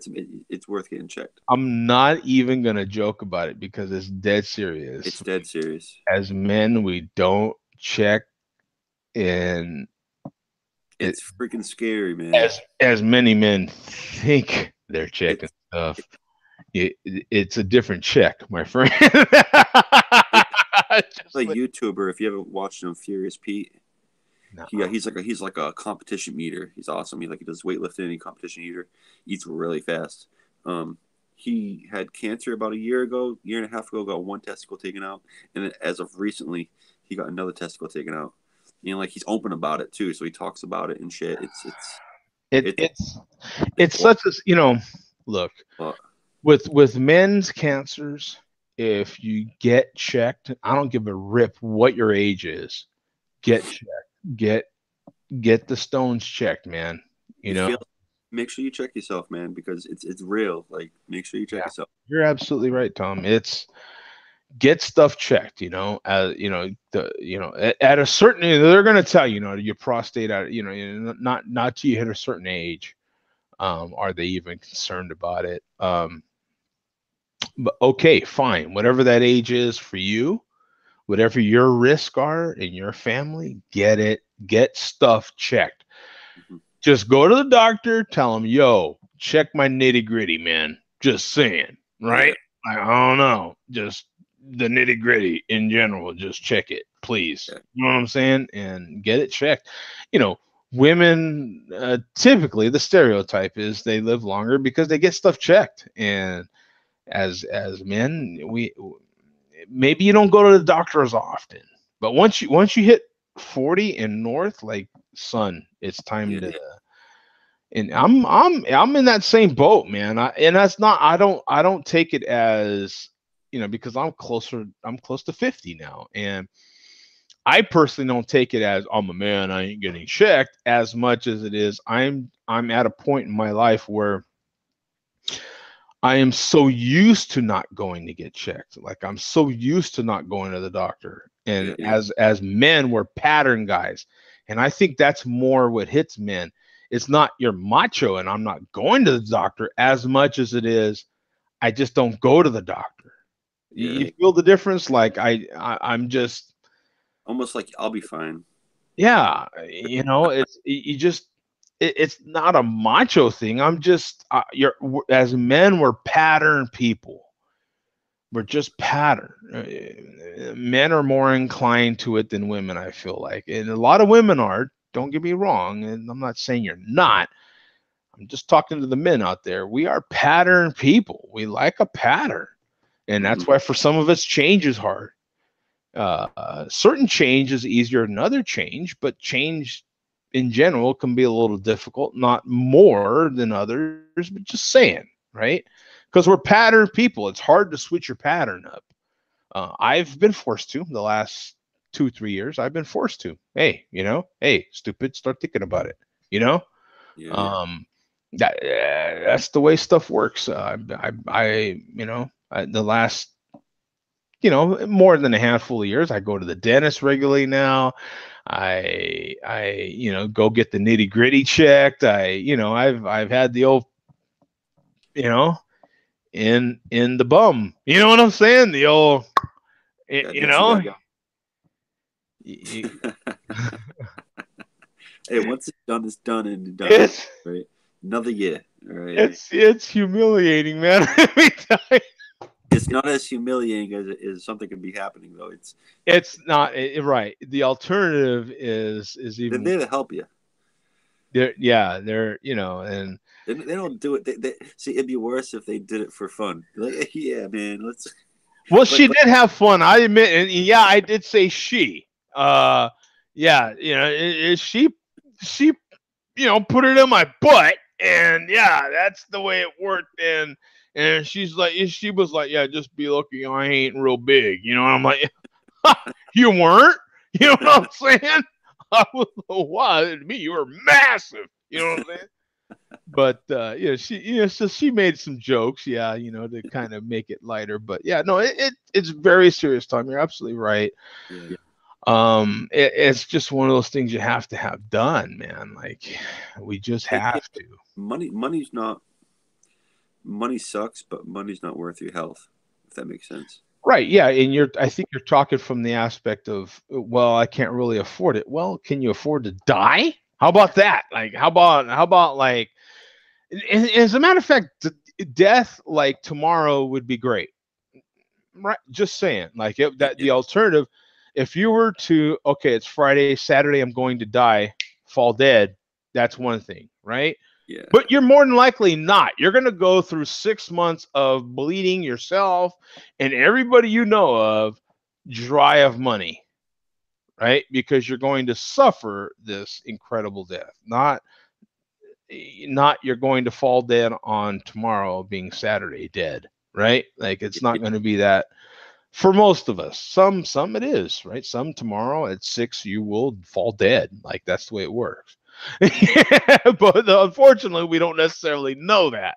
It's worth getting checked. I'm not even gonna joke about it because it's dead serious. It's dead serious. As men, we don't check, and It's freaking scary, man. as many men think they're checking stuff. It's a different check, my friend. Like YouTuber, if you haven't watched him, Furious Pete. No. Yeah, he's like a competition eater. He's awesome. He does weightlifting. He competition eater. Eats really fast. He had cancer about a year and a half ago. Got one testicle taken out, and then as of recently, he got another testicle taken out. You know, like he's open about it too. So he talks about it and shit. It's such a, you know, look, with men's cancers, if you get checked, I don't give a rip what your age is. Get checked. Get the stones checked, man. You know, make sure you check yourself, man, because it's real. Like, make sure you check yourself. You're absolutely right, Tom. It's get stuff checked. You know, at a certain, they're going to tell you, your prostate, not till you hit a certain age, are they even concerned about it? But okay, fine, whatever that age is for you, whatever your risks are in your family, get stuff checked. Mm-hmm. Just go to the doctor, tell them, yo, check my nitty gritty, man. Just saying, right? I don't know. Just the nitty gritty in general. Just check it, please. Yeah. You know what I'm saying? And get it checked. Women, typically the stereotype is they live longer because they get stuff checked. And as men, maybe you don't go to the doctor as often, but once you hit 40 and north, like, son, it's time to. And I'm in that same boat, man. I don't take it as, because I'm close to 50 now, and I personally don't take it as I'm a man, I ain't getting checked, as much as it is I'm at a point in my life where I am so used to not going to get checked. Like, I'm so used to not going to the doctor. And as men, we're pattern guys. And I think that's more what hits men. It's not you're macho and I'm not going to the doctor as much as it is I just don't go to the doctor. Yeah. You feel the difference? Like I'm just almost like I'll be fine. Yeah, it's not a macho thing. I'm just as men, we're pattern people. We're just pattern. Men are more inclined to it than women, I feel like, and a lot of women are. Don't get me wrong, and I'm not saying you're not. I'm just talking to the men out there. We are pattern people. We like a pattern, and that's why for some of us change is hard. Certain change is easier than other change, but change in general can be a little difficult, not more than others, but just saying, right? Because we're pattern people. It's hard to switch your pattern up. I've been forced to the last 2-3 years. I've been forced to. Hey, stupid, start thinking about it. That's the way stuff works. The last, more than a handful of years, I go to the dentist regularly now. I go get the nitty gritty checked. I've had the old, in the bum. You know what I'm saying? The old, Hey, once it's done, it's done and done. Right? Another year. Right? It's humiliating, man. Let me tell you. It's not as humiliating as something can be happening, though. It's not right. The alternative is even. They're there to help you. They're and they don't do it. They see, it'd be worse if they did it for fun. Like, yeah, man, let's. Well, she did have fun. I admit, and I did say she. She put it in my butt, and that's the way it worked. And she was like, yeah, just be lucky I ain't real big, and I'm like, you weren't, you know what I'm saying? I was wow, to me you were massive, you know what I'm saying? But so she made some jokes, to kind of make it lighter. But no, it's very serious, Tom. You're absolutely right. Yeah. It's just one of those things you have to have done, man. Like we just have to. Money sucks, but money's not worth your health, if that makes sense. Right. Yeah. And I think you're talking from the aspect of, well, I can't really afford it. Well, can you afford to die? How about that? Like, how about like, and as a matter of fact, death like tomorrow would be great. Right. Just saying, like the alternative, if you were to, okay, it's Friday, Saturday, I'm going to die, fall dead. That's one thing. Right. Yeah. But you're more than likely not. You're going to go through 6 months of bleeding yourself and everybody you know of dry of money, right? Because you're going to suffer this incredible death. Not you're going to fall dead on tomorrow being Saturday dead, right? Like it's not going to be that for most of us. Some it is, right? Some tomorrow at 6 you will fall dead. Like that's the way it works. But unfortunately, we don't necessarily know that,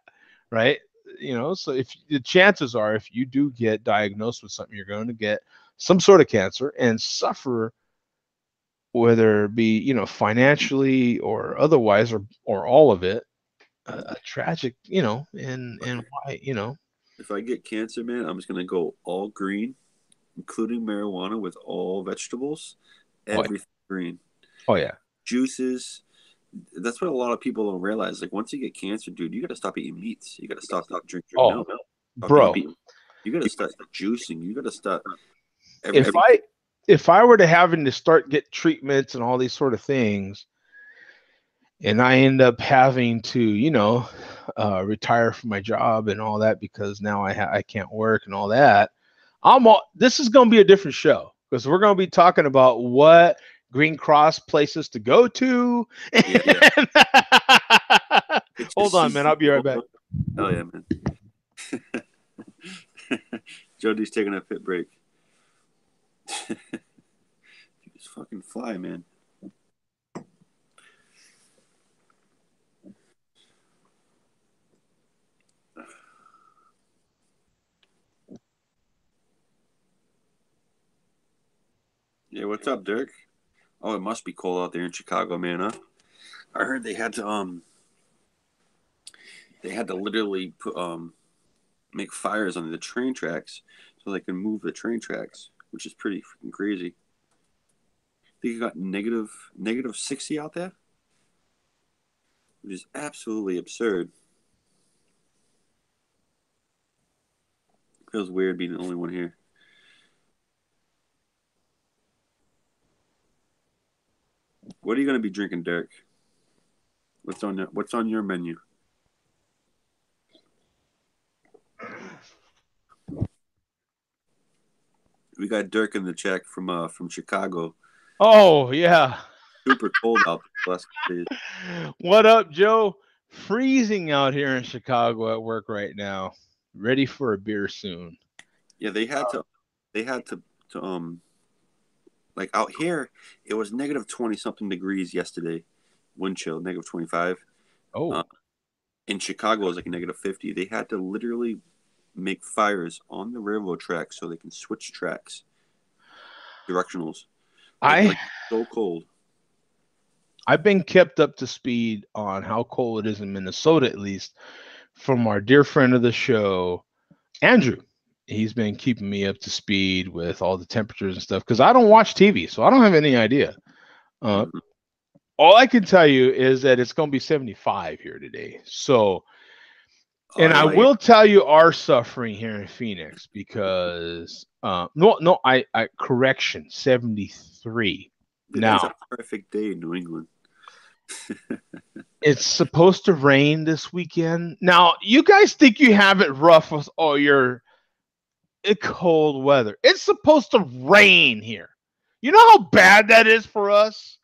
right? So if the chances are, if you do get diagnosed with something, you're going to get some sort of cancer and suffer, whether it be financially or otherwise, or all of it, a tragic, and why, If I get cancer, man, I'm just gonna go all green, including marijuana with all vegetables, everything green. Oh yeah, juices. That's what a lot of people don't realize. Like once you get cancer, dude, you got to stop eating meats. You got to stop drinking milk. Bro, you got to start juicing. You got to start. If I were to having to get treatments and all these sort of things, and I end up having to, retire from my job and all that because now I can't work and all that, this is going to be a different show because we're going to be talking about what Green Cross places to go to. Yeah. Hold on, man. I'll be right back. Oh yeah, man. Jody's taking a pit break. Just fucking fly, man. Yeah, what's up, Dirk? Oh, it must be cold out there in Chicago, man, huh? I heard they had to literally put make fires on the train tracks so they can move the train tracks, which is pretty freaking crazy. I think you got negative 60 out there, which is absolutely absurd. Feels weird being the only one here. What are you going to be drinking, Derek? What's on your menu? We got Dirk in the chat from Chicago. Oh yeah, super cold out the last days. What up, Joe? Freezing out here in Chicago at work right now. Ready for a beer soon. Yeah, they had to like out here it was negative 20 something degrees yesterday. Wind chill, negative 25. Oh. In Chicago it was like negative 50. They had to literally make fires on the railroad tracks so they can switch tracks. Directionals. Like so cold. I've been kept up to speed on how cold it is in Minnesota, at least, from our dear friend of the show, Andrew. He's been keeping me up to speed with all the temperatures and stuff because I don't watch TV, so I don't have any idea. All I can tell you is that it's going to be 75 here today. So, and I will tell you our suffering here in Phoenix because correction, 73. Now, it's a perfect day in New England. It's supposed to rain this weekend. Now, you guys think you have it rough with all your cold weather. It's supposed to rain here. You know how bad that is for us?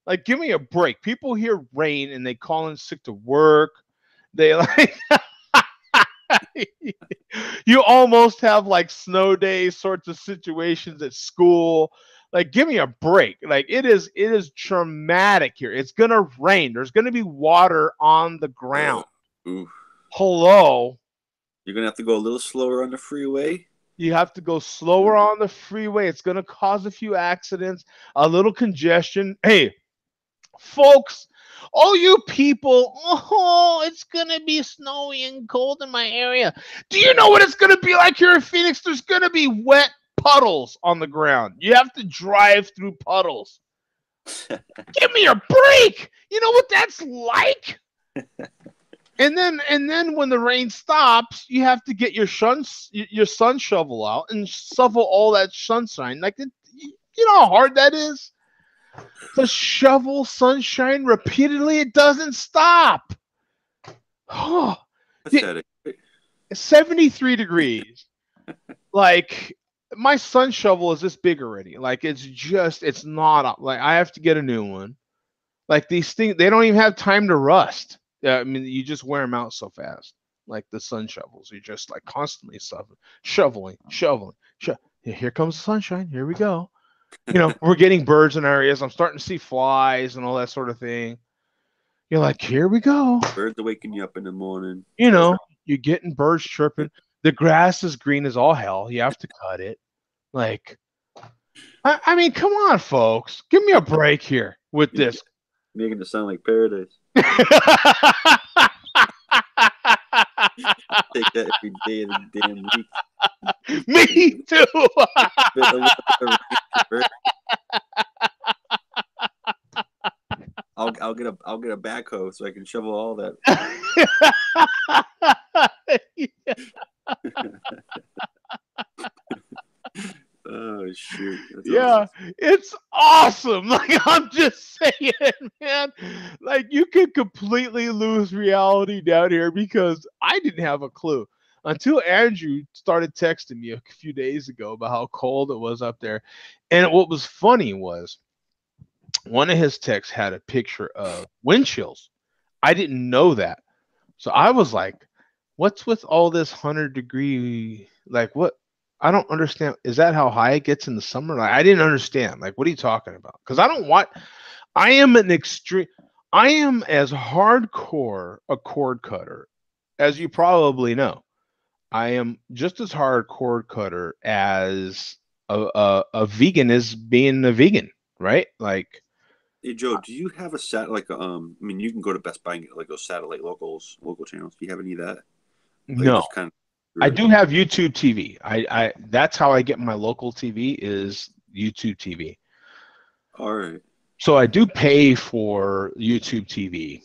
Like, give me a break. People hear rain and they call in sick to work. They like you almost have like snow day sorts of situations at school. Like, give me a break. Like, it is traumatic here. It's gonna rain. There's gonna be water on the ground. Ooh. Hello. You're gonna have to go a little slower on the freeway. You have to go slower on the freeway. It's going to cause a few accidents, a little congestion. Hey, folks, all you people, oh, it's going to be snowy and cold in my area. Do you know what it's going to be like here in Phoenix? There's going to be wet puddles on the ground. You have to drive through puddles. Give me a break. You know what that's like? And then when the rain stops, you have to get your sun shovel out and shovel all that sunshine. Like, you know how hard that is? To shovel sunshine repeatedly, it doesn't stop. Oh, Pathetic. 73 degrees. Like, my sun shovel is this big already. Like, it's not, like, I have to get a new one. Like, these things, they don't even have time to rust. Yeah, I mean, you just wear them out so fast. Like the sun shovels, you're just like constantly shoveling. Here comes the sunshine. Here we go. You know, we're getting birds in areas. I'm starting to see flies and all that sort of thing. You're like, here we go. Birds are waking you up in the morning. You know, you're getting birds chirping. The grass is green as all hell. You have to cut it. Like, I mean, come on, folks. Give me a break here with this. Making it sound like paradise. Take that every day of the damn week. Me too. I'll get a backhoe so I can shovel all that. Oh shoot! That's awesome. It's awesome. Like, I'm just saying, man. Like, you could completely lose reality down here because I didn't have a clue until Andrew started texting me a few days ago about how cold it was up there. And what was funny was one of his texts had a picture of wind chills. I didn't know that, so I was like, "What's with all this 100-degree? Like, what?" I don't understand. Is that how high it gets in the summer? Like, I didn't understand. Like, what are you talking about? Because I am as hardcore a cord cutter as you probably know. I am just as hard cord cutter as a vegan is being a vegan, right? Like, hey Joe, do you have a I mean, you can go to Best Buy and get like those satellite local channels. Do you have any of that? Like, no. I do have YouTube TV. I that's how I get my local TV is YouTube TV. All right. So I do pay for YouTube TV.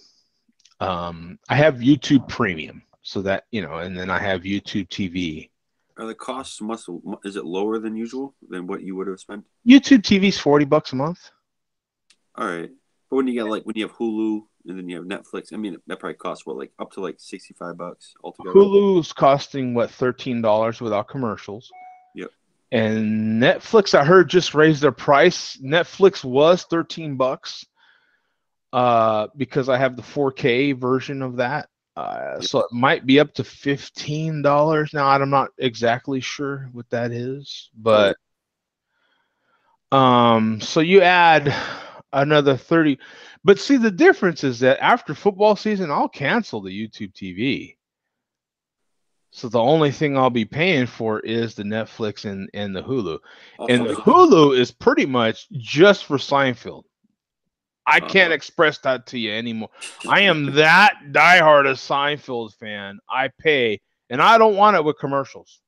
I have YouTube Premium, so that, you know, and then I have YouTube TV. Are the costs is it lower than usual than what you would have spent? YouTube TV is $40 a month. All right, but when you have Hulu and then you have Netflix, I mean, that probably costs what, up to $65 altogether. Hulu's costing $13 without commercials. Yep. And Netflix, I heard, just raised their price. Netflix was $13 because I have the 4K version of that. So it might be up to $15 now. I'm not exactly sure what that is, but so you add another 30. But see, the difference is that after football season, I'll cancel the YouTube TV. So the only thing I'll be paying for is the Netflix and the Hulu. And the Hulu is pretty much just for Seinfeld. I can't express that to you anymore. I am that diehard a Seinfeld fan. I pay, and I don't want it with commercials.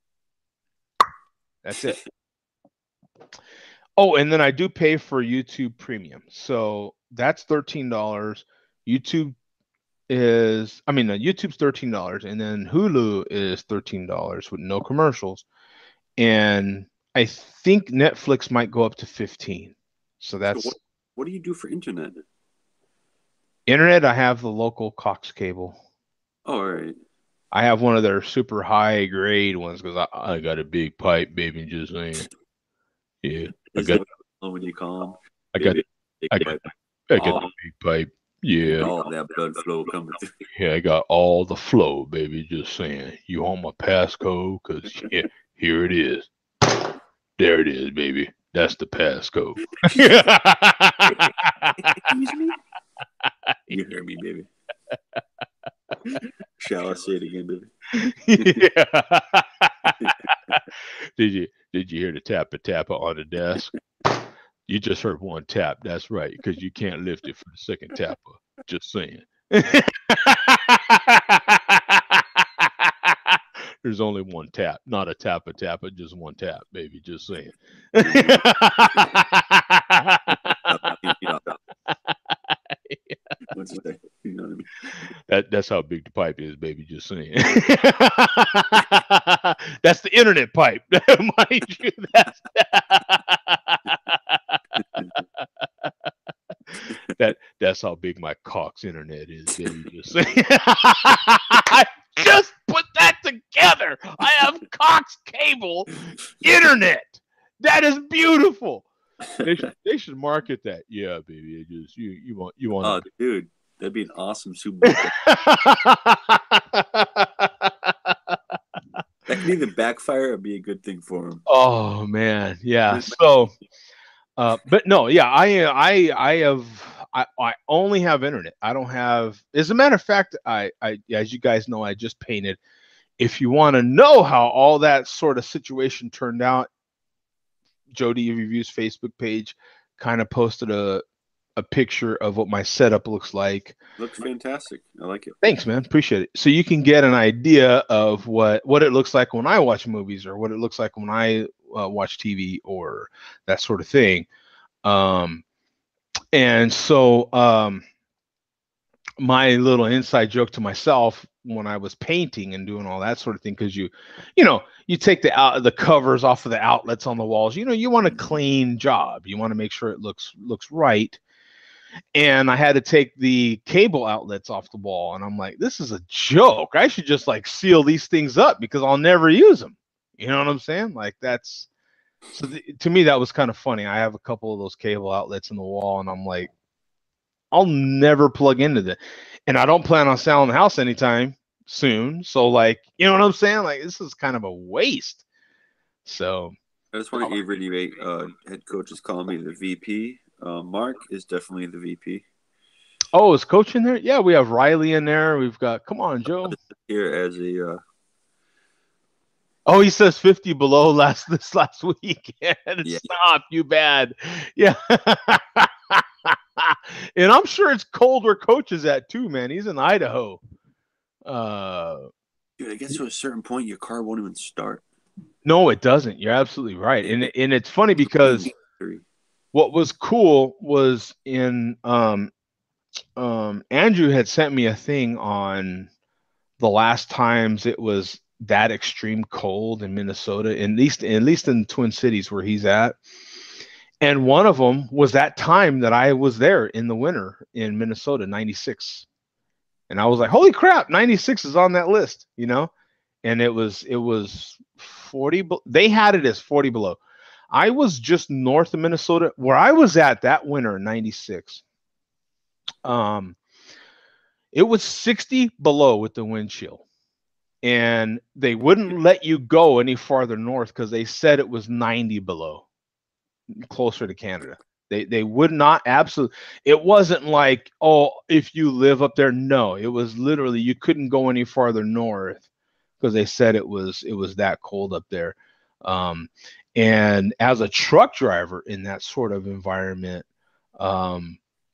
That's it. Oh, and then I do pay for YouTube Premium. So that's $13. YouTube's $13, and then Hulu is $13 with no commercials. And I think Netflix might go up to $15. So that's... So what do you do for internet? Internet, I have the local Cox cable. Oh, all right. I have one of their super high grade ones because I got a big pipe, baby. Just saying. Yeah, when you call them. I got the big pipe. Yeah. All that blood flow coming through. Yeah, I got all the flow, baby. Just saying. You want my passcode? Because here it is. There it is, baby. That's the passcode. Excuse me? You hear me, baby. Shall I say it again, baby? Yeah. Did you hear the tappa on the desk? You just heard one tap. That's right, because you can't lift it for the second tappa. Just saying. There's only one tap, not a tappa, just one tap, baby. Just saying. What's that? You know what I mean? That's how big the pipe is, baby. Just saying. That's the internet pipe, mind you. That's how big my Cox internet is, baby. Just saying. I just put that together. I have Cox cable internet. That is beautiful. They should market that. Yeah, baby. It just you want. Oh, dude, that'd be an awesome Super Bowl. That could either backfire or be a good thing for him. Oh man, yeah. So, but no, yeah. I only have internet. I don't have. As a matter of fact, I as you guys know, I just painted. If you want to know how all that sort of situation turned out, Jody Reviews Facebook page kind of posted a picture of what my setup looks like. Looks fantastic. I like it. Thanks, man. Appreciate it. So you can get an idea of what it looks like when I watch movies, or what it looks like when I watch TV, or that sort of thing. And so my little inside joke to myself when I was painting and doing all that sort of thing, because you take the covers off of the outlets on the walls. You want a clean job. You want to make sure it looks right. And I had to take the cable outlets off the wall, and I'm like, this is a joke. I should just like seal these things up because I'll never use them. You know what I'm saying? Like to me that was kind of funny. I have a couple of those cable outlets in the wall, and I'm like, I'll never plug into that, and I don't plan on selling the house anytime soon. So like, you know what I'm saying? Like, this is kind of a waste. So I just want to reiterate, head coach is calling me the VP. Mark is definitely the VP. Oh, is Coach in there? Yeah, we have Riley in there. We've got, come on, Joe. Here as a. Oh, he says 50 below this last week. Yeah. Stop, you bad. Yeah. And I'm sure it's cold where Coach is at too, man. He's in Idaho. Dude, I guess to a certain point your car won't even start. No, it doesn't. You're absolutely right. And it's funny because what was cool was in Andrew had sent me a thing on the last times it was that extreme cold in Minnesota, at least in Twin Cities where he's at. And one of them was that time that I was there in the winter in Minnesota, 96. And I was like, holy crap, 96 is on that list, and it was 40. They had it as 40 below. I was just north of Minnesota where I was at that winter in 96. It was 60 below with the wind chill, and they wouldn't let you go any farther north because they said it was 90 below, closer to Canada. They would not, absolutely. It wasn't like, oh, if you live up there. No, it was literally you couldn't go any farther north because they said it was that cold up there. And as a truck driver in that sort of environment,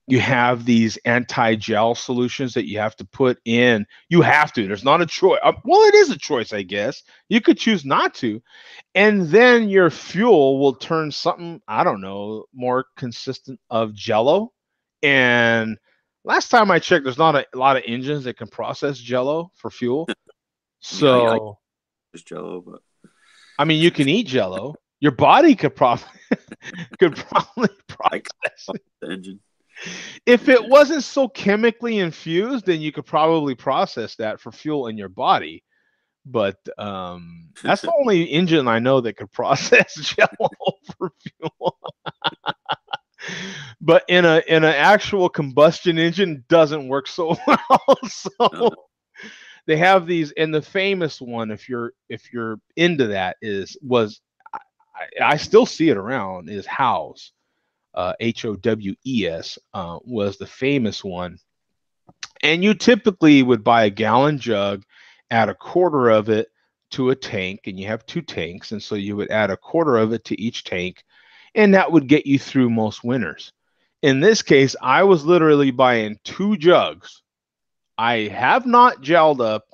you have these anti-gel solutions that you have to put in. You have to. There's not a choice. Well, it is a choice, I guess. You could choose not to. And then your fuel will turn something, I don't know, more consistent of Jell-O. And last time I checked, there's not a lot of engines that can process Jell-O for fuel. So just Jell-O, but I mean, you can eat Jell-O. Your body could probably process the engine. If it wasn't so chemically infused, then you could probably process that for fuel in your body. But that's the only engine I know that could process Jell-O for fuel. But in an actual combustion engine, doesn't work so well. So they have these, and the famous one, if you're into that, I still see it around, is Howes. HOWES was the famous one. And you typically would buy a gallon jug, add a quarter of it to a tank, and you have 2 tanks, and so you would add a quarter of it to each tank, and that would get you through most winters. In this case, I was literally buying 2 jugs. I have not gelled up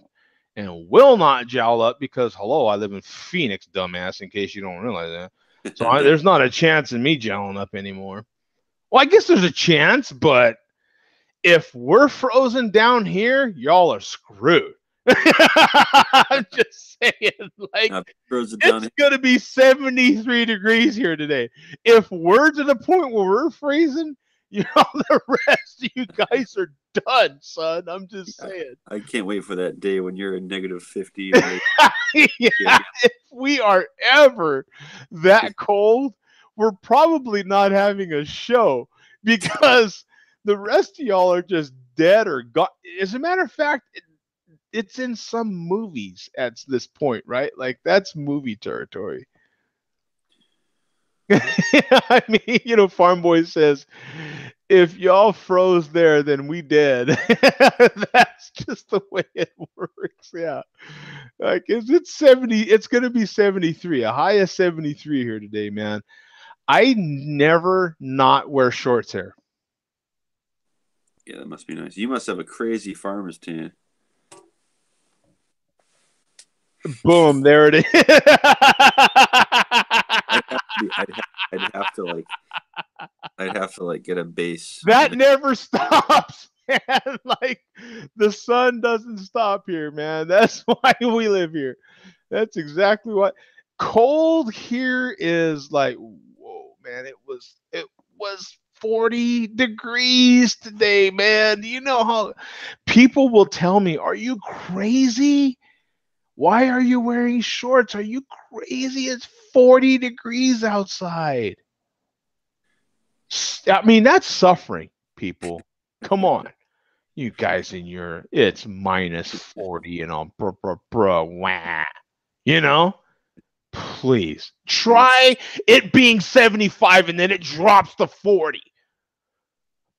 and will not gel up because, hello, I live in Phoenix, dumbass, in case you don't realize that. So there's not a chance in me gelling up anymore. Well, I guess there's a chance, but if we're frozen down here, y'all are screwed. I'm just saying, like, it's going to be 73 degrees here today. If we're to the point where we're freezing, you know, the rest of you guys are done, son. I'm just saying. I can't wait for that day when you're in negative 50. Yeah, if we are ever that cold, we're probably not having a show because the rest of y'all are just dead or gone. As a matter of fact, it's in some movies at this point, right? Like, that's movie territory. I mean, you know, Farm Boy says, if y'all froze there, then we dead. That's just the way it works. Yeah. Like, it's 70, it's going to be 73, a high of 73 here today, man. I never not wear shorts here. Yeah, that must be nice. You must have a crazy farmer's tan. Boom, there it is. I'd have to get a base. That never stops, man. Like, the sun doesn't stop here, man. That's why we live here. That's exactly what. Cold here is like, whoa, man. It was 40 degrees today, man. Do you know how people will tell me, are you crazy? Why are you wearing shorts? Are you crazy? It's 40 degrees outside. I mean, that's suffering, people. Come on. You guys in your, it's minus 40 and all, wah. You know? Please. Try it being 75 and then it drops to 40.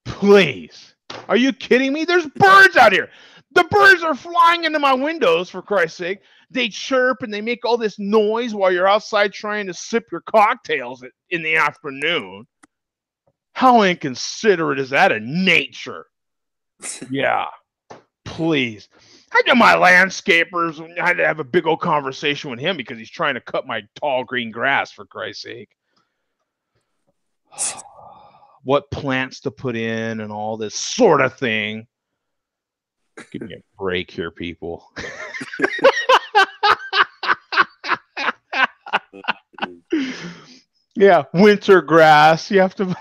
Please. Are you kidding me? There's birds out here. The birds are flying into my windows, for Christ's sake. They chirp and they make all this noise while you're outside trying to sip your cocktails in the afternoon. How inconsiderate is that of nature? Yeah, please. I know my landscapers. I had to have a big old conversation with him because he's trying to cut my tall green grass, for Christ's sake. What plants to put in and all this sort of thing. Give me a break here, people. Yeah, winter grass. You have to.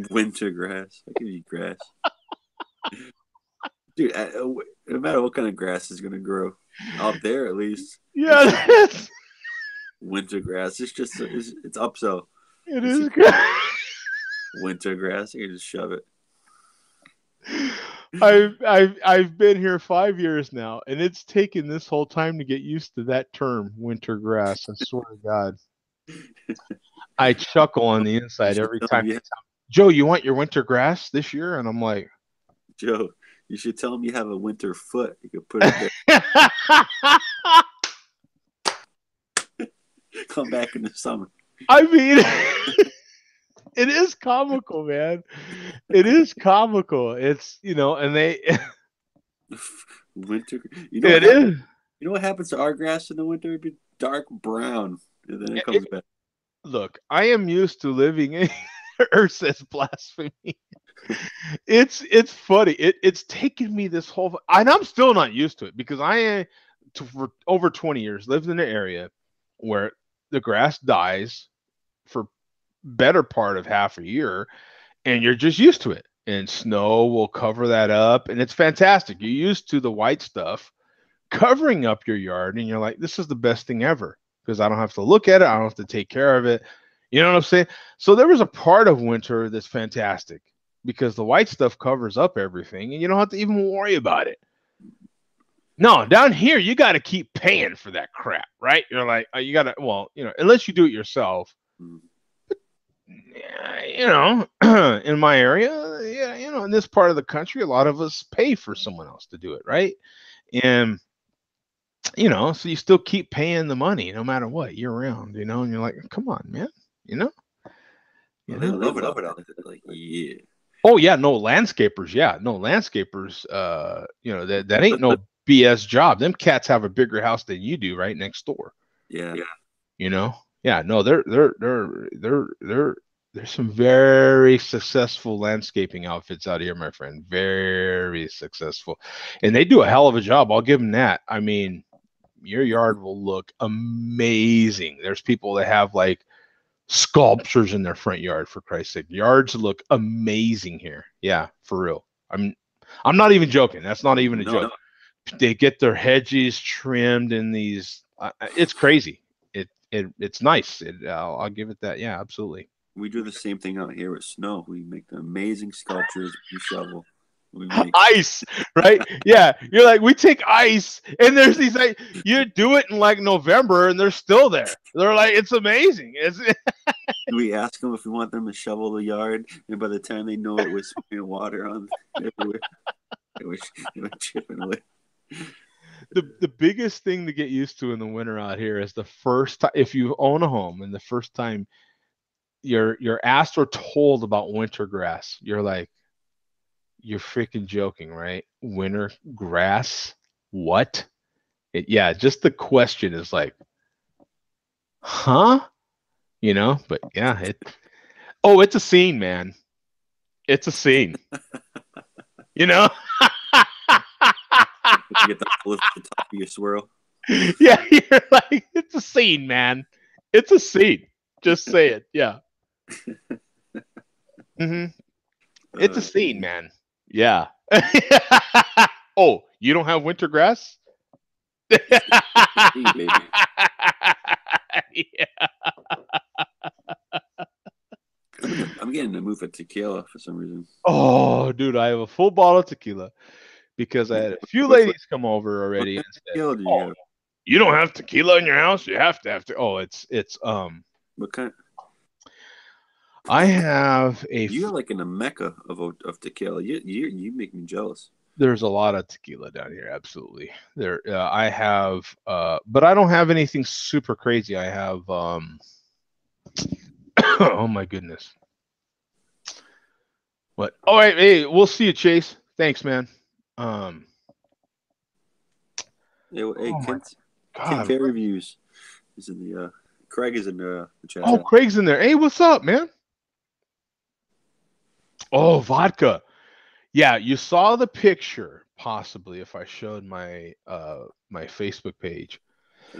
Winter grass. I can eat grass. Dude, no matter what kind of grass is going to grow out there, at least. Yeah, winter grass. It's just it's upsell. It is good. Winter grass. You can just shove it. I've been here 5 years now, and it's taken this whole time to get used to that term, winter grass. I swear to God. I chuckle on the inside every time. Joe, you want your winter grass this year? And I'm like, Joe, you should tell him you have a winter foot. You could put it there. Come back in the summer. I mean, it is comical, man. It is comical. It's, you know, and they winter. It is. You know what happens to our grass in the winter? It'd be dark brown, and then it comes back. Look, I am used to living in Earth says blasphemy. It's funny. It's taken me this whole, and I'm still not used to it because for over 20 years lived in an area where the grass dies for better part of half a year, and you're just used to it. And snow will cover that up, and it's fantastic. You're used to the white stuff covering up your yard, and you're like, this is the best thing ever because I don't have to look at it. I don't have to take care of it. You know what I'm saying? So there was a part of winter that's fantastic because the white stuff covers up everything, and you don't have to even worry about it. No, down here, you got to keep paying for that crap, right? You're like, you got to, well, you know, unless you do it yourself. But, you know, in my area, yeah, you know, in this part of the country, a lot of us pay for someone else to do it, right? And you know, so you still keep paying the money no matter what year round, you know, and you're like, come on, man, you know. Well, they love it out there. They're like, yeah. Oh yeah, no landscapers. Yeah, no landscapers. You know that ain't no BS job. Them cats have a bigger house than you do right next door. Yeah. You know. Yeah. No, there's some very successful landscaping outfits out here, my friend. Very successful, and they do a hell of a job. I'll give them that. I mean, your yard will look amazing. There's people that have like sculptures in their front yard, for Christ's sake. Yards look amazing here. Yeah, for real. I'm not even joking. That's not even a joke. They get their hedges trimmed in these. It's crazy. It's nice. I'll give it that. Yeah, absolutely. We do the same thing out here with snow. We make the amazing sculptures. We shovel. Ice, right? Yeah, you're like, we take ice, and there's these like, you do it in like November, and they're still there. They're like, it's amazing. We ask them if we want them to shovel the yard, and by the time they know it, was water on everywhere. They were chipping away. The biggest thing to get used to in the winter out here is the first time, if you own a home, and the first time you're asked or told about winter grass, you're like, you're freaking joking, right? Winter grass? What? Yeah, just the question is like, huh? You know, but yeah, it's a scene, man. It's a scene. You know? You get the lift at the top of your swirl. Yeah, you're like, it's a scene, man. It's a scene. Just say it. Yeah. Mm-hmm. It's a scene, man. Yeah. Oh, you don't have winter grass? Yeah. I'm getting the move for tequila for some reason. Oh, dude, I have a full bottle of tequila because I had a few ladies come over already and said, "Oh, you don't have tequila in your house? You have to Oh, it's what kind? I have You're like in the mecca of tequila. You make me jealous. There's a lot of tequila down here, absolutely. There, I have, but I don't have anything super crazy. I have, oh my goodness. What? All right, hey, we'll see you, Chase. Thanks, man. Kent Fair Reviews is in the. Craig is in the chat. Oh, Craig's in there. Hey, what's up, man? Oh, vodka. Yeah, you saw the picture, possibly, if I showed my my Facebook page.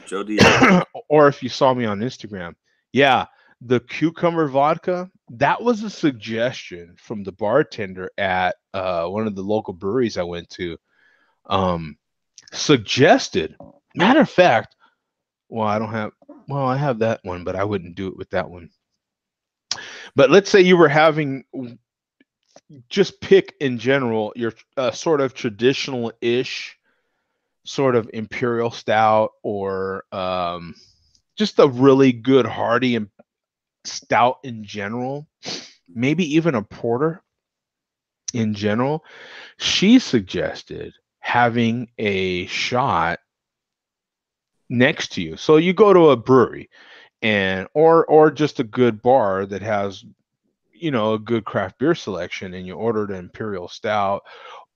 Joe Diaz. Or if you saw me on Instagram. Yeah, the cucumber vodka, that was a suggestion from the bartender at one of the local breweries I went to. Suggested. Matter of fact, I have that one, but I wouldn't do it with that one. But let's say you were having, just pick in general your sort of traditional-ish sort of imperial stout, or just a really good hearty and stout in general, maybe even a porter in general. She suggested having a shot next to you. So you go to a brewery and or just a good bar that has, you know, a good craft beer selection, and you ordered an imperial stout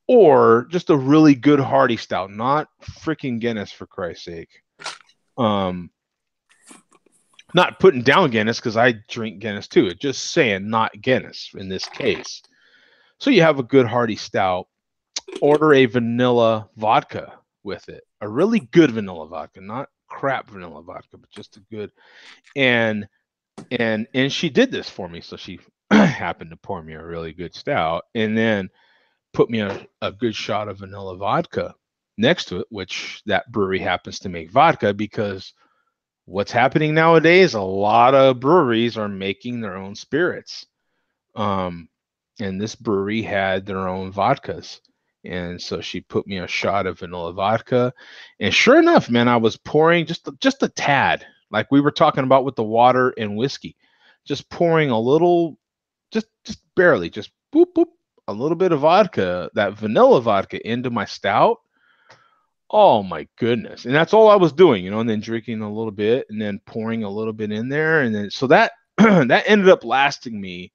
or just a really good hearty stout, not freaking Guinness, for Christ's sake. Not putting down Guinness, because I drink Guinness too. It's just saying not Guinness in this case. So you have a good hearty stout, order a vanilla vodka with it, a really good vanilla vodka, not crap vanilla vodka, but just a good. And she did this for me. So she happened to pour me a really good stout, and then put me a good shot of vanilla vodka next to it, which that brewery happens to make vodka, because what's happening nowadays, a lot of breweries are making their own spirits. And this brewery had their own vodkas. And so she put me a shot of vanilla vodka. And sure enough, man, I was pouring just a tad, like we were talking about with the water and whiskey, just pouring a little, just barely, just boop, boop, a little bit of vodka, that vanilla vodka, into my stout. Oh my goodness. And that's all I was doing, and then drinking a little bit and then pouring a little bit in there. And then so that that ended up lasting me,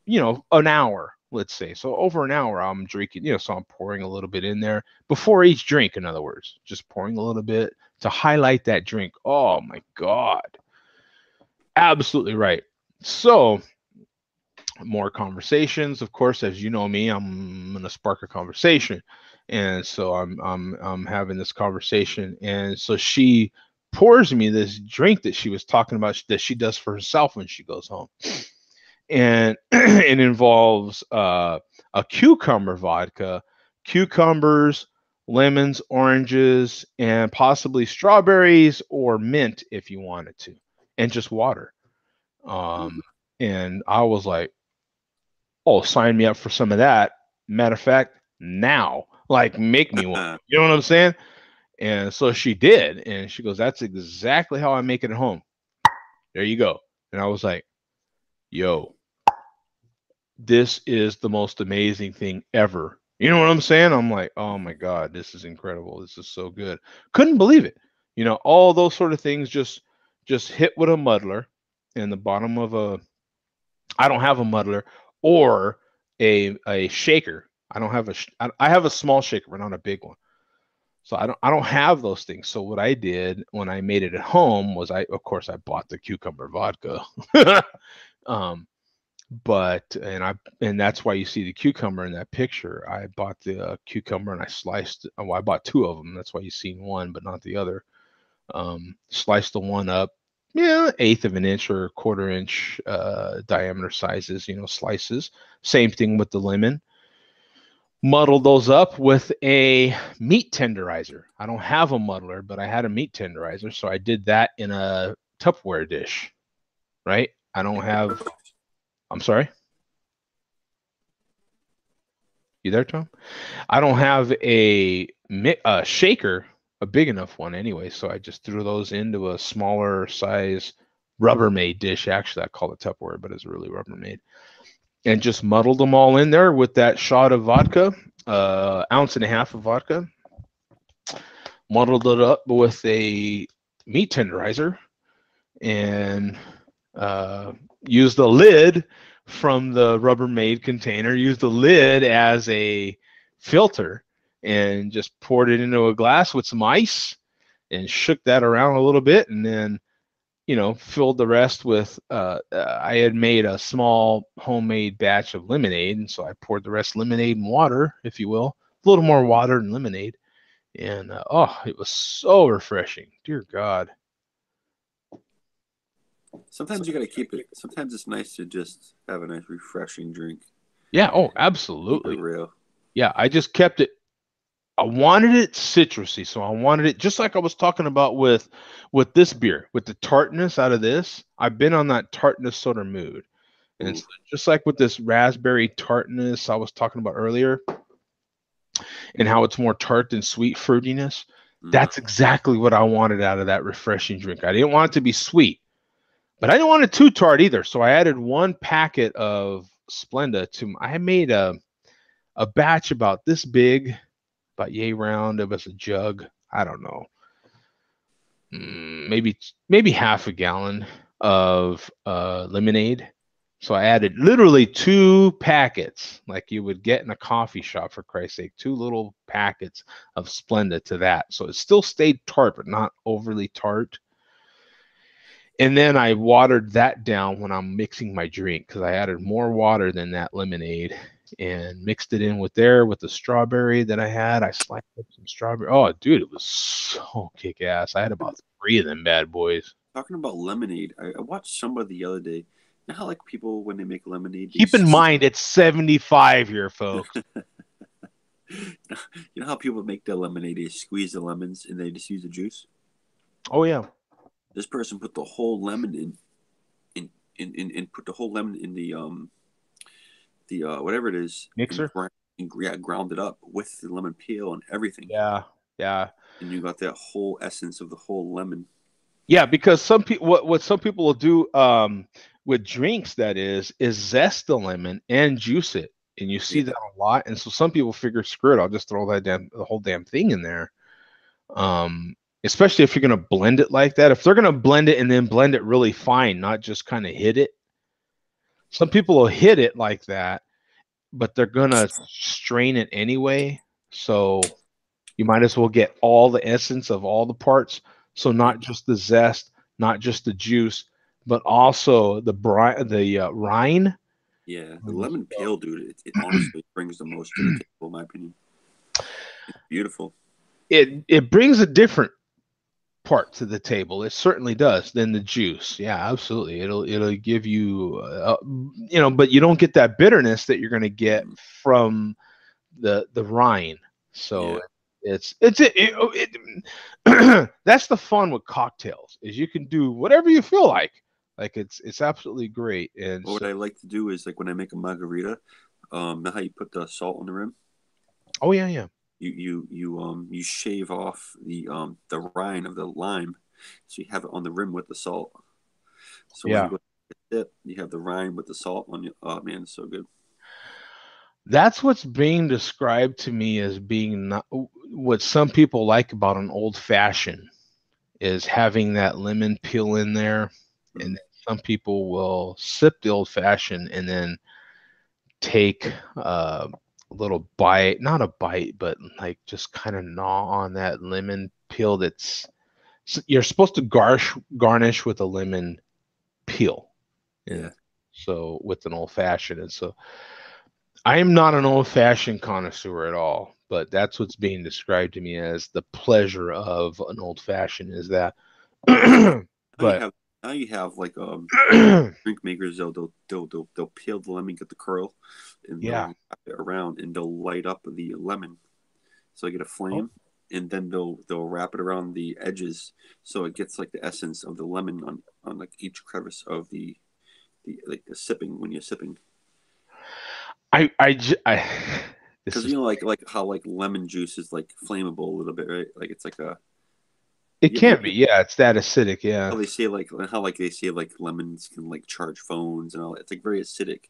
an hour, let's say. So over an hour I'm drinking, so I'm pouring a little bit in there before each drink, in other words, just pouring a little bit to highlight that drink. Oh my God. Absolutely right. So more conversations, of course, as you know me, I'm gonna spark a conversation. And so I'm having this conversation. And so she pours me this drink that she was talking about that she does for herself when she goes home. And it involves a cucumber vodka, cucumbers, lemons, oranges, and possibly strawberries or mint if you wanted to, and just water. And I was like, oh, sign me up for some of that. Matter of fact, now, like, make me one. You know what I'm saying? And so she did. And she goes, that's exactly how I make it at home. There you go. And I was like, yo, this is the most amazing thing ever. You know what I'm saying? I'm like, oh my God, this is incredible. This is so good. Couldn't believe it. All those sort of things just hit with a muddler in the bottom of I don't have a muddler or a shaker. I don't have I have a small shaker, but not a big one. So I don't have those things. So what I did when I made it at home was of course I bought the cucumber vodka. And that's why you see the cucumber in that picture. I bought the cucumber and I sliced. Well, I bought two of them. That's why you seen one, but not the other. Sliced the one up, 1/8 of an inch or 1/4 inch diameter sizes, slices. Same thing with the lemon. Muddled those up with a meat tenderizer. I don't have a muddler, but I had a meat tenderizer, so I did that in a Tupperware dish. Right? I don't have. I'm sorry. You there, Tom? I don't have a shaker, a big enough one anyway, so I just threw those into a smaller size Rubbermaid dish. Actually, I call it Tupperware, but it's really Rubbermaid. And just muddled them all in there with that shot of vodka, 1.5 ounces of vodka. Muddled it up with a meat tenderizer and used the lid from the Rubbermaid container, used the lid as a filter, and just poured it into a glass with some ice and shook that around a little bit, and then filled the rest with I had made a small homemade batch of lemonade, and so I poured the rest lemonade and water, if you will, a little more water and lemonade, and it was so refreshing. Dear God. Sometimes you got to keep it. Sometimes it's nice to just have a nice, refreshing drink. Yeah. Oh, absolutely. Keep it real. Yeah, I just kept it. I wanted it citrusy, so I wanted it just like I was talking about with this beer, with the tartness out of this. I've been on that tartness sort of mood, and so just like with this raspberry tartness I was talking about earlier, and how it's more tart than sweet fruitiness. That's exactly what I wanted out of that refreshing drink. I didn't want it to be sweet, but I didn't want it too tart either. So I added 1 packet of Splenda to. I made a batch about this big. About yay round. It was a jug. I don't know. Maybe half a gallon of lemonade. So I added literally 2 packets, like you would get in a coffee shop, for Christ's sake, 2 little packets of Splenda to that. So it still stayed tart, but not overly tart. And then I watered that down when I'm mixing my drink, because I added more water than that lemonade. And mixed it in with the strawberry that I had. I sliced up some strawberry. Oh, dude, it was so kick-ass. I had about 3 of them bad boys. Talking about lemonade, I watched somebody the other day. You know how, like, people, when they make lemonade... Keep in mind, it's 75 here, folks. You know how people make their lemonade? They squeeze the lemons and they just use the juice? Oh, yeah. This person put the whole lemon in put the whole lemon in the whatever it is, mixer, and ground it up with the lemon peel and everything. Yeah. And you got that whole essence of the whole lemon. Yeah, because some people, what some people will do with drinks, that is zest the lemon and juice it and you see that a lot. And so some people figure, screw it, I'll just throw the whole damn thing in there. Especially if you're gonna blend it like that. If they're gonna blend it and then blend it really fine, not just kind of hit it. Some people will hit it like that, but they're gonna strain it anyway. So you might as well get all the essence of all the parts. So not just the zest, not just the juice, but also the rind. Yeah, the lemon peel, dude. It honestly brings the most to the table, in my opinion. It's beautiful. It brings a different part to the table. It certainly does than the juice. Yeah, absolutely. It'll give you, but you don't get that bitterness that you're going to get from the rind. So that's the fun with cocktails, is you can do whatever you feel like. Like it's absolutely great. And what I like to do is, like, when I make a margarita, know how you put the salt on the rim? Oh yeah. You shave off the rind of the lime, so you have it on the rim with the salt. So when you go to dip, you have the rind with the salt on you. Oh man, it's so good. That's what's being described to me as being what some people like about an old fashioned, is having that lemon peel in there. And then some people will sip the old fashioned and then take a little bite, not a bite, but like just kind of gnaw on that lemon peel. You're supposed to garnish with a lemon peel. Yeah. So with an old fashioned. And so I am not an old fashioned connoisseur at all, but that's what's being described to me as the pleasure of an old fashioned, is that. But now you have like drink makers. They'll peel the lemon, get the curl, and they'll wrap it around, and they'll light up the lemon, so you get a flame, and then they'll wrap it around the edges, so it gets like the essence of the lemon on like each crevice of the sipping, when you're sipping. Because like how like lemon juice is like flammable a little bit, right? Like it's like a. It can be, yeah. It's that acidic, yeah. How they say lemons can like charge phones and all. It's like very acidic.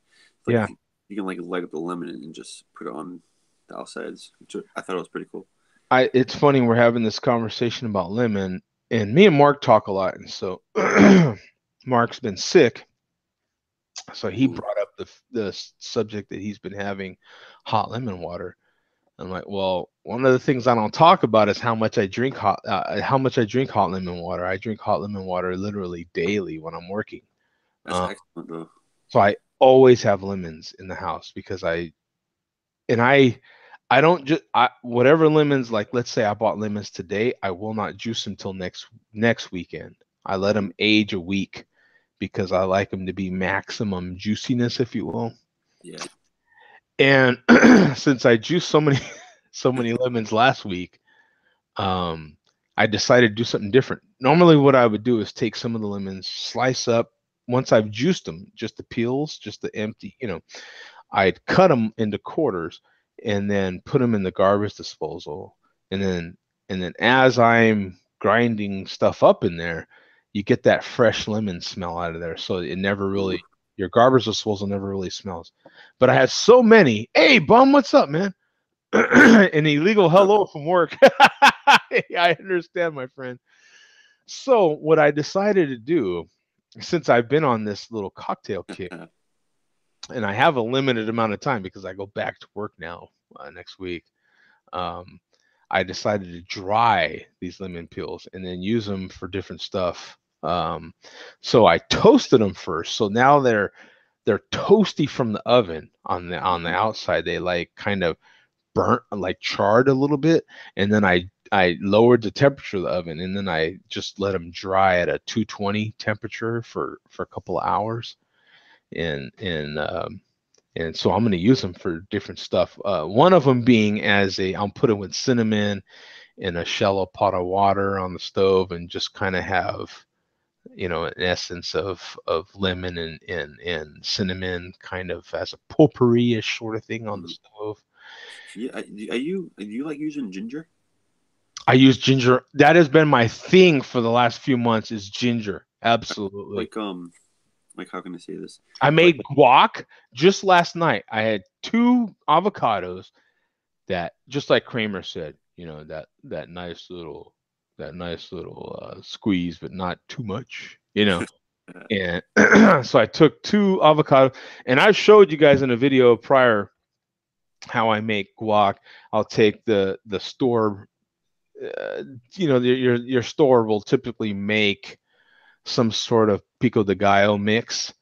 Yeah. You can like light up the lemon and just put it on the outsides, which I thought it was pretty cool. It's funny, we're having this conversation about lemon, and me and Mark talk a lot, and so Mark's been sick, so he brought up the subject that he's been having hot lemon water. I'm like, well, one of the things I don't talk about is how much I drink hot lemon water. I drink hot lemon water literally daily when I'm working. That's excellent, though. So I always have lemons in the house, because I don't just whatever lemons, like let's say I bought lemons today, I will not juice them till next weekend. I let them age a week, because I like them to be maximum juiciness, if you will. Yeah. And since I juiced so many lemons last week, I decided to do something different. Normally what I would do is take some of the lemons, slice up, once I've juiced them, just the peels, just the empty, I'd cut them into quarters and then put them in the garbage disposal. And then as I'm grinding stuff up in there, you get that fresh lemon smell out of there. So it never really, your garbage disposal never really smells. But I had so many. Hey, bum, what's up, man? An illegal hello from work. I understand, my friend. So what I decided to do, since I've been on this little cocktail kick, and I have a limited amount of time because I go back to work now next week, I decided to dry these lemon peels and then use them for different stuff. So I toasted them first. So now they're toasty from the oven on the outside. They like kind of burnt, like charred a little bit. And then I lowered the temperature of the oven, and then I just let them dry at a 220 temperature for a couple of hours. And so I'm going to use them for different stuff. One of them being I'll put it with cinnamon in a shallow pot of water on the stove, and just kind of have, an essence of lemon and cinnamon kind of as a potpourri-ish sort of thing on the stove. Yeah, do you like using ginger? I use ginger. That has been my thing for the last few months, is ginger. Absolutely. like how can I say this? I made guac just last night. I had 2 avocados that, just like Kramer said, you know, that nice little squeeze, but not too much, you know. And so I took 2 avocados, and I showed you guys in a video prior how I make guac. I'll take the store, you know, your store will typically make some sort of pico de gallo mix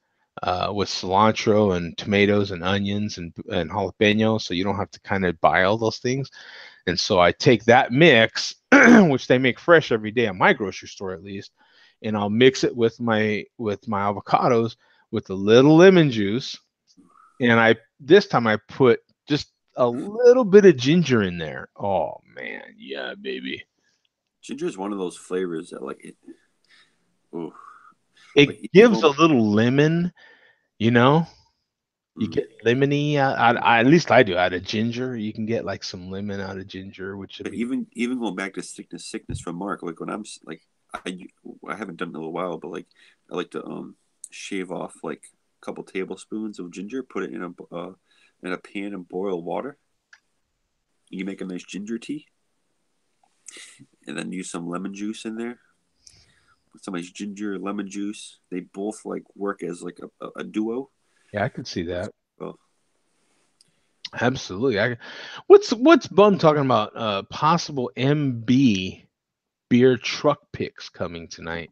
with cilantro and tomatoes and onions and jalapeno, so you don't have to kind of buy all those things. And so I take that mix, which they make fresh every day at my grocery store at least, and I'll mix it with my avocados with a little lemon juice. And this time I put just a little bit of ginger in there. Oh man, yeah, baby. Ginger is one of those flavors that like it. Ooh. It gives a little lemon, you know. You get lemony. At least I do. Out of ginger, you can get like some lemon out of ginger, which even going back to sickness from Mark. Like when I'm like, I haven't done it in a little while, but like I like to shave off like a couple tablespoons of ginger, put it in a pan and boil water. You make a nice ginger tea, and then use some lemon juice in there. Some nice ginger, lemon juice. They both like work as like a duo. Yeah, I could see that. Oh. Absolutely. What's Bum talking about? Possible MB beer truck picks coming tonight.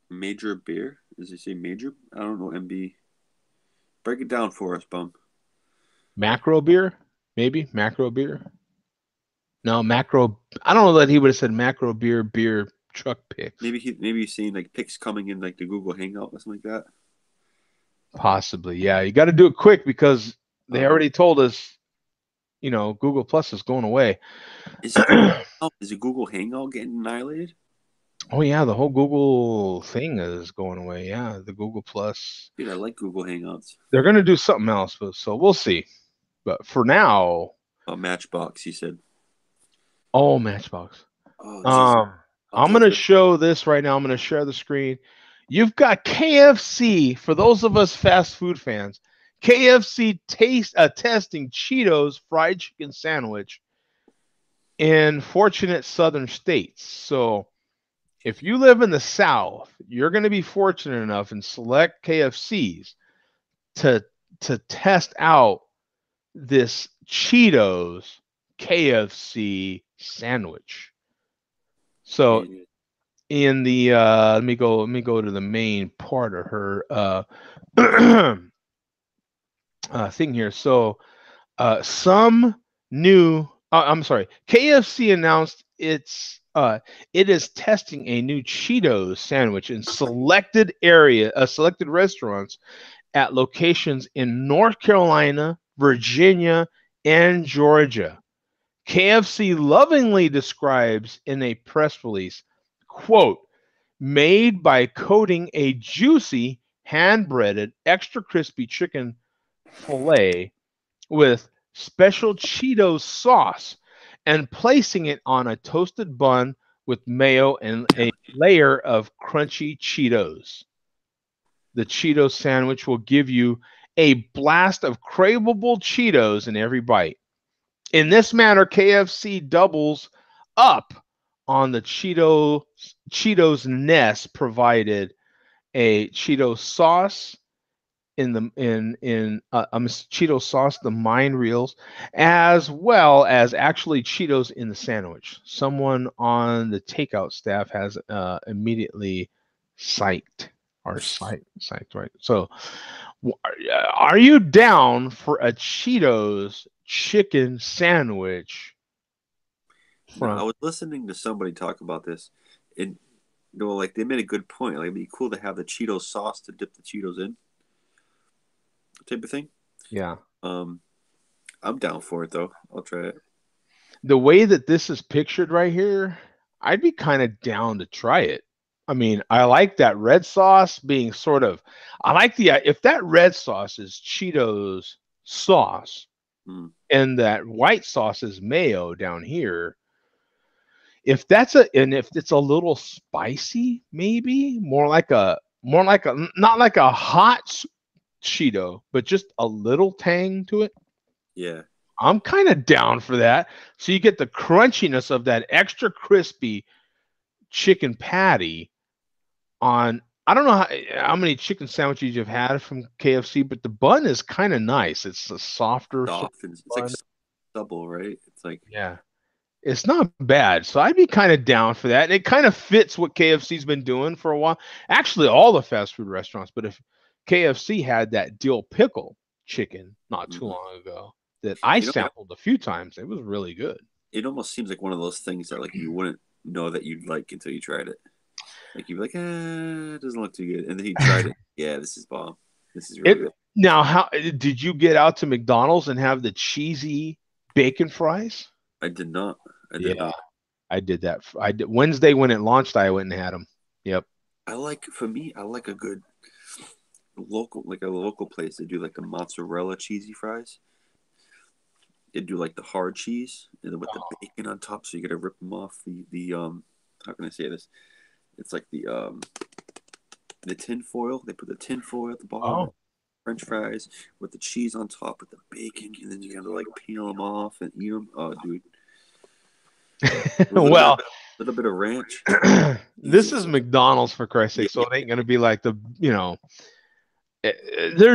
Major beer? Does he say major? I don't know. MB. Break it down for us, Bum. Macro beer? Maybe macro beer. No, macro. I don't know that he would have said macro beer truck picks. Maybe he's saying like picks coming in like the Google Hangout or something like that. Possibly, yeah. You got to do it Oh. quick because they already told us, you know, Google Plus is going away. Is the Google Hangout getting annihilated? Oh yeah, the whole Google thing is going away. Yeah, the Google Plus. Dude, I like Google Hangouts. They're gonna do something else, so we'll see. But for now, Matchbox, he said. Oh, Matchbox. Oh, I'm gonna show this right now. I'm gonna share the screen. You've got KFC for those of us fast food fans. KFC testing Cheetos fried chicken sandwich in fortunate southern states. So if you live in the South, you're going to be fortunate enough in select KFCs to test out this Cheetos KFC sandwich. So in the let me go to the main part of her thing here. So some new I'm sorry, KFC announced it is testing a new Cheetos sandwich in selected restaurants at locations in North Carolina, Virginia, and Georgia. KFC lovingly describes in a press release, quote, made by coating a juicy, hand-breaded, extra crispy chicken fillet with special Cheetos sauce and placing it on a toasted bun with mayo and a layer of crunchy Cheetos. The Cheetos sandwich will give you a blast of craveable Cheetos in every bite. In this manner, KFC doubles up on the Cheetos nest provided a Cheetos sauce Cheetos sauce, the mind reels, as well as actually Cheetos in the sandwich. Someone on the takeout staff has immediately psyched, right? So, are you down for a Cheetos chicken sandwich? I was listening to somebody talk about this, and like they made a good point. Like it'd be cool to have the Cheetos sauce to dip the Cheetos in, type of thing. Yeah. I'm down for it though. I'll try it. The way that this is pictured right here, I'd be kind of down to try it. I mean, I like that red sauce being if that red sauce is Cheetos sauce and that white sauce is mayo down here, if it's a little spicy, maybe more like a more like not like a hot Cheeto, but just a little tang to it. Yeah. I'm kind of down for that. So you get the crunchiness of that extra crispy chicken patty on. I don't know how many chicken sandwiches you've had from KFC, but the bun is kind of nice. It's a softer sort Soft and it's of like bun. double, right? It's like Yeah. It's not bad. So I'd be kind of down for that. And it kind of fits what KFC's been doing for a while. Actually, all the fast food restaurants. But if KFC had that dill pickle chicken not too mhm. long ago that I You know, sampled a few times, it was really good. it almost seems like one of those things that like you wouldn't know that you'd like until you tried it. Like you'd be like, it doesn't look too good, and then you tried it. Yeah, this is bomb. This is really It good. now how did you get out to McDonald's and have the cheesy bacon fries? I did not. I did Yeah, not. I did that. I did Wednesday when it launched. I went and had them. Yep. I like for me. I like a good local, like a local place. They do like the mozzarella cheesy fries. They do like the hard cheese and then with the bacon on top, so you gotta rip them off the how can I say this? It's like the tin foil. They put the tin foil at the bottom. Oh, French fries with the cheese on top with the bacon, and then you gotta like peel them off and eat them. Oh, dude. With well, a little bit of ranch. this is McDonald's for Christ's sake, so it ain't gonna be like they're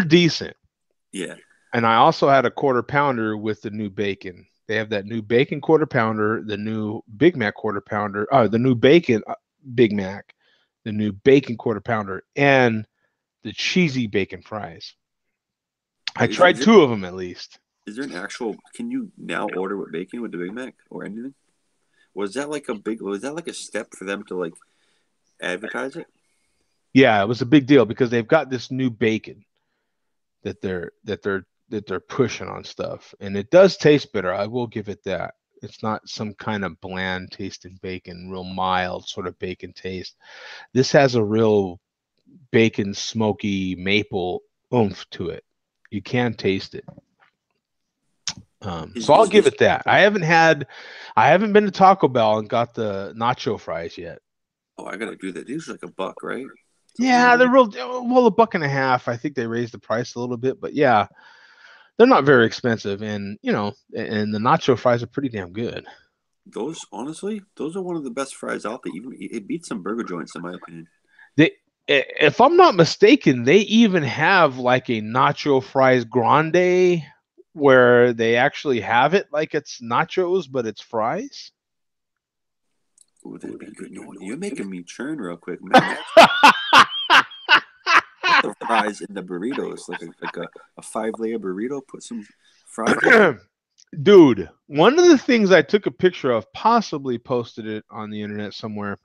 decent. Yeah. And I also had a quarter pounder with the new bacon. They have that new bacon quarter pounder, the new Big Mac quarter pounder, the new bacon Big Mac, the new bacon quarter pounder, and the cheesy bacon fries. I tried two of them at least. Is there an actual? Can you now order with bacon with the Big Mac or anything? Was that like a step for them to like advertise it? Yeah, it was a big deal because they've got this new bacon that they're pushing on stuff, and it does taste better. I will give it that. It's not some kind of bland tasting bacon, real mild sort of bacon taste. This has a real bacon smoky maple oomph to it. You can taste it. So I'll give it that. I haven't been to Taco Bell and got the nacho fries yet. Oh, I gotta do that. These are like $1, right? Yeah, they're real well, $1.50. I think they raised the price a little bit, but yeah, they're not very expensive, and and the nacho fries are pretty damn good. Those honestly, those are one of the best fries out there. Even it beats some burger joints in my opinion. If I'm not mistaken, they even have like a nacho fries grande where they actually have it like it's nachos, but it's fries. Ooh, that'd be good. You're making me churn real quick, man. The fries in the burritos, like a 5-layer burrito. Put some fries in. Dude, one of the things I took a picture of, possibly posted it on the internet somewhere,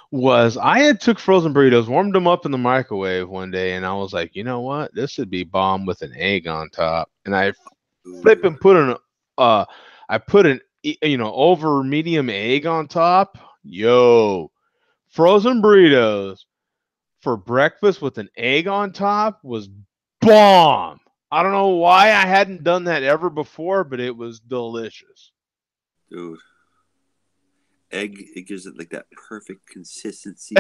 was I had took frozen burritos, warmed them up in the microwave one day, and I was like, you know what? This would be bomb with an egg on top. And I flip and put an over medium egg on top. Yo, frozen burritos for breakfast with an egg on top was bomb. I don't know why I hadn't done that ever before, but it was delicious. Dude. Egg, it gives it like that perfect consistency.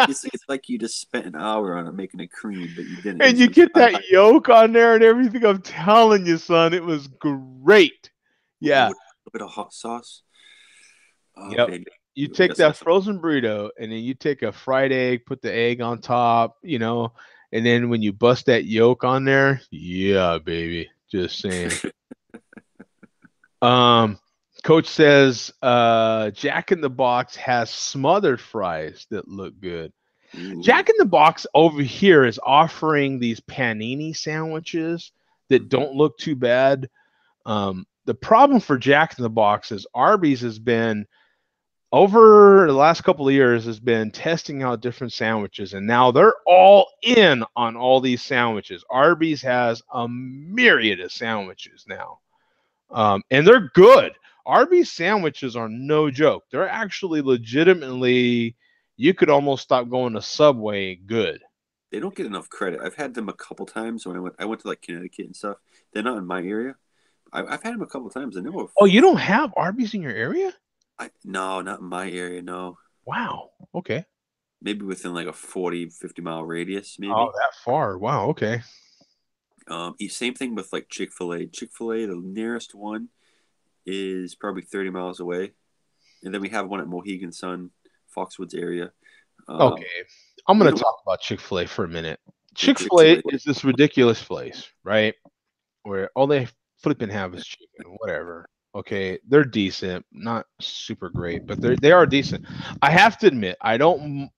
it's like you just spent an hour on it making a cream, but you didn't. And you get that yolk on there and everything. I'm telling you, son, it was great. Yeah. With a little bit of hot sauce. Oh, yep. Baby. You take that frozen burrito and then you take a fried egg, put the egg on top, and then when you bust that yolk on there, yeah, baby. Just saying. Coach says Jack in the Box has smothered fries that look good. Ooh. Jack in the Box over here is offering these panini sandwiches that don't look too bad. The problem for Jack in the Box is Arby's has been, over the last couple of years, has been testing out different sandwiches, and now they're all in on all these sandwiches. Arby's has a myriad of sandwiches now, and they're good. Arby's sandwiches are no joke. They're actually legitimately, you could almost stop going to Subway good. They don't get enough credit. I've had them a couple times when I went to like Connecticut and stuff. They're not in my area. I've had them a couple times and they were. Oh, you don't have Arby's in your area? No, not in my area. No. Wow. Okay. maybe within like a 40, 50-mile radius, maybe. Oh, that far. Wow. Okay. Same thing with like Chick-fil-A. Chick-fil-A, the nearest one is probably 30 miles away. And then we have one at Mohegan Sun, Foxwoods area. Okay. I'm going to you know- talk about Chick-fil-A for a minute. Chick-fil-A. Chick-fil-A is this ridiculous place, right? Where all they flipping have is chicken, whatever. Okay, they're decent, not super great, but they are decent. I have to admit, I don't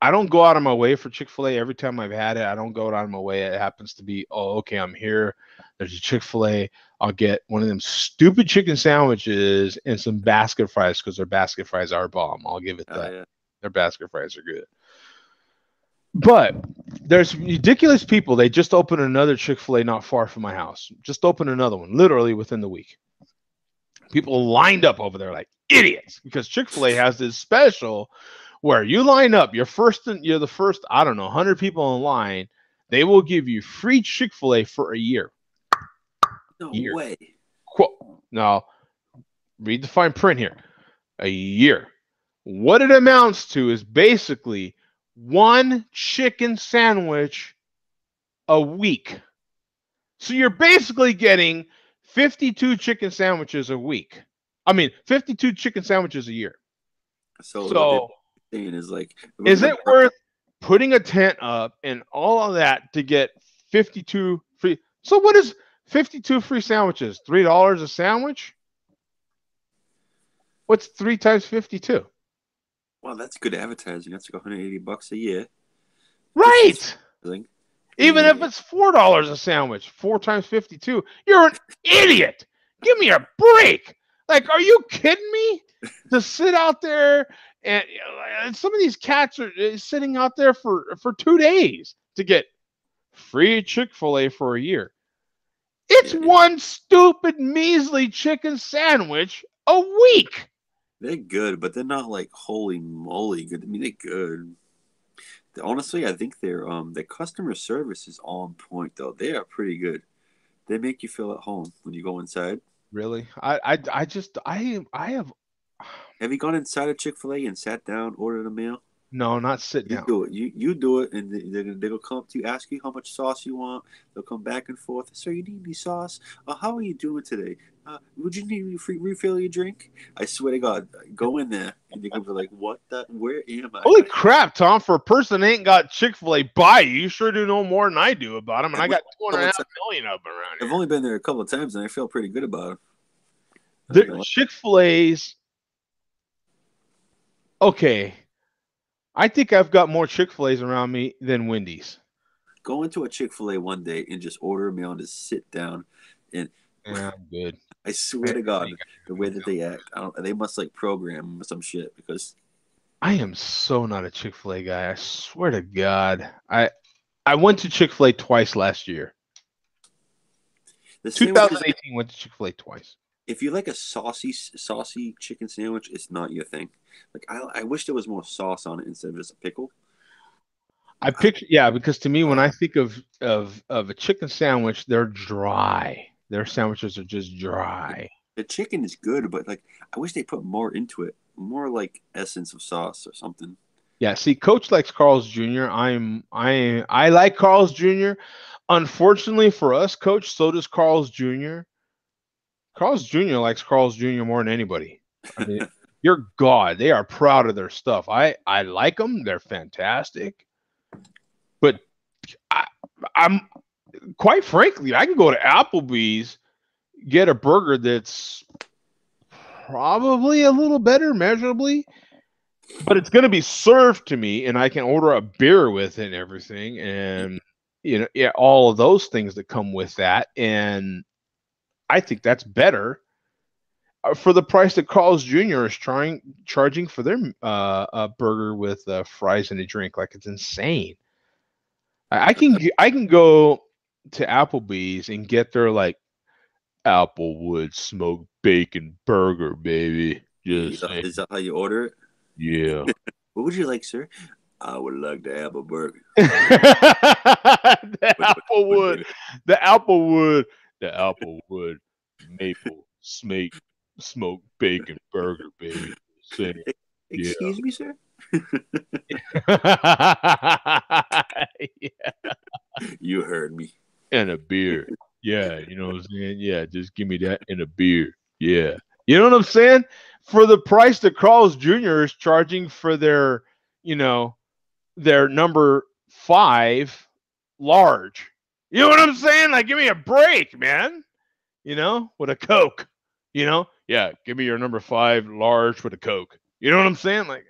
go out of my way for Chick-fil-A. Every time I've had it, I don't go out of my way. It happens to be, oh, okay, I'm here. There's a Chick-fil-A. I'll get one of them stupid chicken sandwiches and some basket fries because their basket fries are bomb. I'll give it that. Yeah. Their basket fries are good. But there's ridiculous people. They just opened another Chick-fil-A not far from my house. Just opened another one, literally within the week. People lined up over there like idiots because Chick-fil-A has this special where you line up. You're the first, I don't know, 100 people in line. They will give you free Chick-fil-A for a year. No Year. way. Now, read the fine print here. A year. What it amounts to is basically one chicken sandwich a week. So you're basically getting 52 chicken sandwiches a week. I mean, 52 chicken sandwiches a year. So what they're saying is like, is it worth putting a tent up and all of that to get 52 free? So what is 52 free sandwiches? $3 a sandwich? What's 3 times 52? Well, that's good advertising. That's like $180 a year. Right. Even Yeah. if it's $4 a sandwich, 4 times 52, you're an idiot. Give me a break. Like, are you kidding me? To sit out there and some of these cats are sitting out there for 2 days to get free Chick-fil-A for a year. It's one stupid measly chicken sandwich a week. They're good, but they're not like holy moly good. I mean, they're good. Honestly, I think their customer service is on point though. They are pretty good. They make you feel at home when you go inside. Really? I have. Have you gone inside a Chick-fil-A and sat down, ordered a meal? No, not sit You down. do it. You do it, and they'll come up to you, ask you how much sauce you want. They'll come back and forth. Sir, you need any sauce? How are you doing today? Would you need me to refill your drink? I swear to God, go in there, and they're gonna be like, "What? Where am I?" Holy crap, Tom! For a person that ain't got Chick-fil-A by you sure do know more than I do about them, and I got 2.5 million of them around here. I've only been there a couple of times, and I feel pretty good about it. The Chick-fil-A's. Okay, I think I've got more Chick-fil-A's around me than Wendy's. Go into a Chick-fil-A one day and just order a meal and just sit down. And yeah, I'm good. I swear to God, the way that they act, they must like program some shit because I am so not a Chick-fil-A guy. I swear to God, I went to Chick-fil-A twice last year. 2018 went to Chick-fil-A twice. If you like a saucy chicken sandwich, it's not your thing. Like I wish there was more sauce on it instead of just a pickle. Because to me, when I think of a chicken sandwich, they're dry. Their sandwiches are just dry. The chicken is good, but like I wish they put more into it, more like essence of sauce or something. Yeah, see, Coach likes Carl's Jr. I like Carl's Jr. Unfortunately for us, Coach, so does Carl's Jr. Carl's Jr. likes Carl's Jr. more than anybody. I mean, you're God. They are proud of their stuff. I like them. They're fantastic. But I'm quite frankly, I can go to Applebee's, get a burger that's probably a little better measurably, but it's going to be served to me, and I can order a beer with it and everything, and all of those things that come with that, and I think that's better for the price that Carl's Jr. is charging for their burger with fries and a drink. Like, it's insane. I can go to Applebee's and get their like Applewood smoked bacon burger, baby. Is that how you order it? Yeah. What would you like, sir? I would like the apple burger. The Applewood maple smoked bacon burger, baby. Excuse me, sir? Yeah. You heard me. And a beer. Yeah, you know what I'm saying? Yeah, just give me that and a beer. Yeah. You know what I'm saying? For the price that Carl's Jr. is charging for their, their number 5 large. You know what I'm saying? Like, give me a break, man. With a Coke. Yeah, give me your number 5 large with a Coke. You know what I'm saying? Like,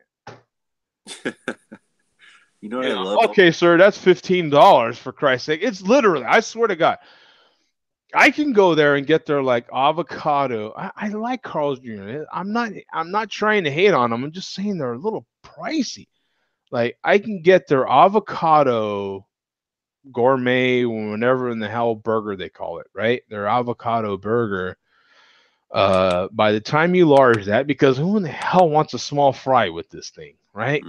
You know what I love? okay, sir, that's $15 for Christ's sake. It's literally, I swear to God, I can go there and get their like avocado. I like Carl's Jr. I'm not trying to hate on them. I'm just saying they're a little pricey. Like, I can get their avocado gourmet, whenever in the hell burger they call it, right? Their avocado burger. By the time you large that, because who in the hell wants a small fry with this thing, right?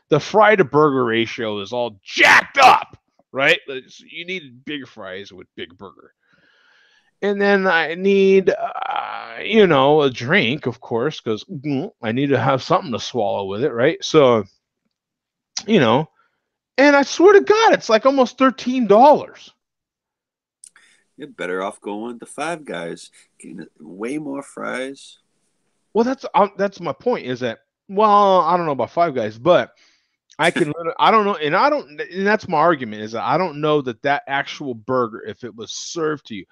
The fry to burger ratio is all jacked up, right? You need big fries with big burger. And then I need, a drink, of course, because I need to have something to swallow with it, right? So, and I swear to God, it's like almost $13. You're better off going to Five Guys, getting way more fries. Well, that's my point. Is that, well, I don't know about Five Guys, but I don't know, and that's my argument, is that I don't know that actual burger, if it was served to you,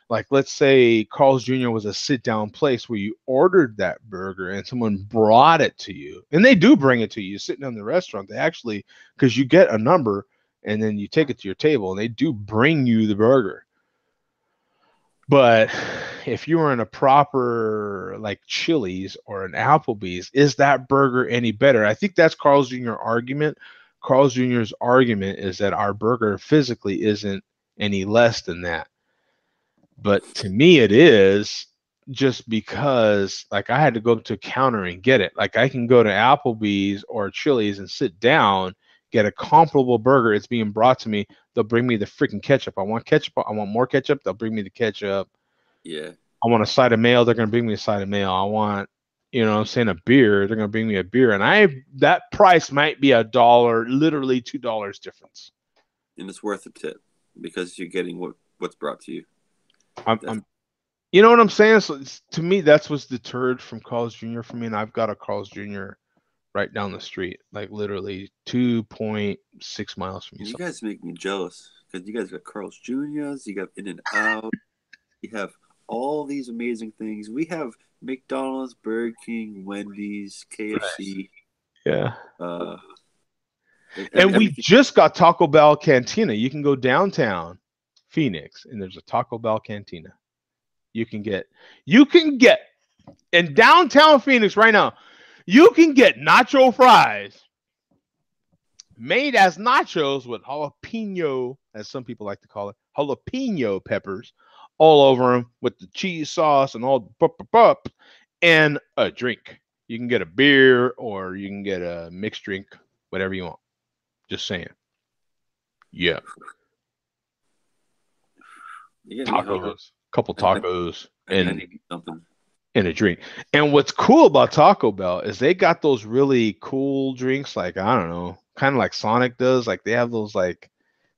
like, let's say Carl's Jr. was a sit-down place where you ordered that burger and someone brought it to you, and they do bring it to you sitting in the restaurant. They actually, because you get a number and then you take it to your table, and they do bring you the burger. But if you were in a proper like Chili's or an Applebee's, is that burger any better? I think that's Carl's Jr. argument. Carl's Jr.'s argument is that our burger physically isn't any less than that. But to me, it is, just because like I had to go to a counter and get it. Like, I can go to Applebee's or Chili's and sit down, get a comparable burger. It's being brought to me. They'll bring me the freaking ketchup. I want ketchup. I want more ketchup. They'll bring me the ketchup. Yeah. I want a side of mayo. They're going to bring me a side of mayo. I want, a beer. They're going to bring me a beer. And that price might be $1, literally $2 difference. And it's worth a tip because you're getting what's brought to you. You know what I'm saying? So to me, that's what's deterred from Carl's Jr. for me. And I've got a Carl's Jr. right down the street, like literally 2.6 miles from you. You guys make me jealous because you guys got Carl's Jr.'s, you got In-N-Out, you have all these amazing things. We have McDonald's, Burger King, Wendy's, KFC. Yeah. And we just got Taco Bell Cantina. You can go downtown Phoenix, and there's a Taco Bell Cantina. You can get in downtown Phoenix right now. You can get nacho fries made as nachos with jalapeno, as some people like to call it, jalapeno peppers all over them with the cheese sauce and all and a drink. You can get a beer or you can get a mixed drink, whatever you want. Just saying. Yeah. Tacos, couple tacos, and a drink. And what's cool about Taco Bell is they got those really cool drinks, like, I don't know, kind of like Sonic does. Like, they have those like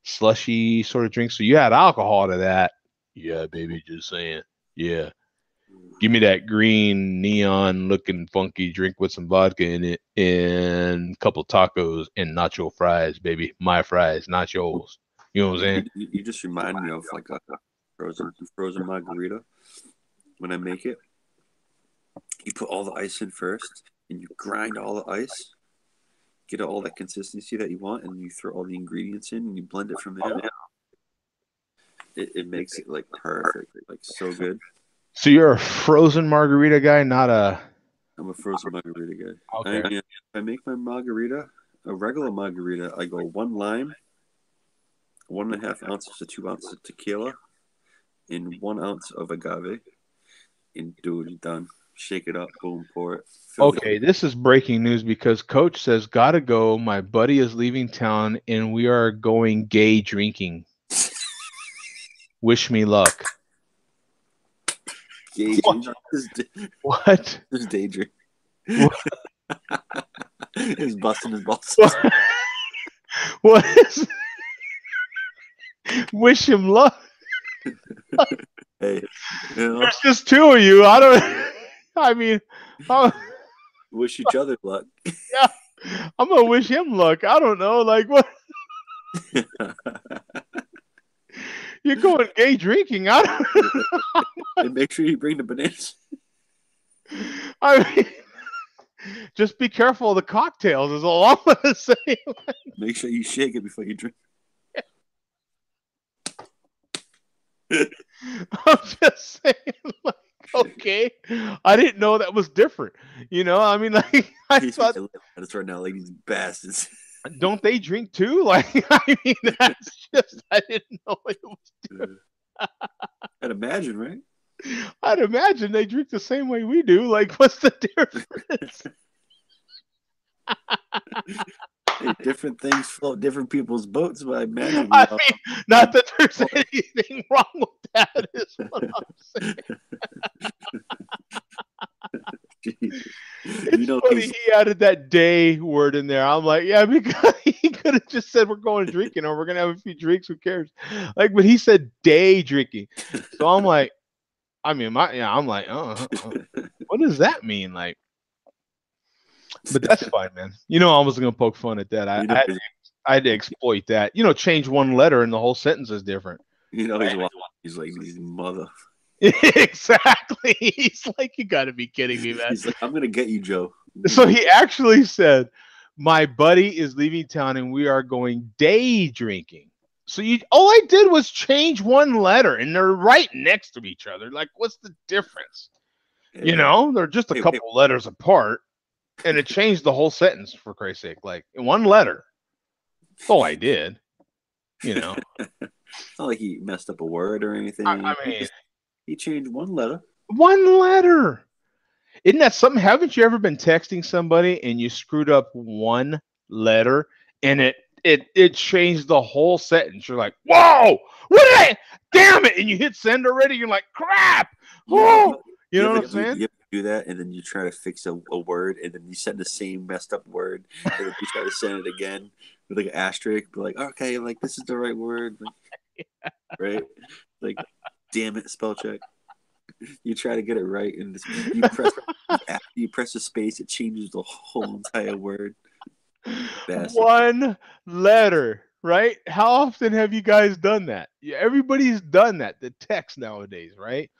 slushy sort of drinks. So you add alcohol to that. Yeah, baby, just saying. Yeah. Give me that green neon looking funky drink with some vodka in it and a couple tacos and nacho fries, baby. My fries, nachos. You know what I'm saying? You just remind me of like a frozen margarita. When I make it, you put all the ice in first, and you grind all the ice, get all that consistency that you want, and you throw all the ingredients in, and you blend it from there. It makes it like perfect, like so good. So you're a frozen margarita guy, not a... I'm a frozen margarita guy. Okay. I make my margarita, a regular margarita, I go 1 lime, 1.5 ounces to 2 ounces of tequila, and 1 ounce of agave. And dude, you're done. Shake it up, boom, pour it. Okay, this is breaking news because Coach says, gotta go. My buddy is leaving town and we are going gay drinking. Wish me luck. Gay What? This is daydream. He's busting his balls. What is? Wish him luck. Hey, you know, There's just two of you. I don't. I mean, wish each other luck. I'm gonna wish him luck. I don't know. Like what? You're going gay drinking. I don't. And make sure you bring the bananas. I mean, just be careful of the cocktails. Is all I'm gonna say. Make sure you shake it before you drink. I'm just saying, like, okay, I didn't know that was different. You know, I mean, like, I He's thought, it's right now, like these bastards. don't they drink too? Like, I mean, that's just, I didn't know it was different. I'd imagine, right? I'd imagine they drink the same way we do. Like, what's the difference? Hey, different things float different people's boats, but I imagine. I mean, not that there's anything wrong with that, is what I'm saying. It's funny he added that day word in there. I'm like, yeah, because he could have just said we're going drinking or we're gonna have a few drinks. Who cares? Like, but he said day drinking, so I'm like, I mean, I'm like, what does that mean? Like, but that's fine, man. You know, I was gonna poke fun at that. I had to exploit that. You know, change one letter and the whole sentence is different. You know, he's like these mother. Exactly. He's like, you got to be kidding me, man. He's like, I'm gonna get you, Joe. So he actually said, my buddy is leaving town and we are going day drinking. So all I did was change one letter and they're right next to each other. Like, what's the difference? Yeah. You know, they're just a couple letters apart and it changed the whole sentence, for Christ's sake. Like, in one letter. That's all I did. You know. It's not like he messed up a word or anything. I mean, he changed one letter. One letter. Isn't that something? Haven't you ever been texting somebody and you screwed up one letter and it changed the whole sentence? You're like, whoa, what did I? Damn it! And you hit send already. You're like, crap. Whoa. You know what I'm saying? You do that, and then you try to fix a word, and then you send the same messed up word, and then you try to send it again with like an asterisk, but like, okay, like this is the right word, like, right? Like, damn it, spell check. You try to get it right, and after you press a space, it changes the whole entire word. Bastard. One letter, right? How often have you guys done that? Yeah, everybody's done that. The text nowadays, right?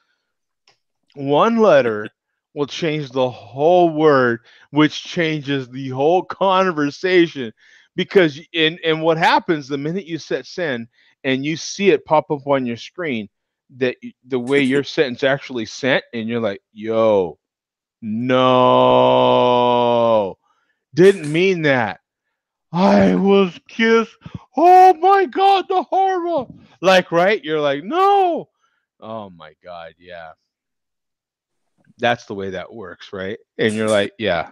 One letter will change the whole word, which changes the whole conversation. Because and what happens the minute you set send and you see it pop up on your screen, that the way your sentence actually sent, and you're like, yo, no, didn't mean that. I was kissed. Oh my God, the horror. Like, right? You're like, no. Oh my God, yeah. That's the way that works, right? And you're like, yeah,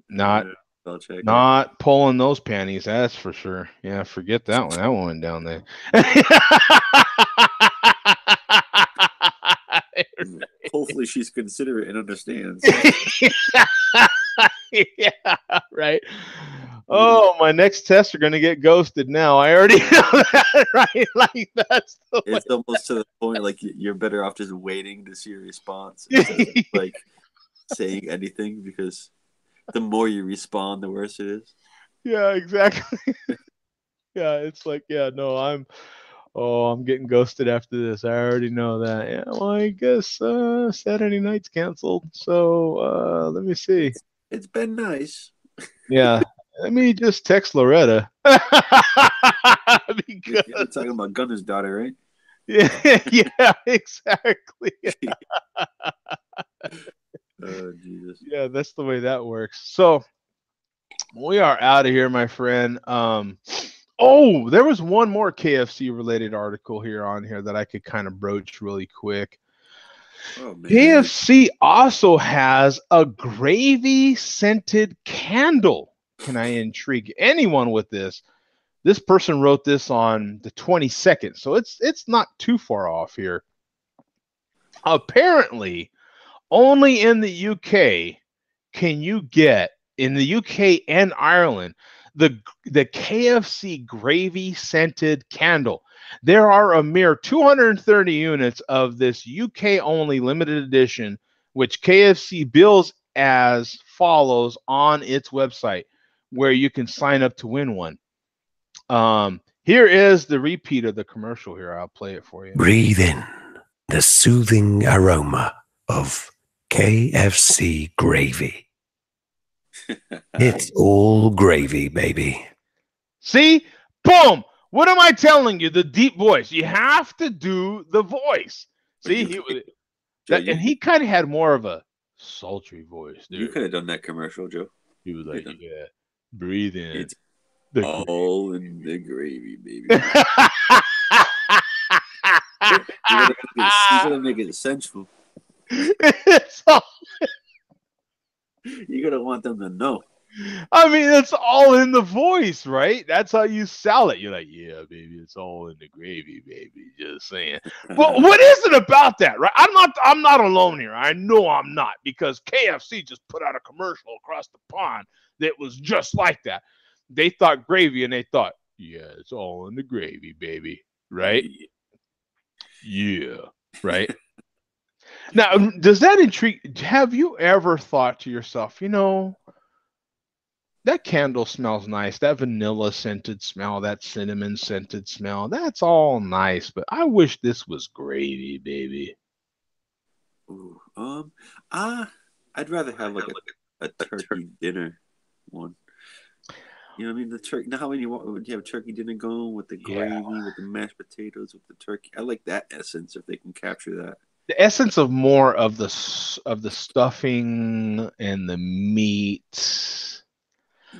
not pulling those panties, that's for sure. Yeah, forget that one. That one went down there. Hopefully she's considerate and understands. Yeah, right. Oh, my next tests are going to get ghosted now. I already know that, right? Like, that's the it's way. Almost to the point, like, you're better off just waiting to see your response instead of, like, saying anything, because the more you respond, the worse it is. Yeah, exactly. Yeah, it's like, yeah, no, I'm getting ghosted after this. I already know that. Yeah, well, I guess Saturday night's canceled. So let me see. It's been nice. Yeah. Let me just text Loretta. Because... You're talking about Gunner's daughter, right? Yeah, exactly. Oh, Jesus. Yeah, that's the way that works. So we are out of here, my friend. Oh, there was one more KFC related article on here that I could kind of broach really quick. Oh, man. KFC also has a gravy scented candle. Can I intrigue anyone with this? This person wrote this on the 22nd, so it's not too far off here. Apparently, only in the UK can you get in the UK and Ireland, the KFC gravy scented candle. There are a mere 230 units of this UK only limited edition, which KFC bills as follows on its website, where you can sign up to win one. Here is the repeat of the commercial. Here, I'll play it for you. Breathe in the soothing aroma of KFC gravy. It's all gravy, baby. See? Boom! What am I telling you? The deep voice. You have to do the voice. See? And he kind of had more of a sultry voice. Dude. You could have done that commercial, Joe. He was like, yeah, breathe in. It's all in the gravy, baby. You gotta make it sensual. It's all... You gotta want them to know. I mean, it's all in the voice, right? That's how you sell it. You're like, yeah, baby, it's all in the gravy, baby. Just saying. Well, what is it about that, right? I'm not alone here. I know I'm not, because KFC just put out a commercial across the pond that was just like that. They thought gravy, and they thought, yeah, it's all in the gravy, baby, right? Yeah, right. Now, does that intrigue? Have you ever thought to yourself, you know, that candle smells nice, that vanilla scented smell, that cinnamon scented smell, that's all nice, but I wish this was gravy, baby. Ooh, I'd rather have like a turkey dinner one. You know what I mean? The turkey. Now, how many would you have turkey dinner going with the gravy, with the mashed potatoes, with the turkey? I like that essence if they can capture that. The essence of more of the stuffing and the meat.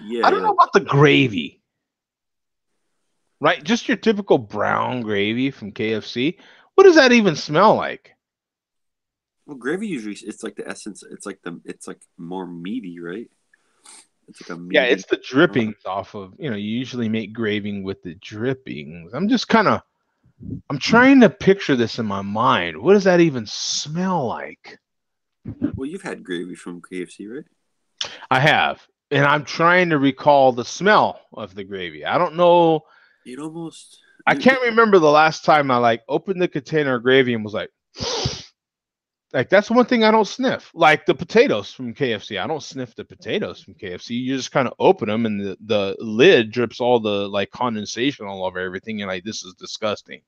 Yeah, I don't know about the gravy. Right? Just your typical brown gravy from KFC. What does that even smell like? Well, gravy usually it's like the essence. It's like more meaty, right? It's like a meaty. Yeah, it's the drippings off of, you usually make gravy with the drippings. I'm trying to picture this in my mind. What does that even smell like? Well, you've had gravy from KFC, right? I have. And I'm trying to recall the smell of the gravy. I don't know. I can't remember the last time I opened the container of gravy and was like that's one thing I don't sniff. Like the potatoes from KFC. I don't sniff the potatoes from KFC. You just kind of open them and the lid drips all the condensation all over everything. You're like, this is disgusting.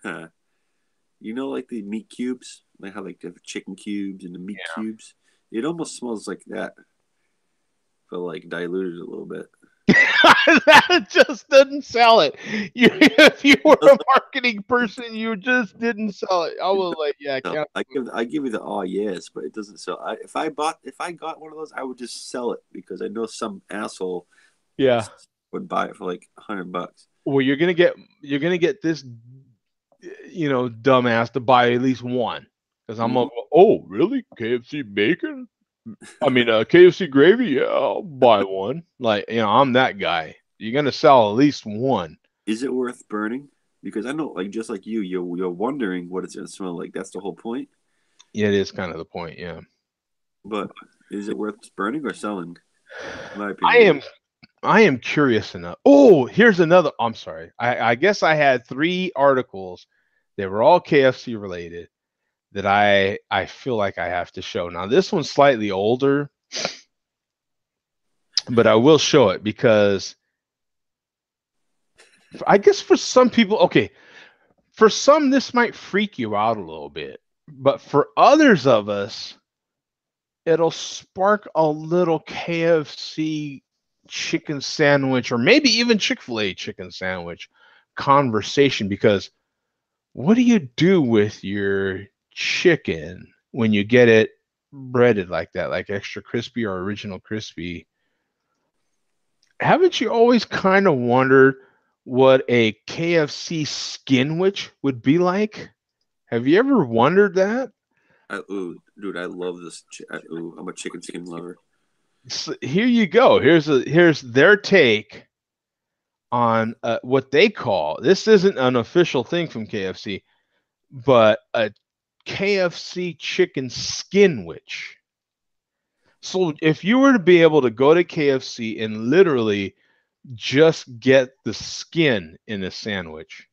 Like the meat cubes? Like how they have chicken cubes and the meat cubes? It almost smells like that. But diluted a little bit. That just didn't sell it. If you were a marketing person, you just didn't sell it. I was like, yeah, I give you the yes, but it doesn't sell. If I got one of those, I would just sell it because I know some asshole would buy it for $100. Well, you're gonna get this dumbass to buy at least one, because I'm like, oh really, KFC bacon? I mean, KFC gravy, yeah, I'll buy one. I'm that guy. You're gonna sell at least one. Is it worth burning? Because I know, just like you're wondering what it's gonna smell like. That's the whole point. Yeah, it is kind of the point. Yeah. But is it worth burning or selling? In my opinion. I am curious enough. Oh, here's another. I'm sorry. I guess I had 3 articles that were all KFC related that I feel like I have to show. Now, this one's slightly older, but I will show it because I guess for some people, for some, this might freak you out a little bit, but for others of us, it'll spark a little KFC chicken sandwich or maybe even Chick-fil-A chicken sandwich conversation, because what do you do with your chicken when you get it breaded like that, like extra crispy or original crispy? Haven't you always kind of wondered what a KFC skinwich would be like? Have you ever wondered that? Dude, I love this. I'm a chicken skin lover. So here you go. Here's their take on what they call, this isn't an official thing from KFC, but a KFC chicken skinwich. So if you were to be able to go to KFC and literally just get the skin in a sandwich,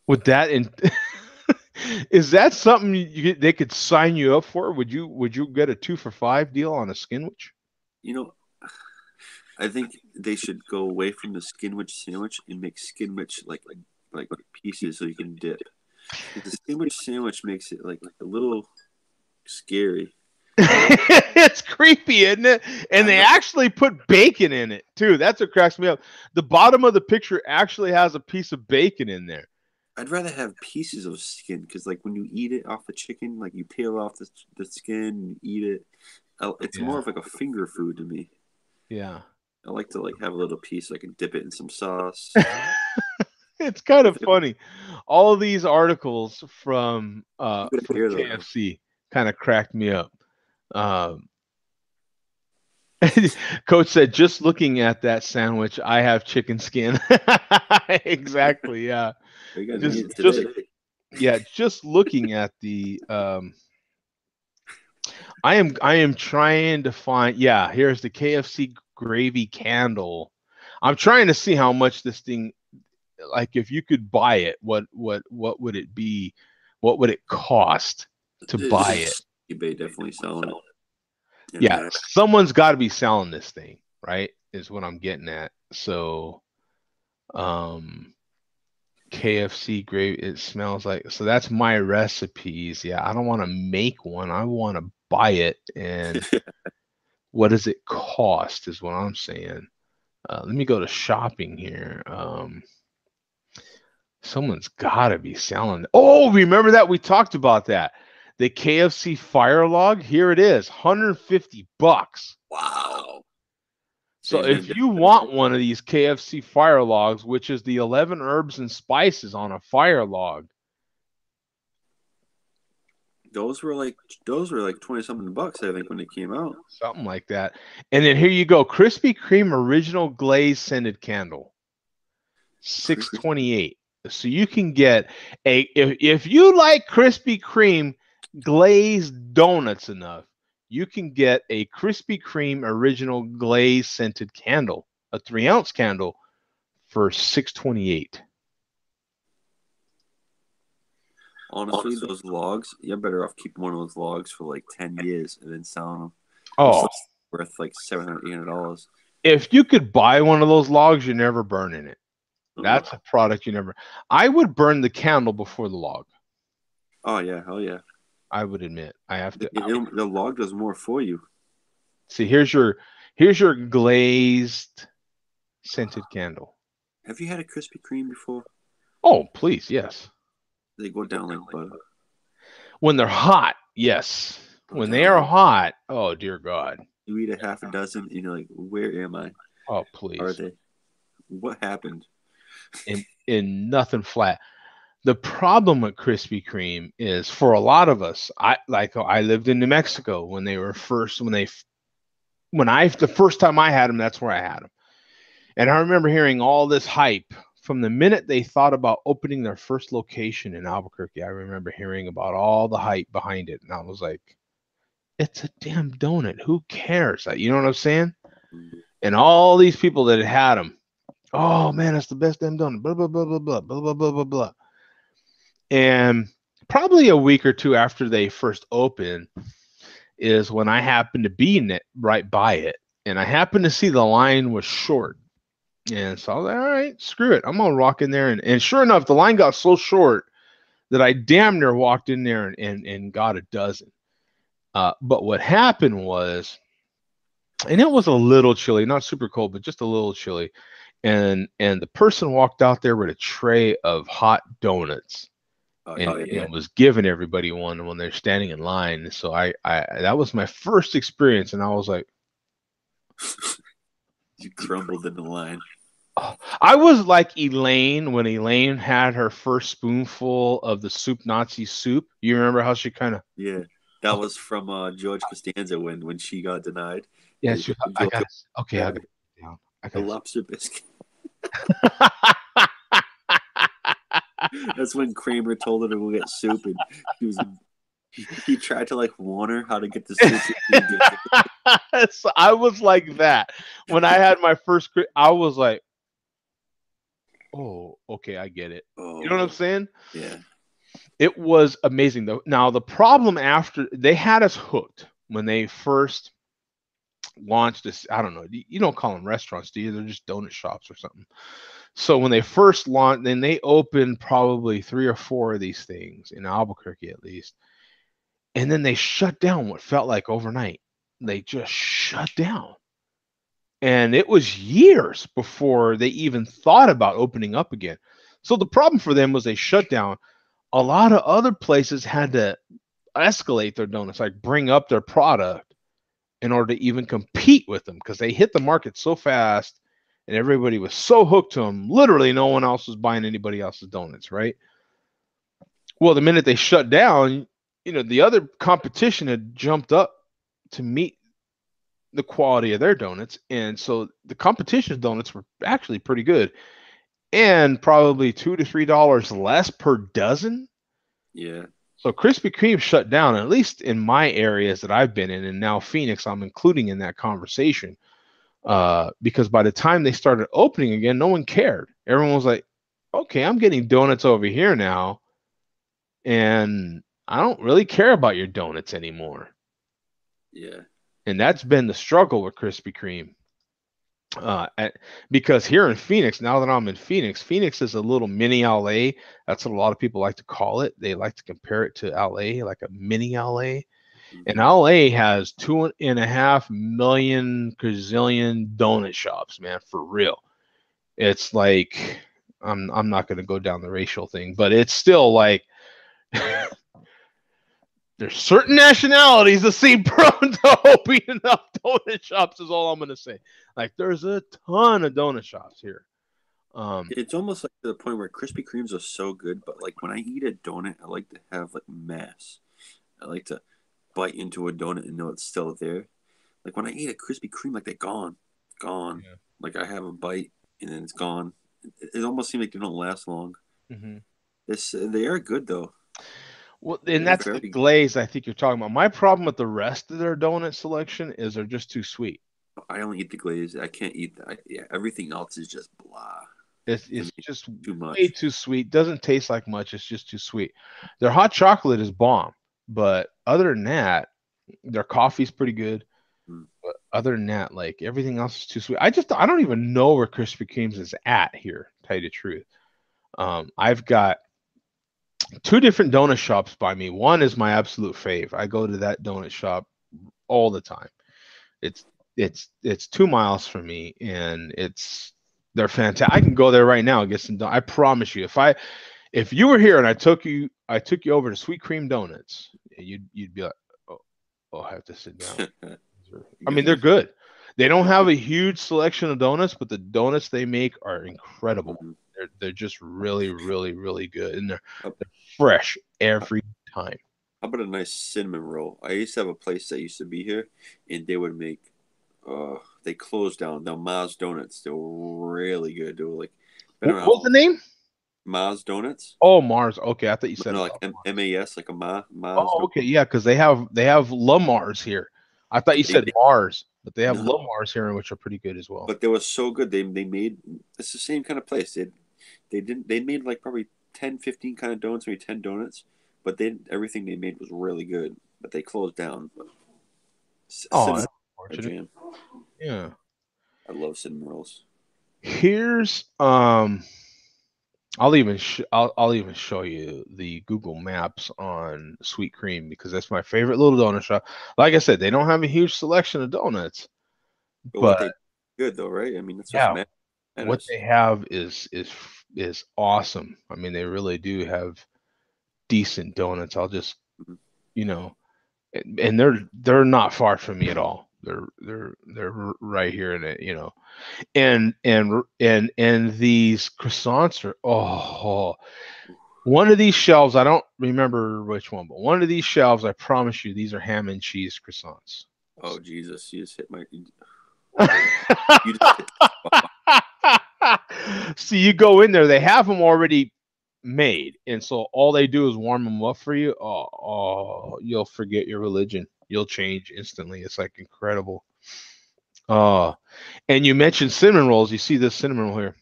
would that is that something they could sign you up for? Would you get a 2 for $5 deal on a skinwich? You know, I think they should go away from the skinwich sandwich and make skinwich like pieces so you can dip. The sandwich sandwich makes it like a little scary. It's creepy, isn't it? And they actually put bacon in it too. That's what cracks me up. The bottom of the picture actually has a piece of bacon in there. I'd rather have pieces of skin because, like, when you eat it off the chicken, like you peel off the skin and eat it. It's more of like a finger food to me. Yeah, I like to have a little piece so I can dip it in some sauce. It's kind of funny. All of these articles from KFC kind of cracked me up. Coach said, just looking at that sandwich, I have chicken skin. Exactly. Yeah. Just looking at the I am trying to find, here's the KFC gravy candle. I'm trying to see how much this thing, like, if you could buy it, what would it be? What would it cost to buy it? eBay definitely selling it. Yeah, someone's got to be selling this thing, right? Is what I'm getting at. So, KFC gravy, it smells like, so that's my recipes. Yeah, I don't want to make one. I want to buy it. And what does it cost is what I'm saying. Let me go to shopping here. Someone's got to be selling. Oh, remember that? We talked about that. The KFC fire log, here it is, $150. Wow. So if you want one of these KFC fire logs, which is the 11 herbs and spices on a fire log. Those were like 20 something bucks, I think, when they came out. Something like that. And then here you go, Krispy Kreme original glaze scented candle. $6.28. So you can get if you like Krispy Kreme glazed donuts enough, you can get a Krispy Kreme original glaze scented candle, a 3-ounce candle, for $6.28. Honestly, those logs, you're better off keeping one of those logs for like 10 years and then selling them. Oh, worth like $700, $800. If you could buy one of those logs, you're never burning it. That's a product you never. I would burn the candle before the log. Oh yeah, hell yeah. I would admit I have to. The log does more for you. See, here's your glazed scented candle. Have you had a Krispy Kreme before? Oh, please, yes. They go down like butter. When they're hot, yes. When they are hot, oh dear God. You eat a half a dozen and you're like, where am I? Oh, please. Are they? What happened? In nothing flat. The problem with Krispy Kreme is, for a lot of us, I lived in New Mexico when they were first, the first time I had them, that's where I had them. And I remember hearing all this hype from the minute they thought about opening their first location in Albuquerque. I remember hearing about all the hype behind it. And I was like, it's a damn donut. Who cares? You know what I'm saying? And all these people that had them, oh man, it's the best damn donut. Blah, blah, blah, blah, blah, blah, blah, blah, blah, blah. And probably a week or two after they first opened is when I happened to be right by it. And I happened to see the line was short. And so I was like, all right, screw it. I'm going to walk in there. And sure enough, the line got so short that I damn near walked in there and got a dozen. But what happened was, and it was a little chilly, not super cold, but just a little chilly. And the person walked out there with a tray of hot donuts. And was giving everybody one when they're standing in line. So I that was my first experience, and I was like, you crumbled in the line. I was like Elaine when Elaine had her first spoonful of the Soup Nazi soup. You remember how she kind of? Yeah, that was from George Costanza when she got denied. Yeah, I got it down. A lobster biscuit. That's when Kramer told her to go get soup, and He tried to like warn her how to get the sushi. So I was like that when I had my first. I was like, oh, okay, I get it. Oh, You know what I'm saying? yeah. It was amazing though. Now the problem after they had us hooked when they first launched this. I don't know. You don't call them restaurants, do you? They're just donut shops or something. So when they first launched, then they opened probably 3 or 4 of these things in Albuquerque at least. And then they shut down what felt like overnight. They just shut down. And it was years before they even thought about opening up again. So the problem for them was they shut down. A lot of other places had to escalate their donuts, like bring up their product in order to even compete with them because they hit the market so fast and everybody was so hooked to them. Literally, no one else was buying anybody else's donuts, right? Well, the minute they shut down, the other competition had jumped up to meet the quality of their donuts. And so the competition's donuts were actually pretty good and probably $2 to $3 less per dozen. Yeah. So Krispy Kreme shut down, at least in my areas that I've been in, and now Phoenix, I'm including in that conversation. Because by the time they started opening again, no one cared. Everyone was like, okay, I'm getting donuts over here now, and I don't really care about your donuts anymore. Yeah. And that's been the struggle with Krispy Kreme. Because here in Phoenix, now that I'm in Phoenix, Phoenix is a little mini LA. That's what a lot of people like to call it. They like to compare it to LA, like a mini LA. And LA has 2.5 million gazillion donut shops, man, for real. It's like I'm not going to go down the racial thing, but it's still like there's certain nationalities that seem prone to opening up donut shops is all I'm going to say. Like there's a ton of donut shops here. It's almost like to the point where Krispy Kremes are so good, but like when I eat a donut, I like to have like mass. I like to bite into a donut and know it's still there. Like when I eat a Krispy Kreme, like they're gone. Yeah. Like I have a bite and then it's gone. It almost seems like they don't last long. Mm-hmm. They are good though. Well, and that's the glaze I think you're talking about. My problem with the rest of their donut selection is they're just too sweet. I only eat the glaze. I can't eat that. Yeah, everything else is just blah. It's just too much. Way too sweet. Doesn't taste like much. It's just too sweet. Their hot chocolate is bomb, but other than that, their coffee's pretty good. But other than that, like everything else is too sweet. I don't even know where Krispy Kreme's is at here. To tell you the truth, I've got 2 different donut shops by me. One is my absolute fave. I go to that donut shop all the time. It's 2 miles from me, and they're fantastic. I can go there right now and get some donuts. I promise you, if you were here and I took you over to Sweet Cream Donuts, you'd be like, oh, I have to sit down. I mean, they're good. They don't have a huge selection of donuts, but the donuts they make are incredible. They're just really, really, really good, and they're fresh every time. How about a nice cinnamon roll? I used to have a place that used to be here, and they would make. They closed down. Now Maz Donuts. They were really good. They were like. What was the name? Maz Donuts. Oh, Mars. Okay, I thought you said no, like MAS, like a Maz. Oh, okay, yeah, because they have Lamars here. I thought you said Mars, but they have Lamars here, which are pretty good as well. But they were so good. They made it's the same kind of place. They made like probably 10, 15 kind of donuts, maybe 10 donuts. But everything they made was really good. But they closed down. That's unfortunate. Yeah, I love cinnamon rolls. Here's I'll even show you the Google Maps on Sweet Cream because that's my favorite little donut shop. Like I said, they don't have a huge selection of donuts, but good though, right? I mean, that's what they have is awesome. I mean, they really do have decent donuts. I'll just, and they're not far from me at all. They're right here in it, and these croissants are one of these shelves. I don't remember which one, but one of these shelves, I promise you, these are ham and cheese croissants. Oh Jesus! You just hit my. So you go in there, they have them already made, and so all they do is warm them up for you. Oh, you'll forget your religion. You'll change instantly. It's like incredible. And you mentioned cinnamon rolls. You see this cinnamon roll here.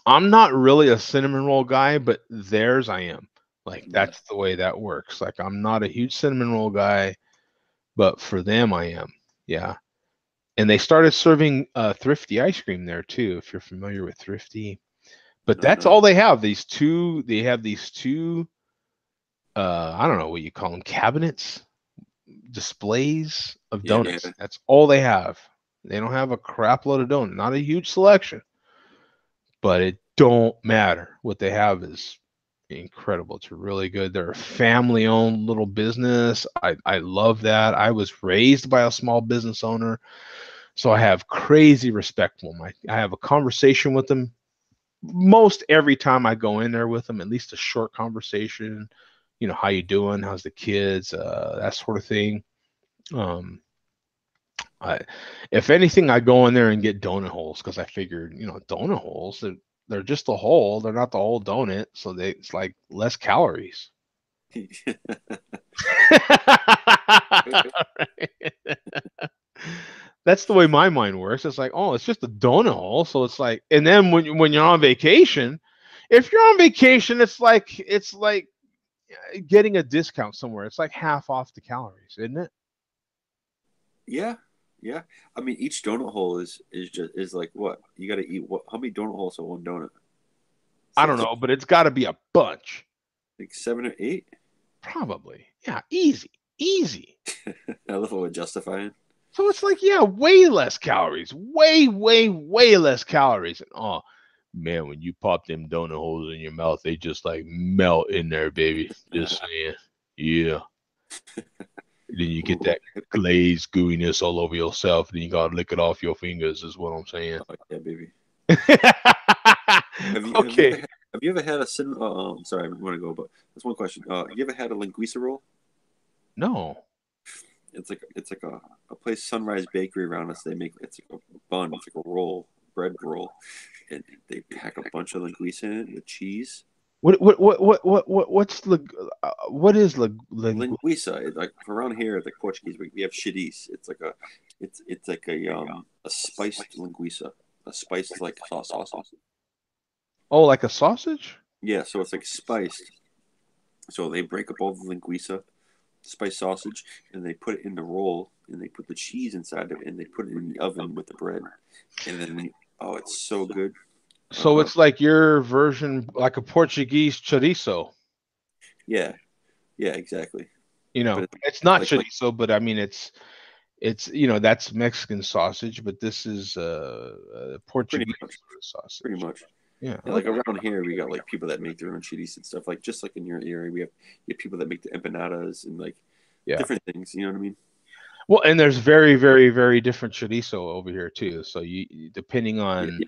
I'm not really a cinnamon roll guy, but theirs I am. Like that's the way that works. Like I'm not a huge cinnamon roll guy, but for them I am. Yeah. And they started serving Thrifty ice cream there too, if you're familiar with Thrifty. But that's all they have. They have these two I don't know what you call them, cabinets, displays of donuts. Yeah. That's all they have. They don't have a crap load of donuts. Not a huge selection. But it don't matter. What they have is incredible. It's really good. They're a family-owned little business. I love that. I was raised by a small business owner, so I have crazy respect for them. I have a conversation with them most every time I go in there with them, at least a short conversation. You know, how you doing? How's the kids? That sort of thing. If anything, I go in there and get donut holes because I figured, you know, donut holes, they're just a hole. They're not the whole donut. So it's like less calories. That's the way my mind works. It's like, oh, it's just a donut hole. So it's like, and then when you're on vacation, if you're on vacation, it's like getting a discount somewhere. It's like half off the calories, isn't it? Yeah. Yeah, I mean, each donut hole is like what you got to eat. What? How many donut holes are one donut? I don't know, but it's got to be a bunch. Like 7 or 8. Probably. Yeah, easy. I love how we're justifying. So it's like, yeah, way less calories, way less calories. And oh man, when you pop them donut holes in your mouth, they just like melt in there, baby. Just saying, yeah. Then you get that glazed gooiness all over yourself. Then you gotta lick it off your fingers, is what I'm saying. Oh, yeah, baby. Okay. Have you ever had a cinnamon? I'm sorry, I want to go, but that's one question. You ever had a linguiça roll? No. It's like a place, Sunrise Bakery around us. They make it's like a bun, it's like a roll, bread roll, and they pack a bunch of linguiça in it with cheese. What is linguiça? Like around here, the Portuguese, we have chouriço. It's like a spiced linguiça, a spiced like sausage. Oh, like a sausage? Yeah, so it's like spiced. So they break up all the linguiça, spiced sausage, and they put it in the roll, and they put the cheese inside of it, and they put it in the oven with the bread, and then it's so good. So it's like your version, like a Portuguese chorizo. Yeah, exactly. You know, it's not like chorizo, but I mean, it's you know, that's Mexican sausage, but this is Portuguese sausage. Pretty much. Yeah. Like around here, we got like people that make their own chorizo and stuff. Like just like in your area, we have people that make the empanadas and like different things. You know what I mean? Well, and there's very, very, very different chorizo over here too. So you depending on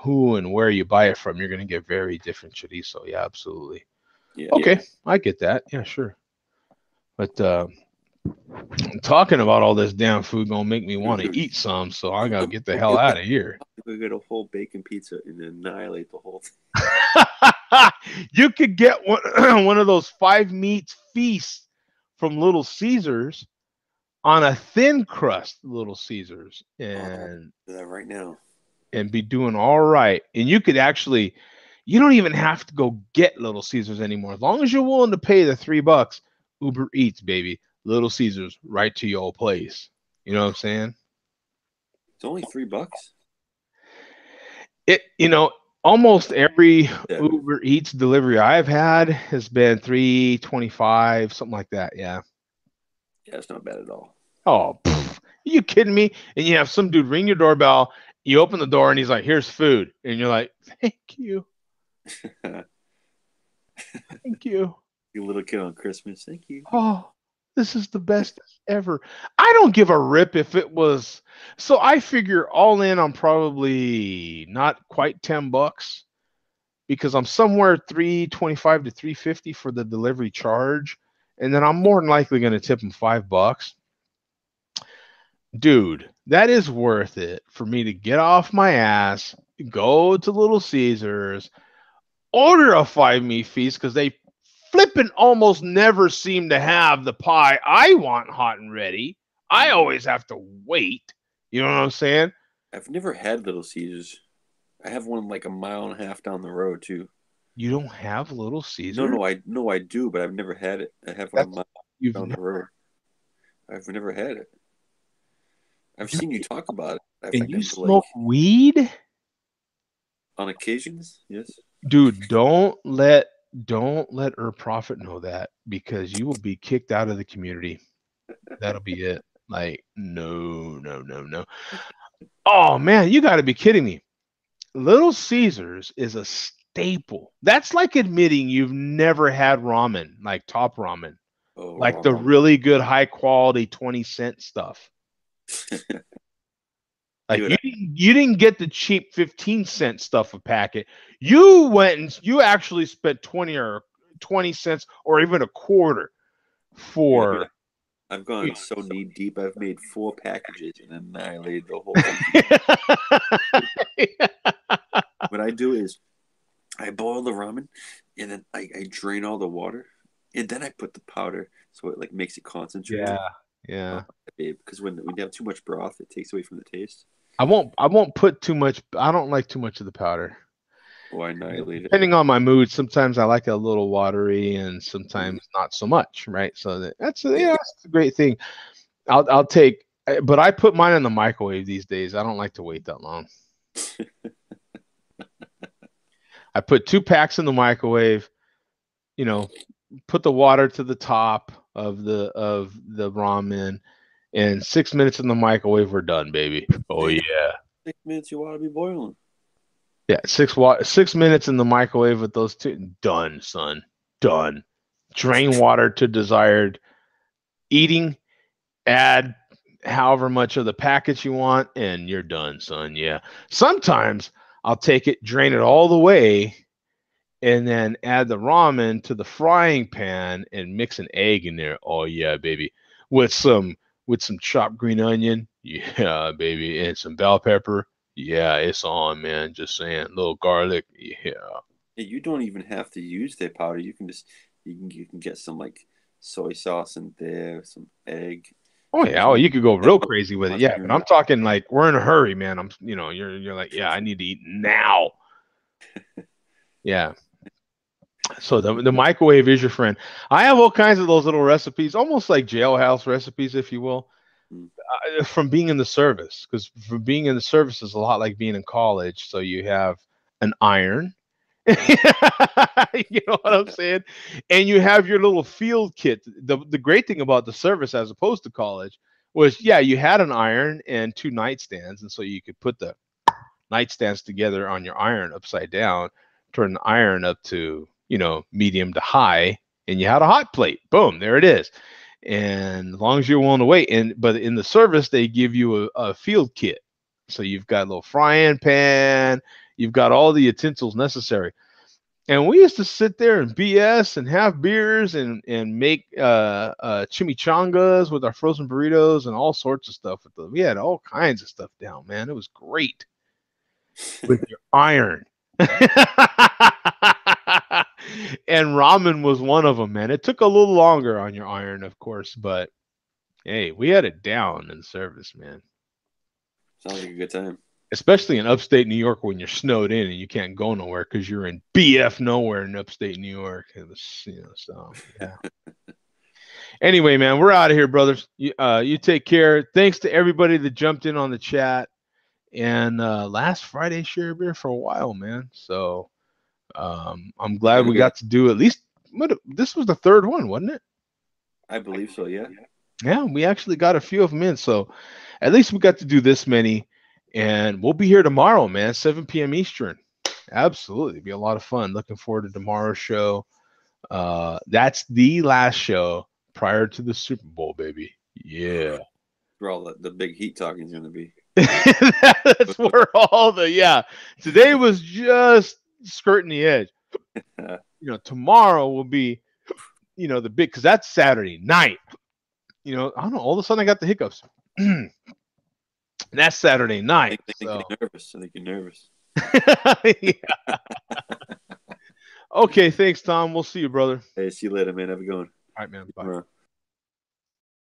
who and where you buy it from, you're going to get very different chorizo. Yeah, absolutely. Yeah. Okay, I get that. Yeah, sure. But talking about all this damn food gonna make me want to eat some, so I gotta get the hell out of here. We get a whole bacon pizza and annihilate the whole thing. You could get one of those 5 meats feasts from Little Caesars on a thin crust Little Caesars, and right now. And be doing all right. And you could actually, you don't even have to go get Little Caesars anymore. As long as you're willing to pay the $3, Uber Eats, baby. Little Caesars right to your place. You know what I'm saying? It's only $3. You know, almost every Uber Eats delivery I've had has been $3.25, something like that. Yeah. Yeah, it's not bad at all. Oh, are you kidding me? And you have some dude ring your doorbell. You open the door and he's like, "Here's food," and you're like, "Thank you, thank you." Your little kid on Christmas. Thank you. Oh, this is the best ever. I don't give a rip if it was. So I figure all in, I'm probably not quite $10 because I'm somewhere $3.25 to $3.50 for the delivery charge, and then I'm more than likely going to tip him $5. Dude, that is worth it for me to get off my ass, go to Little Caesars, order a 5-meat feast because they flipping almost never seem to have the pie I want hot and ready. I always have to wait. You know what I'm saying? I've never had Little Caesars. I have one like a mile and a half down the road too. You don't have Little Caesar? No, I do, but I've never had it. I have one a mile You've down the road. I've never had it. I've seen you talk about it. I and find you it smoke weed? on occasions, yes. Dude, don't let Herb Prophet know that, because you will be kicked out of the community. That'll be it. Like, no. Oh man, you got to be kidding me. Little Caesars is a staple. That's like admitting you've never had ramen, like top ramen, Oh, like the really good high quality 20-cent stuff. Like, Dude, you didn't get the cheap 15-cent stuff a packet. You went and you actually spent 20 cents or even a quarter for. Dude, I've gone so knee deep. I've made 4 packages and annihilated the whole thing. What I do is I boil the ramen and then I drain all the water and then I put the powder so it like makes it concentrated. Yeah. Because when you have too much broth, it takes away from the taste. I won't put too much. I don't like too much of the powder. Or I annihilate it. Depending on my mood, sometimes I like it a little watery and sometimes not so much, right? So that's a great thing. I'll take, but I put mine in the microwave these days. I don't like to wait that long. I put 2 packs in the microwave, put the water to the top of the ramen, and 6 minutes in the microwave, we're done, baby. Oh yeah. 6 minutes you want to be boiling. Yeah, 6 minutes in the microwave with those 2. Done, son. Done. Drain water to desired eating. Add however much of the packets you want, and you're done, son. Yeah. Sometimes I'll take it, drain it all the way, and then add the ramen to the frying pan and mix an egg in there. Oh yeah, baby. With some chopped green onion. Yeah, baby. And some bell pepper. Yeah, it's on, man. Just saying. Little garlic. Yeah. You don't even have to use their powder. You can get some like soy sauce in there, some egg. Oh yeah. Oh, you could go real crazy with it. Yeah, but I'm talking like we're in a hurry, man. You're like, yeah, I need to eat now. Yeah. So the microwave is your friend. I have all kinds of those little recipes, almost like jailhouse recipes, if you will, from being in the service. Because from being in the service is a lot like being in college. So you have an iron, you know what I'm saying, and you have your little field kit. The great thing about the service, as opposed to college, was you had an iron and 2 nightstands, and so you could put the nightstands together on your iron upside down, turn the iron up to medium to high, and you had a hot plate. Boom, there it is. And as long as you're willing to wait, but in the service they give you a field kit, so you've got a little frying pan, you've got all the utensils necessary. And we used to sit there and BS and have beers and make chimichangas with our frozen burritos and all sorts of stuff with them. We had all kinds of stuff down, man. It was great with your iron. And ramen was one of them, man. It took a little longer on your iron, of course, but hey, we had it down in service, man. Sounds like a good time. Especially in upstate New York when you're snowed in and you can't go nowhere because you're in BF nowhere in upstate New York. It was, so yeah. Anyway, man, we're out of here, brothers. You take care. Thanks to everybody that jumped in on the chat. And last Friday share a beer for a while, man. So I'm glad we got to do at least this was the 3rd one, wasn't it? I believe so, yeah. Yeah, we actually got a few of them in, so at least we got to do this many. And we'll be here tomorrow, man, 7 p.m. Eastern. Absolutely. It'll be a lot of fun. Looking forward to tomorrow's show. That's the last show prior to the Super Bowl, baby. Yeah. Where all the big heat talking is going to be. That's where all today was just skirting the edge. Tomorrow will be, the big, because that's Saturday night. I don't know. All of a sudden I got the hiccups. That's Saturday night. I think you're nervous. Yeah. Okay, thanks, Tom. We'll see you, brother. Hey, see you later, man. Have a good one. All right, man. Bye. Tomorrow.